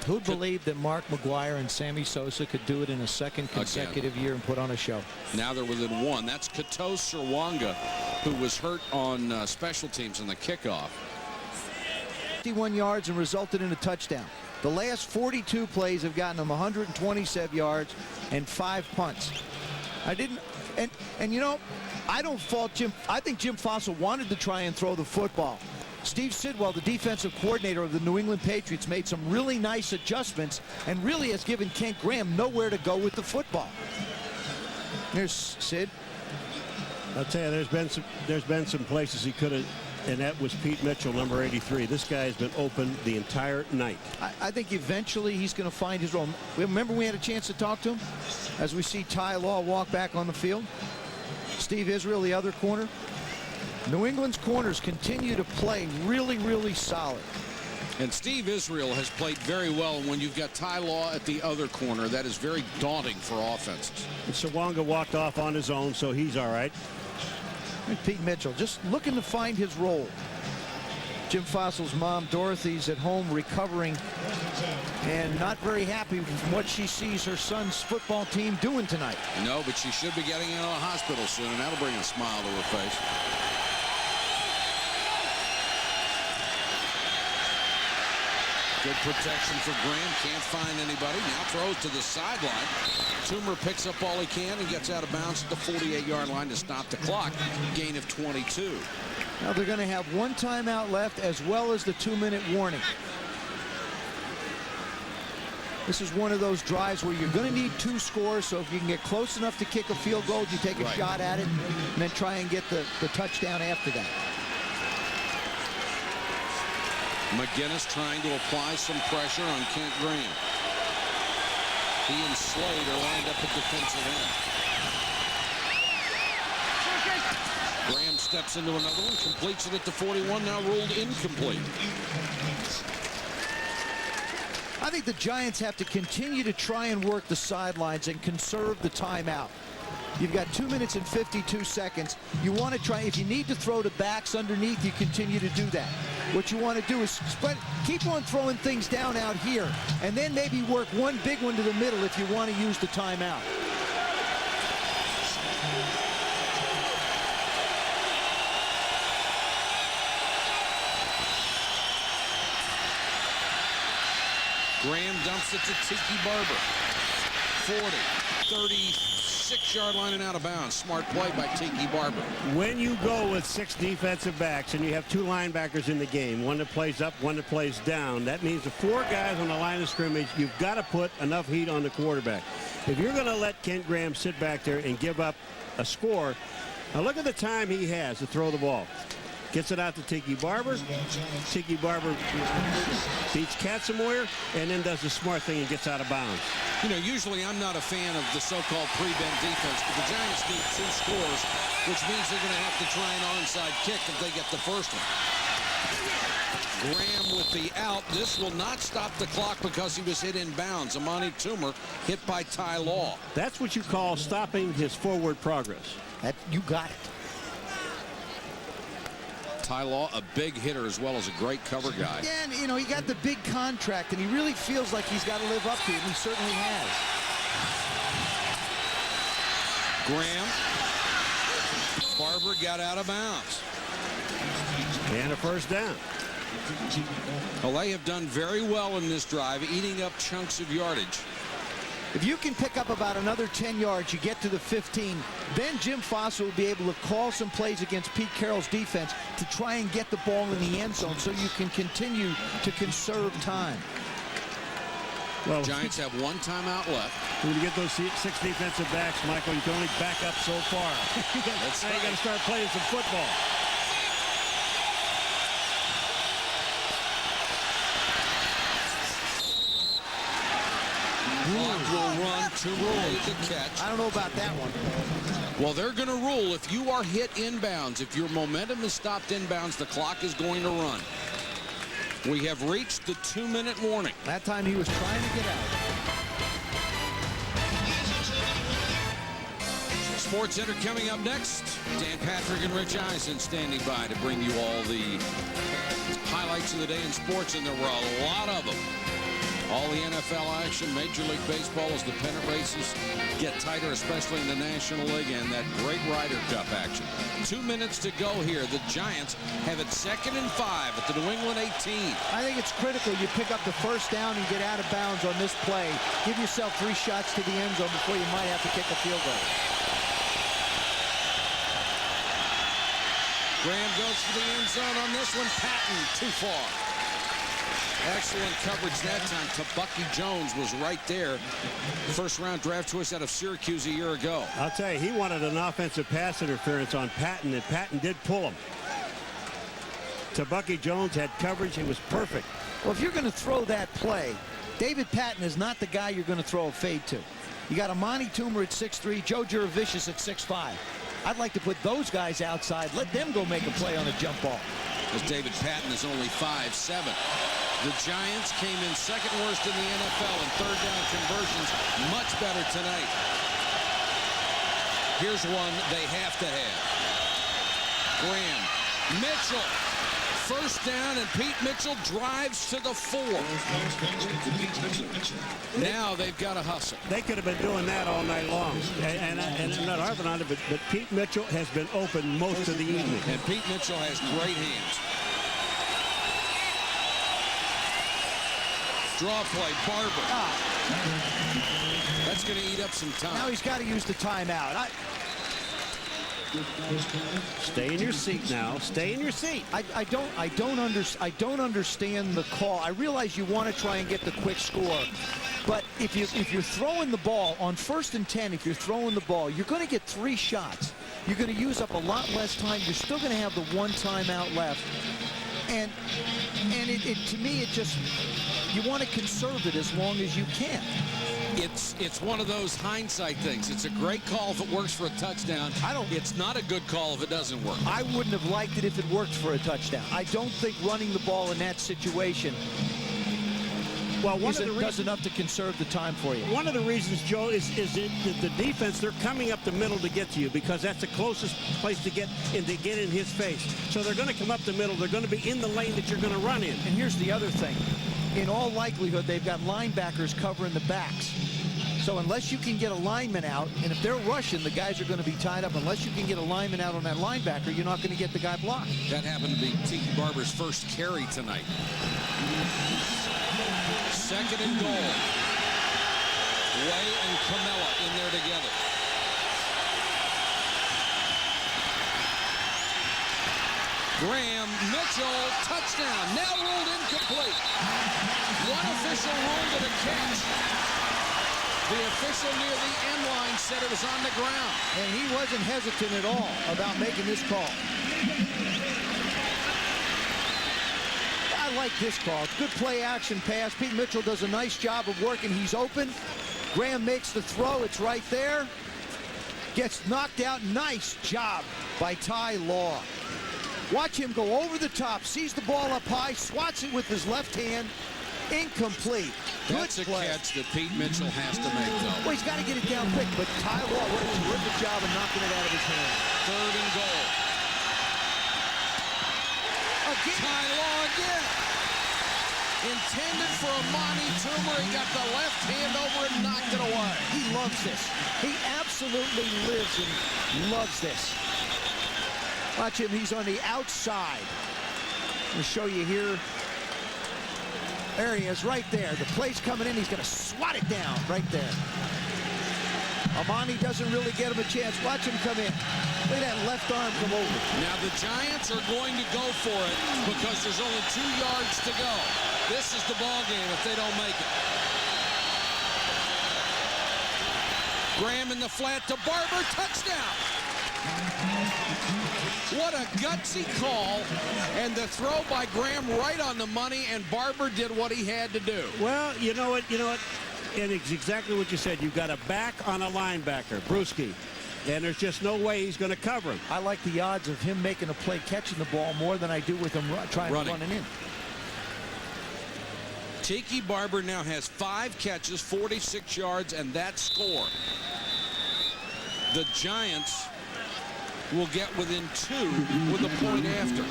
Speaker 5: Who'd believe that Mark McGuire and Sammy Sosa could do it in a second consecutive year and put on a show?
Speaker 3: Now they're within 1. That's Kato Serwanga, who was hurt on special teams in the kickoff.
Speaker 5: 51 yards and resulted in a touchdown. The last 42 plays have gotten him 127 yards and 5 punts. And you know, I don't fault Jim. I think Jim Fossil wanted to try and throw the football. Steve Sidwell, the defensive coordinator of the New England Patriots, made some really nice adjustments and really has given Kent Graham nowhere to go with the football. Here's Sid.
Speaker 6: I'll tell you, there's been some places he could have, and that was Pete Mitchell, number 83. This guy has been open the entire night.
Speaker 5: I think eventually he's going to find his role. Remember we had a chance to talk to him as we see Ty Law walk back on the field. Steve Israel, the other corner. New England's corners continue to play really, really solid.
Speaker 3: And Steve Israel has played very well. When you've got Ty Law at the other corner, that is very daunting for offenses.
Speaker 6: And Sawanga walked off on his own, so he's all right.
Speaker 5: And Pete Mitchell just looking to find his role. Jim Fossil's mom, Dorothy's at home recovering and not very happy from what she sees her son's football team doing tonight.
Speaker 3: No, but she should be getting into a hospital soon, and that'll bring a smile to her face. Good protection for Graham. Can't find anybody. Now throws to the sideline. Toomer picks up all he can and gets out of bounds at the 48-yard line to stop the clock. Gain of 22.
Speaker 5: Now they're going to have one timeout left as well as the 2-minute warning. This is one of those drives where you're going to need 2 scores, so if you can get close enough to kick a field goal, you take a shot at it and then try and get the touchdown after that.
Speaker 3: McGinnis trying to apply some pressure on Kent Graham. He and Slade are lined up at defensive end. Graham steps into another one, completes it at the 41, now ruled incomplete.
Speaker 5: I think the Giants have to continue to try and work the sidelines and conserve the timeout. You've got 2 minutes and 52 seconds. You want to try, if you need to throw to backs underneath, you continue to do that. What you want to do is keep on throwing things down out here, and then maybe work one big one to the middle if you want to use the timeout.
Speaker 3: Graham dumps it to Tiki Barber. 40, 36-yard line and out of bounds. Smart play by Tiki Barber.
Speaker 6: When you go with 6 defensive backs and you have 2 linebackers in the game, one that plays up, one that plays down, that means the 4 guys on the line of scrimmage, you've got to put enough heat on the quarterback. If you're going to let Kent Graham sit back there and give up a score, now look at the time he has to throw the ball. Gets it out to Tiki Barber. Tiki Barber beats Katzenmoyer and then does the smart thing and gets out of bounds.
Speaker 3: You know, usually I'm not a fan of the so-called pre-bend defense, but the Giants need 2 scores, which means they're going to have to try an onside kick if they get the first one. Graham with the out. This will not stop the clock because he was hit in bounds. Amani Toomer hit by Ty Law.
Speaker 6: That's what you call stopping his forward progress.
Speaker 5: You got it.
Speaker 3: Ty Law, a big hitter as well as a great cover guy.
Speaker 5: Yeah, and, you know, he got the big contract, and he really feels like he's got to live up to it, and he certainly has.
Speaker 3: Graham. Barber got out of bounds.
Speaker 6: And a first down.
Speaker 3: Well, they have done very well in this drive, eating up chunks of yardage.
Speaker 5: If you can pick up about another 10 yards, you get to the 15, then Jim Fossil will be able to call some plays against Pete Carroll's defense to try and get the ball in the end zone so you can continue to conserve time.
Speaker 6: Well,
Speaker 3: Giants have 1 timeout left.
Speaker 6: When you get those 6 defensive backs, Michael, you can only back up so far.
Speaker 3: That's
Speaker 6: now you got to start playing some football.
Speaker 3: Clock will run to rule the catch.
Speaker 5: I don't know about that one.
Speaker 3: Well, they're going to rule if you are hit inbounds. If your momentum is stopped inbounds, the clock is going to run. We have reached the 2-minute warning.
Speaker 5: That time he was trying to get out.
Speaker 3: Sports Center coming up next. Dan Patrick and Rich Eisen standing by to bring you all the highlights of the day in sports, and there were a lot of them. All the NFL action, Major League Baseball as the pennant races get tighter, especially in the National League, and that great Ryder Cup action. 2 minutes to go here. The Giants have it 2nd and 5 at the New England 18.
Speaker 5: I think it's critical you pick up the first down and get out of bounds on this play. Give yourself 3 shots to the end zone before you might have to kick a field goal.
Speaker 3: Graham goes for the end zone on this one. Patton, too far. Excellent coverage that time. Tabucky Jones was right there. First-round draft choice out of Syracuse a year ago.
Speaker 6: I'll tell you, he wanted an offensive pass interference on Patton, and Patton did pull him. Tabucky Jones had coverage. He was perfect.
Speaker 5: Well, if you're going to throw that play, David Patton is not the guy you're going to throw a fade to. You got Amani Toomer at 6'3", Joe Jurevicius at 6'5". I'd like to put those guys outside. Let them go make a play on a jump ball.
Speaker 3: As David Patton is only 5'7". The Giants came in second worst in the NFL in third down conversions. Much better tonight. Here's one they have to have. Graham, Mitchell. First down, and Pete Mitchell drives to the 4. Now they've got to hustle.
Speaker 6: They could have been doing that all night long. And I'm not harping on it, but Pete Mitchell has been open most of the evening.
Speaker 3: And Pete Mitchell has great hands. Draw play, Barber. That's going to eat up some time.
Speaker 5: Now he's got to use the timeout.
Speaker 6: Stay in your seat now. Stay in your seat.
Speaker 5: I don't understand the call. I realize you want to try and get the quick score, but if you're throwing the ball on 1st and 10, if you're throwing the ball, you're going to get 3 shots. You're going to use up a lot less time. You're still going to have the 1 timeout left, and to me it just, you want to conserve it as long as you can.
Speaker 3: It's one of those hindsight things. It's a great call if it works for a touchdown. It's not a good call if it doesn't work.
Speaker 5: I wouldn't have liked it if it worked for a touchdown. I don't think running the ball in that situation does enough to conserve the time for you.
Speaker 6: One of the reasons, Joe, is the defense, they're coming up the middle to get to you because that's the closest place to get in his face. So they're going to come up the middle. They're going to be in the lane that you're going to run in.
Speaker 5: And here's the other thing. In all likelihood, they've got linebackers covering the backs. So unless you can get a lineman out, and if they're rushing, the guys are going to be tied up. Unless you can get a lineman out on that linebacker, you're not going to get the guy blocked.
Speaker 3: That happened to be Tiki Barber's first carry tonight. Second and goal. Way and Camella in there together. Graham, Mitchell, touchdown. Now ruled incomplete. One official ruled it a catch. The official near the end line said it was on the ground.
Speaker 5: And he wasn't hesitant at all about making this call. I like this call. It's good play action pass. Pete Mitchell does a nice job of working. He's open. Graham makes the throw. It's right there. Gets knocked out. Nice job by Ty Law. Watch him go over the top, sees the ball up high, swats it with his left hand. Incomplete.
Speaker 3: That's a catch that Pete Mitchell has to make, though.
Speaker 5: Well, he's got to get it down quick, but Ty Law, what a terrific job of knocking it out of his hand.
Speaker 3: Third and goal.
Speaker 5: Again.
Speaker 3: Ty Law again. Intended for Amani Toomer. He got the left hand over and knocked it away.
Speaker 5: He loves this. He absolutely lives and loves this. Watch him. He's on the outside. I'll show you here. There he is, right there. The play's coming in. He's going to swat it down right there. Amani doesn't really get him a chance. Watch him come in. Look at that left arm come over.
Speaker 3: Now the Giants are going to go for it because there's only 2 yards to go. This is the ball game if they don't make it. Graham in the flat to Barber. Touchdown. What a gutsy call, and the throw by Graham right on the money, and Barber did what he had to do.
Speaker 6: Well, you know what, and it's exactly what you said. You've got a back on a linebacker, Bruschi, and there's just no way he's going to cover him.
Speaker 5: I like the odds of him making a play catching the ball more than I do with him trying to run it in.
Speaker 3: Tiki Barber now has 5 catches, 46 yards, and that score. The Giants will get within 2 with a point after.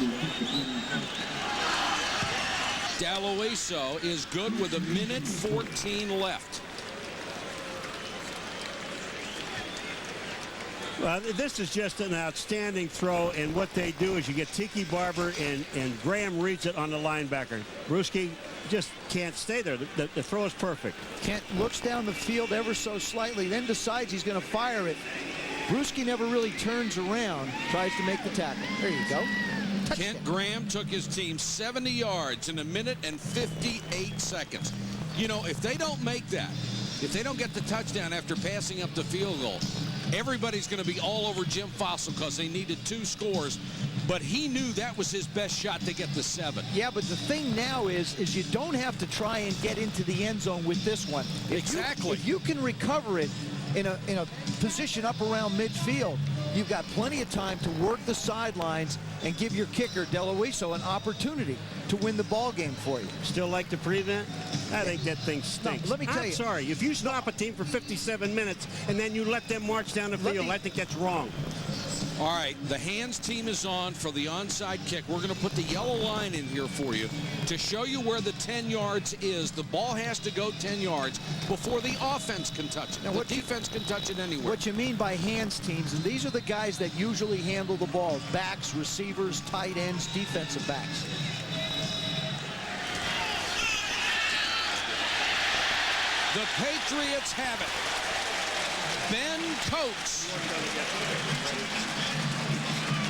Speaker 3: D'Aloiso is good with 1:14 left.
Speaker 6: Well, this is just an outstanding throw, and what they do is you get Tiki Barber and Graham reads it on the linebacker. Bruschi just can't stay there. The throw is perfect.
Speaker 5: Kent looks down the field ever so slightly, then decides he's going to fire it Bruschi never really turns around, tries to make the tackle. There you go.
Speaker 3: Kent Graham took his team 70 yards in 1 minute and 58 seconds. You know, if they don't make that, if they don't get the touchdown after passing up the field goal, everybody's going to be all over Jim Fossil because they needed 2 scores. But he knew that was his best shot to get the 7.
Speaker 5: Yeah, but the thing now is you don't have to try and get into the end zone with this one.
Speaker 3: Exactly.
Speaker 5: If you can recover it in a position up around midfield, you've got plenty of time to work the sidelines and give your kicker, DeLuiso, an opportunity to win the ball game for you.
Speaker 6: Still like to prevent? I think that thing stinks.
Speaker 5: No, let me tell you.
Speaker 6: I'm sorry. If you stop a team for 57 minutes and then you let them march down the field, I think that's wrong.
Speaker 3: All right, the hands team is on for the onside kick. We're going to put the yellow line in here for you to show you where the 10 yards is. The ball has to go 10 yards before the offense can touch it. Now, the defense can touch it anywhere.
Speaker 5: What you mean by hands teams, and these are the guys that usually handle the ball: backs, receivers, tight ends, defensive backs.
Speaker 3: The Patriots have it. Ben Coates.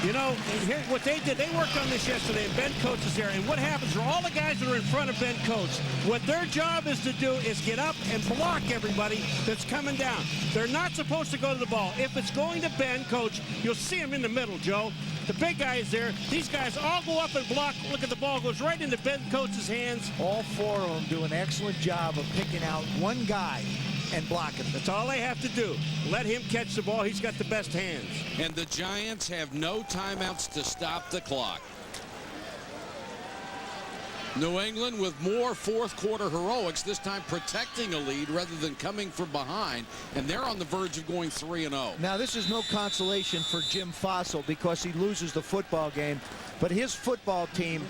Speaker 6: You know, here, what they did, they worked on this yesterday, and Ben Coates is there. And what happens for all the guys that are in front of Ben Coates, what their job is to do is get up and block everybody that's coming down. They're not supposed to go to the ball. If it's going to Ben Coates, you'll see him in the middle, Joe. The big guy is there. These guys all go up and block. Look at the ball goes right into Ben Coates' hands.
Speaker 5: All 4 of them do an excellent job of picking out one guy and blocking him.
Speaker 6: That's all they have to do. Let him catch the ball. He's got the best hands.
Speaker 3: And the Giants have no timeouts to stop the clock. New England with more fourth-quarter heroics, this time protecting a lead rather than coming from behind, and they're on the verge of going 3-0.
Speaker 5: Now, this is no consolation for Jim Fossil because he loses the football game, but his football team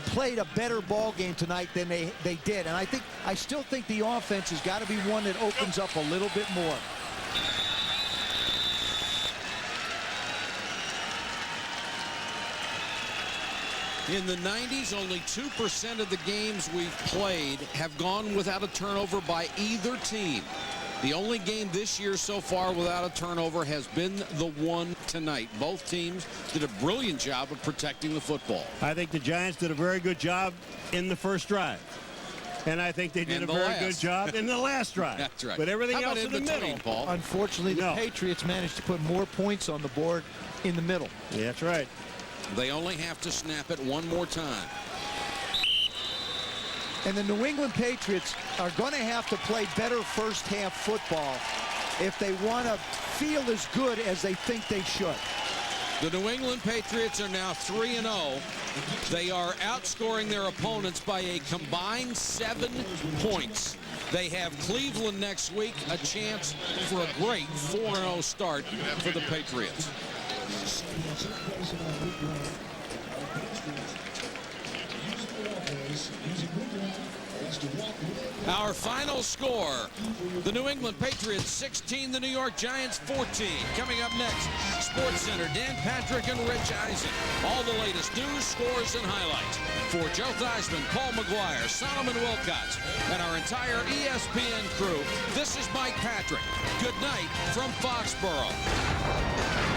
Speaker 5: played a better ball game tonight than they did, and I still think the offense has got to be one that opens up a little bit more.
Speaker 3: In the 90s, only 2% of the games we've played have gone without a turnover by either team. The only game this year so far without a turnover has been the one tonight. Both teams did a brilliant job of protecting the football.
Speaker 6: I think the Giants did a very good job in the first drive. And I think they did a very good job in the last drive.
Speaker 3: That's right.
Speaker 6: But everything else in the middle.
Speaker 3: Paul?
Speaker 5: Unfortunately, the Patriots managed to put more points on the board in the middle.
Speaker 6: Yeah, that's right.
Speaker 3: They only have to snap it one more time.
Speaker 5: And the New England Patriots are going to have to play better first half football if they want to feel as good as they think they should.
Speaker 3: The New England Patriots are now 3-0. They are outscoring their opponents by a combined 7 points. They have Cleveland next week, a chance for a great 4-0 start for the Patriots. Our final score, the New England Patriots 16, the New York Giants 14. Coming up next, Sports Center, Dan Patrick and Rich Eisen. All the latest news, scores, and highlights. For Joe Theismann, Paul McGuire, Solomon Wilcots, and our entire ESPN crew, this is Mike Patrick. Good night from Foxborough.